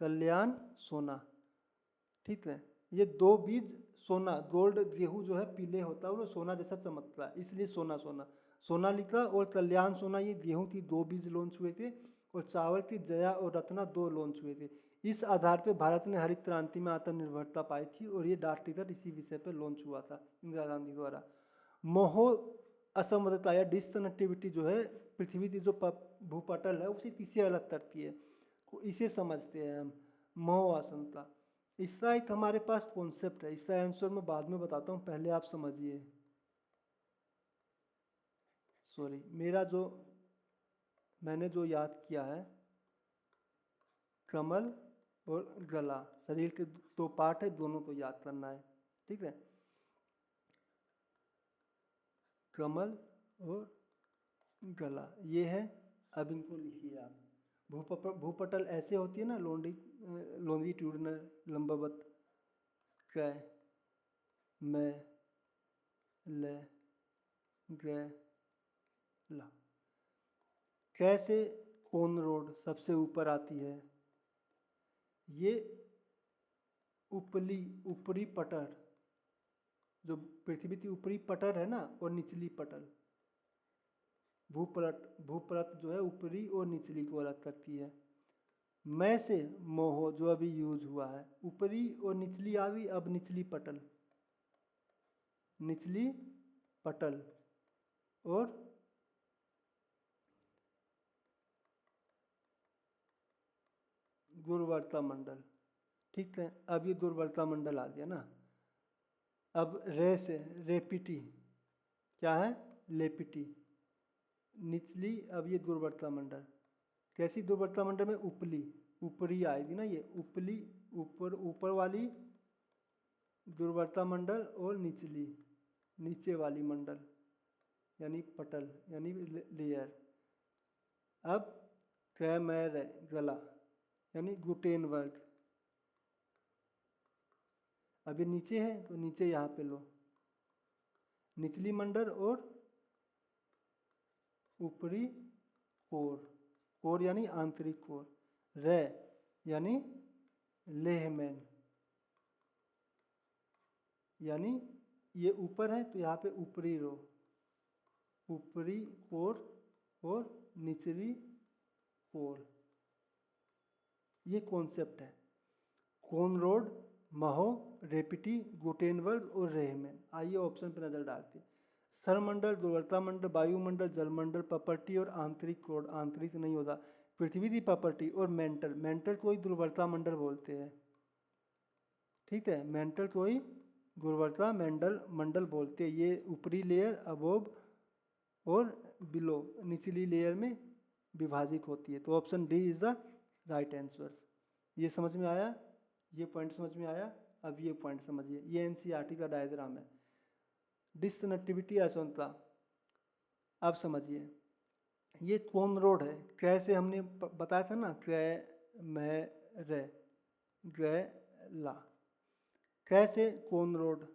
कल्याण सोना, ठीक है। ये दो बीज, सोना गोल्ड गेहूं जो है पीले होता है और सोना जैसा चमकता है, इसलिए सोना सोना। सोनालिका और कल्याण सोना ये गेहूं की दो बीज लॉन्च हुए थे, और चावल की जया और रत्ना दो लॉन्च हुए थे। इस आधार पर भारत ने हरित क्रांति में आत्मनिर्भरता पाई थी, और ये डाक टिकट इसी विषय पर लॉन्च हुआ था इंदिरा गांधी द्वारा। मोह असमर्थता या डिसकनेक्टिविटी जो है, पृथ्वी की जो भूपटल है उसे किससे अलग करती है? इसे समझते हैं हम, मोह आसंता। इसका एक हमारे पास कॉन्सेप्ट है, इसका आंसर मैं बाद में बताता हूँ, पहले आप समझिए। सॉरी, मैंने जो याद किया है, कमल और गला, शरीर के दो पार्ट है, दोनों को याद करना है, ठीक है। कमल और गला ये है, अब इनको लिखिए आप। भूपटल ऐसे होती है ना, लॉन्जिट्यूडनल लंबवत, क मैं ल ग ला। कैसे कौन रोड सबसे ऊपर आती है, ये ऊपरी पटल, जो पृथ्वी की ऊपरी पटल है ना, और निचली पटल, भूपरत जो है ऊपरी और निचली को अलग करती है। मैं से मोहो जो अभी यूज हुआ है, ऊपरी और निचली आ गई, अब निचली पटल और गुरुवर्ता मंडल, ठीक है। अब ये गुरुवर्ता मंडल आ गया ना। अब रे से रेपिटी, क्या है, लेपिटी, निचली, अब ये दुर्वर्ता मंडल, कैसी दुर्वर्ता मंडल में, ऊपरी आएगी ना, ये उपली, ऊपर वाली दुर्वर्ता मंडल और नीचे वाली मंडल, यानी पटल, यानी लेयर। अब कैमर गला, यानी गुटेन वर्ग, अभी नीचे है तो नीचे यहाँ पे लो, निचली मंडल और ऊपरी कोर यानी आंतरिक कोर, रे यानी लेहमैन, यानी ये ऊपर है तो यहाँ पे ऊपरी रो, ऊपरी कोर और निचली कोर, ये कॉन्सेप्ट है। कॉनरोड, महो, रेपिटी, गुटेनबर्ग और रेहमैन। आइए ऑप्शन पर नजर डालते हैं। सरमंडल, दुर्वर्ता मंडल, वायुमंडल, जलमंडल, प्रॉपर्टी और आंतरिक कोर, आंतरिक नहीं होता, पृथ्वी की प्रॉपर्टी और मेंटल को ही दुर्वर्ता मंडल बोलते हैं, ठीक है। मेंटल को ही गुरुवर्ता मंडल बोलते हैं। ये ऊपरी लेयर अबोव और बिलो, निचली लेयर में विभाजित होती है। तो option D is the right answer. ये समझ में आया, ये पॉइंट समझ में आया। अब ये पॉइंट समझिए, ये एनसीईआरटी का डायग्राम है, डिसकनेक्टिविटी असंता। अब समझिए, ये कौन रोड है, कैसे हमने बताया था ना, कै मैं रे ग ला, कैसे कौन रोड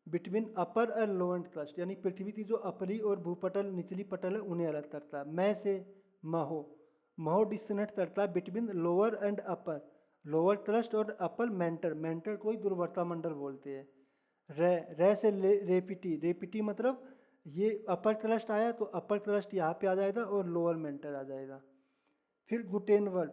बिटवीन अपर और लोअर क्रस्ट, यानी पृथ्वी की जो अपरी और भूपटल निचली पटल है उन्हें अलग करता है। मैं से महो डिस्कनेक्ट करता है between lower and upper, lower crust और अपर मेंटल को ही दुर्वर्ता मंडल बोलते हैं। रे से रेपिटी मतलब ये अपर क्रस्ट आया तो अपर क्रस्ट यहाँ पे आ जाएगा और लोअर मेंटल आ जाएगा। फिर गुटेनवर्ड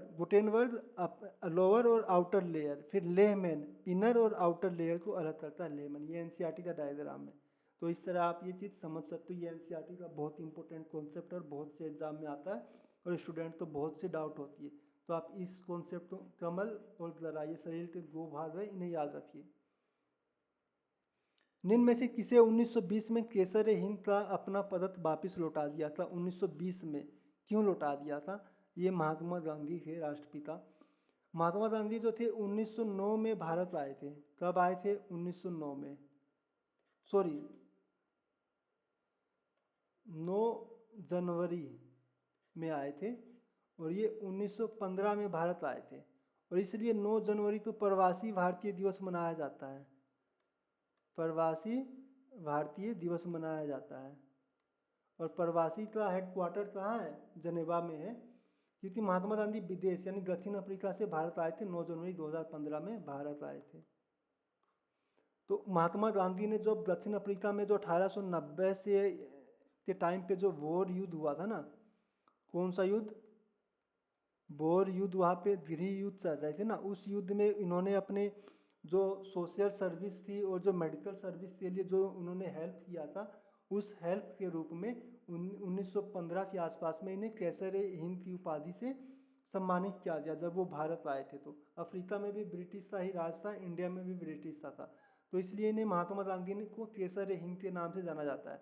लोअर और आउटर लेयर, फिर लेहमैन इनर और आउटर लेयर को अलग करता है लेहमैन। ये एनसीईआरटी का डायग्राम है। तो इस तरह आप ये चीज़ समझ सकते हो। ये एनसीईआरटी का बहुत इंपॉर्टेंट कॉन्सेप्ट और बहुत से एग्जाम में आता है और स्टूडेंट तो बहुत से डाउट होती है। तो आप इस कॉन्सेप्ट को, कमल और गला ये शरीर के दो भाग है, इन्हें याद रखिए। निम्न में से किसे 1920 में केसर हिंद का अपना पदक वापिस लौटा दिया था? 1920 में क्यों लौटा दिया था? ये महात्मा गांधी थे, राष्ट्रपिता। महात्मा गांधी जो थे 1909 में भारत आए थे। कब आए थे? 1909 में, सॉरी 9 जनवरी में आए थे और ये 1915 में भारत आए थे। और इसलिए 9 जनवरी को प्रवासी भारतीय दिवस मनाया जाता है, प्रवासी भारतीय दिवस मनाया जाता है। और प्रवासी का हेडक्वार्टर कहाँ है? जनेवा में है, क्योंकि महात्मा गांधी विदेश यानी दक्षिण अफ्रीका से भारत आए थे। 9 जनवरी 2015 में भारत आए थे। तो महात्मा गांधी ने जब दक्षिण अफ्रीका में जो 1890 से के टाइम पे जो बोर युद्ध हुआ था ना, कौन सा युद्ध? बोर युद्ध, वहाँ पे गृह युद्ध चल रहे थे ना, उस युद्ध में इन्होंने अपने जो सोशल सर्विस थी और जो मेडिकल सर्विस के लिए जो उन्होंने हेल्प किया था, उस हेल्प के रूप में 1915 के आसपास में इन्हें कैसर हिंद की उपाधि से सम्मानित किया गया जब वो भारत आए थे। तो अफ्रीका में भी ब्रिटिश का ही राज था, इंडिया में भी ब्रिटिश का था, तो इसलिए इन्हें महात्मा गांधी को केसर हिंद के नाम से जाना जाता है।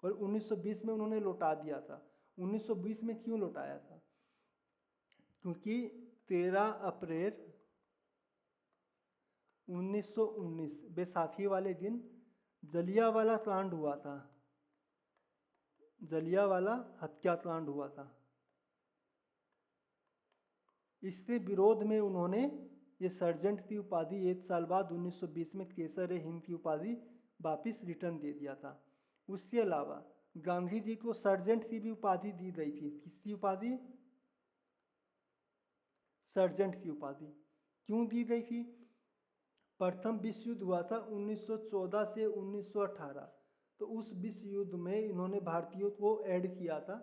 और 1920 में उन्होंने लौटा दिया था। 1920 में क्यों लौटाया था? क्योंकि 13 अप्रैल 1919 बैसाखी वाले दिन जलियांवाला कांड हुआ था, जलियांवाला हत्याकांड हुआ था। इससे विरोध में उन्होंने ये सर्जेंट की उपाधि 1 साल बाद 1920 में केसर हिंद की उपाधि वापिस रिटर्न दे दिया था। उसके अलावा गांधी जी को सर्जेंट की भी उपाधि दी गई थी। किसकी उपाधि? सर्जेंट की उपाधि। क्यों दी गई थी? प्रथम विश्व युद्ध हुआ था 1914 से 1918, तो उस विश्व युद्ध में इन्होंने भारतीयों को ऐड किया था,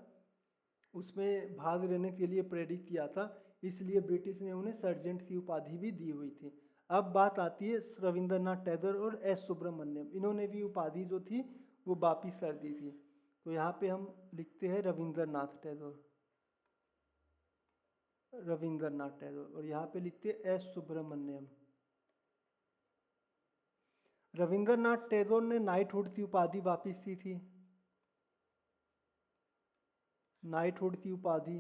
उसमें भाग लेने के लिए प्रेरित किया था, इसलिए ब्रिटिश ने उन्हें सर्जेंट की उपाधि भी दी हुई थी। अब बात आती है रविंद्रनाथ टैगोर और एस सुब्रमण्यम, इन्होंने भी उपाधि जो थी वो वापिस कर दी थी। तो यहाँ पे हम लिखते हैं रविंद्रनाथ टैगोर, रविंद्रनाथ टैगोर, और यहाँ पे लिखते हैं एस सुब्रमण्यम। रविंद्रनाथ टैगोर ने नाइटहुड की उपाधि वापिस की थी, नाइटहुड की उपाधि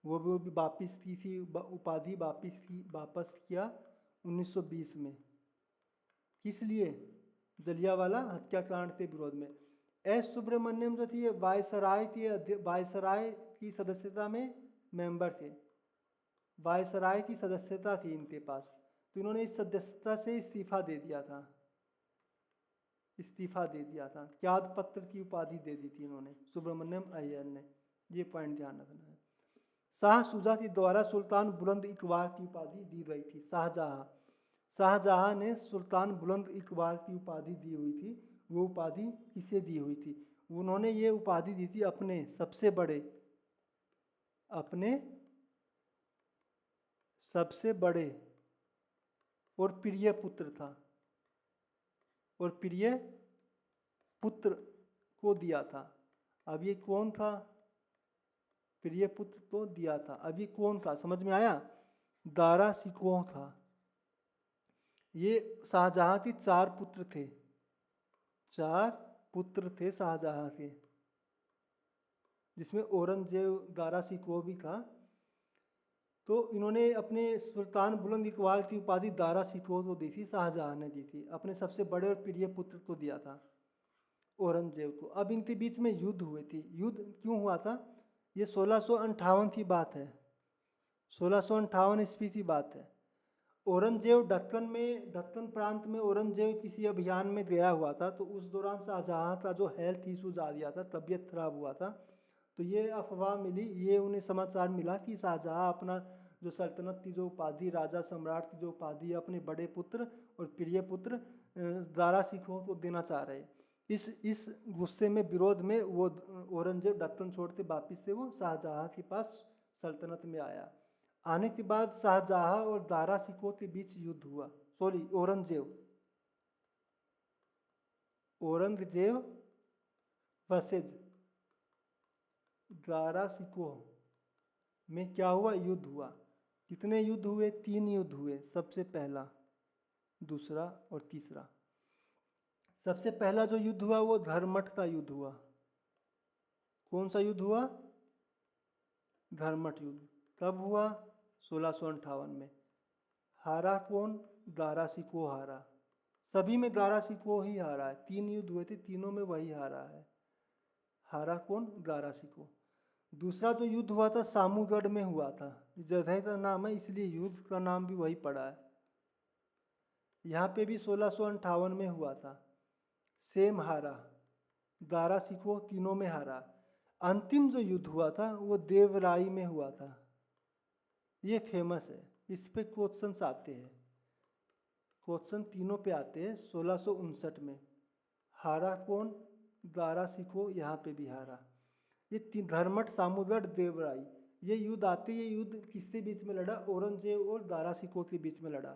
वो भी वापिस की थी, उपाधि वापस किया 1920 में। किस लिए? जलियांवाला हत्याकांड के विरोध में। एस सुब्रमण्यम जो थी वायसराय की सदस्यता में मेंबर थे, वायसराय की सदस्यता थी इनके पास, तो इन्होंने इस सदस्यता से इस्तीफा दे दिया था, इस्तीफा दे दिया था। त्याग पत्र की उपाधि दे दी थी इन्होंने, सुब्रमण्यम अय्यर ने, ये पॉइंट ध्यान रखना है। शाह शुजा के द्वारा सुल्तान बुलंद इकबाल की उपाधि दी गई थी। शाहजहां ने सुल्तान बुलंद इकबाल की उपाधि दी हुई थी। वो उपाधि किसे दी हुई थी? उन्होंने ये उपाधि दी थी अपने सबसे बड़े और प्रिय पुत्र था, और प्रिय पुत्र को दिया था। अब ये कौन था? प्रिय पुत्र को दिया था। अब ये कौन था, समझ में आया? दारा सिकोह था। ये शाहजहां के 4 पुत्र थे, 4 पुत्र थे शाहजहां के, जिसमें औरंगजेब दारा सिकोह भी था। तो इन्होंने अपने सुल्तान बुलंद इकबाल की उपाधि दारा सिकोह को दी थी, शाहजहां ने दी थी, अपने सबसे बड़े और प्रिय पुत्र को दिया था, औरंगजेब को। अब इनके बीच में युद्ध हुए थे। युद्ध क्यों हुआ था? ये 1658 की बात है, 1658 ईस्वी की बात है। औरंगजेब दक्कन प्रांत में औरंगजेब किसी अभियान में गया हुआ था, तो उस दौरान शाहजहां का जो हेल्थ इशूज आ गया था, तबीयत खराब हुआ था, तो ये अफवाह मिली, ये उन्हें समाचार मिला कि शाहजहां अपना जो सल्तनत की जो उपाधि, राजा सम्राट की जो उपाधि अपने बड़े पुत्र और प्रिय पुत्र दारा सिकोह को देना चाह रहे। इस गुस्से में, विरोध में वो औरंगजेब दक्कन छोड़ के वापिस से वो शाहजहां के पास सल्तनत में आया। आने के बाद शाहजहां और दारा सिकोह के बीच युद्ध हुआ। औरंगजेब वर्सेज दारा सिकोह में क्या हुआ? युद्ध हुआ। कितने युद्ध हुए? 3 युद्ध हुए, सबसे पहला, दूसरा और तीसरा। सबसे पहला जो युद्ध हुआ वो धर्मठ का युद्ध हुआ। कौन सा युद्ध हुआ? धर्मठ युद्ध। कब हुआ? 1658 में। हारा कौन? दारा सिकोह हारा। सभी में दारा सिकोह ही हारा है। 3 युद्ध हुए थे, तीनों में वही हारा है। हारा कौन? दारा सिकोह। दूसरा जो युद्ध हुआ था सामूगढ़ में हुआ था, जगह का नाम है इसलिए युद्ध का नाम भी वही पड़ा है। यहाँ पे भी 1658 में हुआ था। सेम हारा, दारा सिकोह तीनों में हारा। अंतिम जो युद्ध हुआ था वो देवराई में हुआ था। ये फेमस है, इस पे क्वेश्चंस आते हैं, क्वेश्चन तीनों पे आते हैं। 1659 में हारा कौन? दारा सिकोह, यहाँ पे भी हारा। ये धर्मठ, सामूगढ़, देवराई, ये युद्ध आते, ये युद्ध किसके बीच में लड़ा? औरंगजेब और दारा सिकोह के बीच में लड़ा।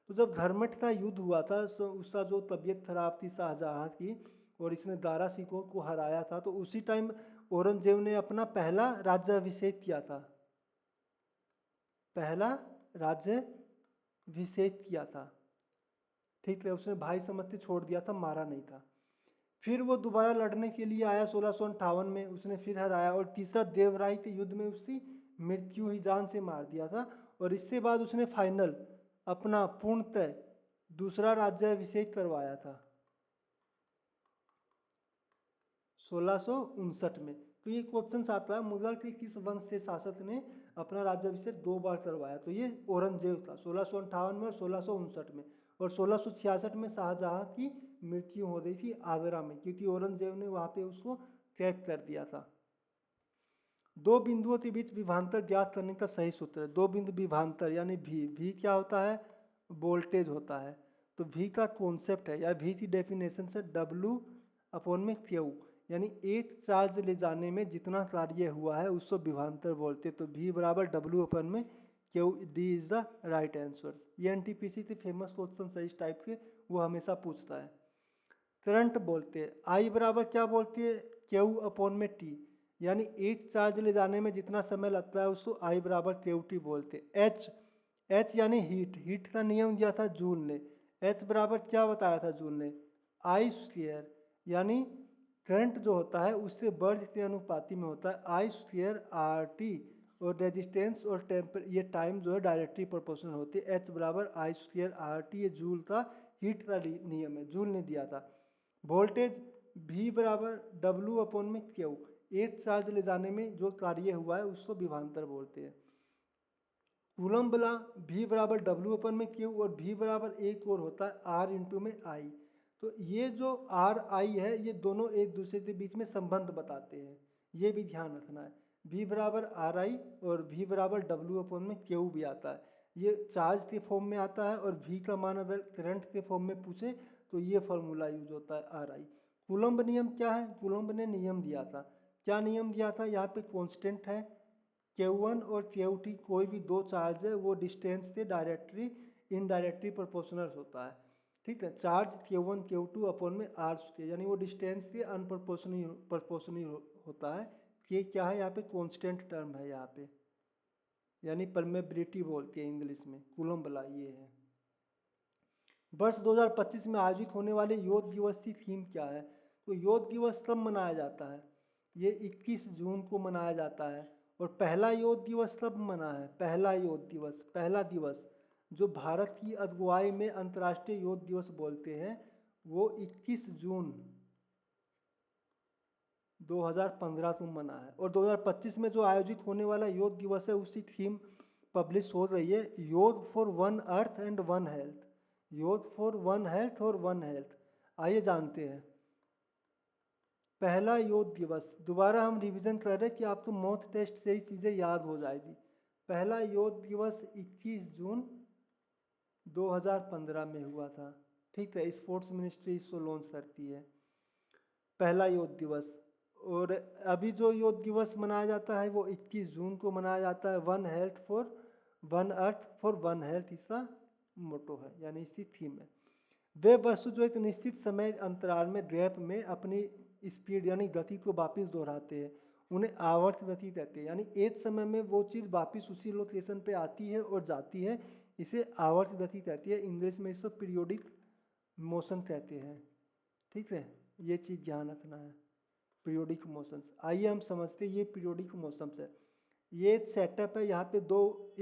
तो जब धर्मठ का युद्ध हुआ था, उसका जो तबीयत खराब थी शाहजहां की, और इसने दारा सिकोह को हराया था, तो उसी टाइम औरंगजेब ने अपना पहला राज्याभिषेक किया था। पहला राज्याभिषेक किया था, ठीक है। उसने भाई समझ के छोड़ दिया था, मारा नहीं था। फिर वो दोबारा लड़ने के लिए आया 1658 में, उसने फिर हराया। और तीसरा देवराय के युद्ध में उसकी मृत्यु ही, जान से मार दिया था। और इसके बाद उसने फाइनल अपना पूर्णतः दूसरा राज्याभिषेक करवाया था 1659 में। तो ये क्वेश्चन आता है मुगल के किस वंश से शासक ने अपना राज्याभिषेक 2 बार करवाया, तो ये औरंगजेब था 1658 में और 1659 में। और 1666 में शाहजहां की मृत्यु हो गई थी आगरा में, क्योंकि औरंगजेब ने वहां पे उसको कैद कर दिया था। दो बिंदुओं के बीच विभवांतर ज्ञात करने का सही सूत्र है। दो बिंदु विभवांतर यानी भी क्या होता है, वोल्टेज होता है। तो भी का कॉन्सेप्ट है या भी की डेफिनेशन से W अपॉन में Q, यानी एक चार्ज ले जाने में जितना कार्य हुआ है उसको विभवांतर बोलते हैं। तो V बराबर W अपॉन में Q, D is the right answer. ये NTPC से फेमस क्वेश्चन है इस टाइप के, वो हमेशा पूछता है। करंट बोलते हैं I बराबर क्या बोलते हैं, Q अपॉन में T, यानी एक चार्ज ले जाने में जितना समय लगता है उसको I बराबर QT बोलते हैं। H यानी हीट का नियम दिया था जूल ने। H बराबर क्या बताया था जूल ने, I स्क्वायर, यानी करंट जो होता है उससे वर्ग के अनुपाती में होता है I स्क्वायर RT। और रेजिस्टेंस और टेम्पर ये टाइम जो है डायरेक्टली प्रोपोर्शनल होती है। H बराबर I स्क्वायर RT, ये जूल का हीट का नियम है, जूल ने दिया था। वोल्टेज V बराबर W अपॉन में Q, एक चार्ज ले जाने में जो कार्य हुआ है उसको विभवांतर बोलते हैं। कूलम बला V बराबर W अपन में Q, और V बराबर एक और होता है R इंटू में I। तो ये जो R I है ये दोनों एक दूसरे के बीच में संबंध बताते हैं, ये भी ध्यान रखना है। V बराबर RI और V बराबर W अपन में Q भी आता है, ये चार्ज के फॉर्म में आता है। और V का मान अगर करंट के फॉर्म में पूछे तो ये फॉर्मूला यूज होता है RI। कूलम्ब नियम क्या है, कूलम्ब ने नियम दिया था, क्या नियम दिया था, यहाँ पे कांस्टेंट है Q1 और Q2, कोई भी दो चार्ज है वो डिस्टेंस से डायरेक्टली इनडायरेक्टली प्रोपोर्शनल होता है, ठीक है। चार्ज Q1 Q2 अपॉन में R स्क्वायर, यानी वो डिस्टेंस से अनप्रोपोर्शनल होता है। ये क्या है, यहाँ पे कांस्टेंट टर्म है यहाँ पे, यानी परमेबिलिटी बोलते हैं इंग्लिश में, कूलम्ब बला ये है। वर्ष 2025 में आयोजित होने वाले योग दिवस की थीम क्या है, तो योग दिवस कब मनाया जाता है, ये 21 जून को मनाया जाता है। और पहला योग दिवस कब मना है, पहला योग दिवस, पहला दिवस जो भारत की अगुवाई में अंतर्राष्ट्रीय योग दिवस बोलते हैं वो 21 जून 2015 को मना है। और 2025 में जो आयोजित होने वाला योग दिवस है उसकी थीम पब्लिश हो रही है, योग for one earth and one health, योग फॉर वन हेल्थ और वन हेल्थ। आइए जानते हैं पहला योग दिवस। दोबारा हम रिवीजन कर रहे हैं कि आपको मॉक टेस्ट से ही चीज़ें याद हो जाएगी। पहला योग दिवस 21 जून 2015 में हुआ था, ठीक है। स्पोर्ट्स मिनिस्ट्री इसको लॉन्च करती है, पहला योग दिवस। और अभी जो योग दिवस मनाया जाता है वो 21 जून को मनाया जाता है। One health for one earth for one health इसका मोटो है, यानी इसकी थीम है। वे वस्तु जो एक निश्चित समय अंतराल में गैप में अपनी स्पीड यानी गति को वापस दोहराते हैं उन्हें आवर्त गति कहते हैं, यानी एक समय में वो चीज़ वापस उसी लोकेशन पे आती है और जाती है, इसे आवर्त गति कहती है। इंग्लिश में इसको पीरियोडिक मोशन कहते हैं, ठीक है। ये चीज़ ध्यान रखना है, पीरियोडिक मोशंस। आइए हम समझते हैं ये पीरियोडिक मोशंस है। ये सेटअप है, यहाँ पे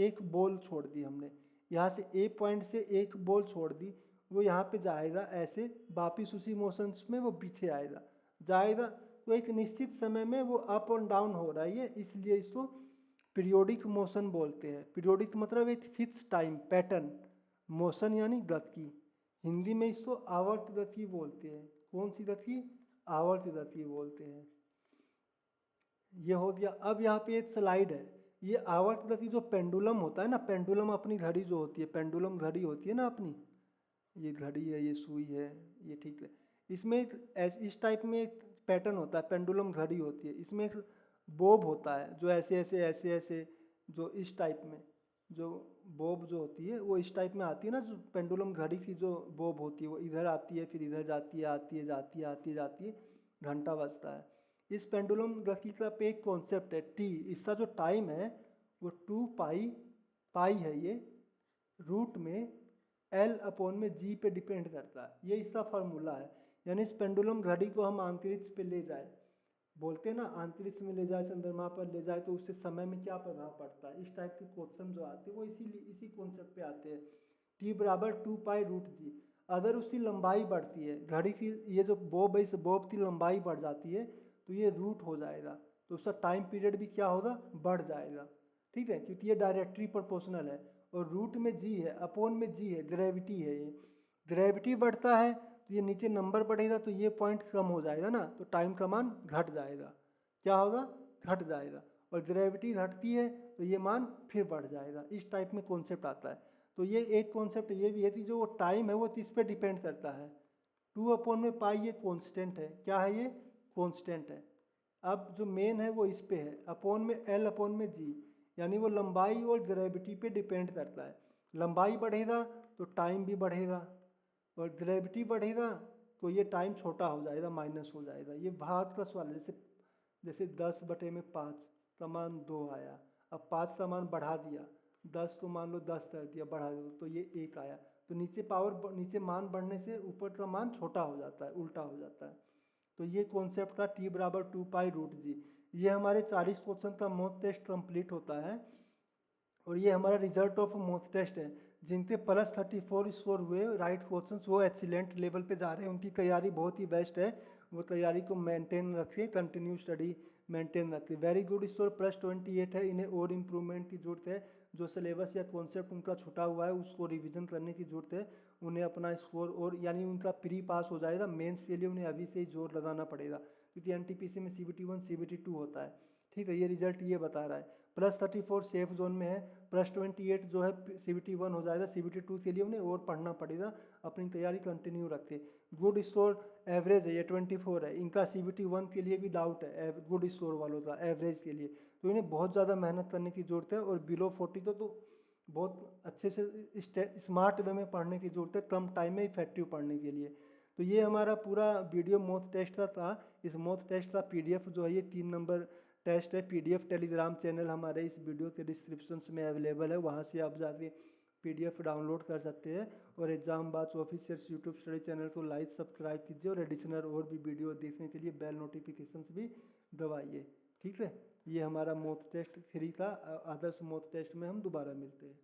एक बॉल छोड़ दी हमने, यहाँ से ए पॉइंट से एक बॉल छोड़ दी, वो यहाँ पे जाएगा ऐसे वापिस उसी मोशंस में वो पीछे आएगा जाएगा। तो एक निश्चित समय में वो अप और डाउन हो रहा है, इसलिए इसको पीरियोडिक मोशन बोलते हैं। पीरियोडिक मतलब एक फिक्स टाइम पैटर्न, मोशन यानी गति, हिंदी में इसको आवर्त गति बोलते हैं। कौन सी गति, आवर्त गति बोलते हैं। ये हो गया। अब यहाँ पे एक स्लाइड है, ये आवर्त गति जो पेंडुलम होता है ना, पेंडुलम अपनी घड़ी जो होती है, पेंडुलम घड़ी होती है ना अपनी, ये घड़ी है, ये सुई है, ये ठीक है। इसमें इस टाइप में एक पैटर्न होता है, पेंडुलम घड़ी होती है, इसमें एक बोब होता है जो ऐसे ऐसे ऐसे ऐसे जो इस टाइप में जो बोब जो होती है वो इस टाइप में आती है ना, जो पेंडुलम घड़ी की जो बोब होती है वो इधर आती है फिर इधर जाती है, आती है जाती है आती है जाती है, घंटा बजता है। इस पेंडुलम गति का पे एक कॉन्सेप्ट है टी, इसका जो टाइम है वो 2 पाई पाई है ये रूट में L अपॉन में G पे डिपेंड करता है, ये इसका फार्मूला है। यानी इस पेंडुलम घड़ी को हम अंतरिक्ष पे ले जाए, बोलते हैं ना अंतरिक्ष में ले जाए, चंद्रमा पर ले जाए, तो उससे समय में क्या प्रभाव पड़ता है, इस टाइप के क्वेश्चन जो आते हैं वो इसी कॉन्सेप्ट पे आते हैं। T बराबर 2π√G। अगर उसकी लंबाई बढ़ती है, घड़ी की ये जो बॉब है इस बॉब की लंबाई बढ़ जाती है तो ये रूट हो जाएगा, तो उसका टाइम पीरियड भी क्या होगा, बढ़ जाएगा। ठीक है, क्योंकि ये डायरेक्टली प्रोपोर्शनल है और रूट में G है, अपॉन में G है, ग्रेविटी है, ये ग्रेविटी बढ़ता है तो ये नीचे नंबर बढ़ेगा तो ये पॉइंट कम हो जाएगा ना, तो टाइम का मान घट जाएगा, क्या होगा, घट जाएगा। और ग्रेविटी घटती है तो ये मान फिर बढ़ जाएगा, इस टाइप में कॉन्सेप्ट आता है। तो ये एक कॉन्सेप्ट ये भी है कि जो वो टाइम है वो किस पे डिपेंड करता है, 2/π ये कॉन्स्टेंट है, क्या है ये, कॉन्स्टेंट है। अब जो मेन है वो इस पे है, अपॉन में L अपॉन में G, यानी वो लंबाई और ग्रेविटी पे डिपेंड करता है। लंबाई बढ़ेगा तो टाइम भी बढ़ेगा और ग्रेविटी बढ़ेगा तो ये टाइम छोटा हो जाएगा, माइनस हो जाएगा। ये भाग का सवाल है, जैसे 10/5 का मान 2 आया, अब 5 का मान बढ़ा दिया, 10 को मान लो 10 कर दिया, बढ़ा दो तो ये 1 आया, तो नीचे मान बढ़ने से ऊपर का मान छोटा हो जाता है, उल्टा हो जाता है। तो ये कॉन्सेप्ट था T बराबर 2π√G। ये हमारे 40 क्वेश्चन का मॉक टेस्ट कंप्लीट होता है और ये हमारा रिजल्ट ऑफ मॉक टेस्ट है। जिनके +34 स्कोर हुए राइट क्वेश्चन वो एक्सीलेंट लेवल पे जा रहे हैं, उनकी तैयारी बहुत ही बेस्ट है, वो तैयारी को मेंटेन रखें, कंटिन्यू स्टडी मेंटेन रखें। वेरी गुड स्कोर +28 है, इन्हें और इम्प्रूवमेंट की जरूरत है। जो सिलेबस या कॉन्सेप्ट उनका छूटा हुआ है उसको रिवीजन करने की जरूरत है, उन्हें अपना स्कोर और यानी उनका प्री पास हो जाएगा। मेंस के लिए उन्हें अभी से ही जोर लगाना पड़ेगा क्योंकि NTPC में CBT1 CBT2 होता है। ठीक है, ये रिजल्ट ये बता रहा है। +34 सेफ जोन में है, +28 जो है CBT1 हो जाएगा, CBT2 के लिए उन्हें और पढ़ना पड़ेगा, अपनी तैयारी कंटिन्यू रखें। गुड स्कोर एवरेज है, ये 24 है, इनका CBT1 के लिए भी डाउट है गुड स्कोर वालों का एवरेज के लिए, तो इन्हें बहुत ज़्यादा मेहनत करने की ज़रूरत है। और बिलो 40 तो बहुत अच्छे से स्मार्ट वे में पढ़ने की ज़रूरत है, कम टाइम में इफेक्टिव पढ़ने के लिए। तो ये हमारा पूरा वीडियो मॉक टेस्ट का था। इस मॉक टेस्ट का PDF जो है ये 3 नंबर टेस्ट है, PDF टेलीग्राम चैनल हमारे इस वीडियो के डिस्क्रिप्शन में अवेलेबल है, वहाँ से आप जाके PDF डाउनलोड कर सकते हैं। और exam batch official YouTube study channel को लाइक सब्सक्राइब कीजिए और एडिशनल और भी वीडियो देखने के लिए बेल नोटिफिकेशंस भी दबाइए। ठीक है, ये हमारा मॉक टेस्ट 3 था। आदर्श मॉक टेस्ट में हम दोबारा मिलते हैं।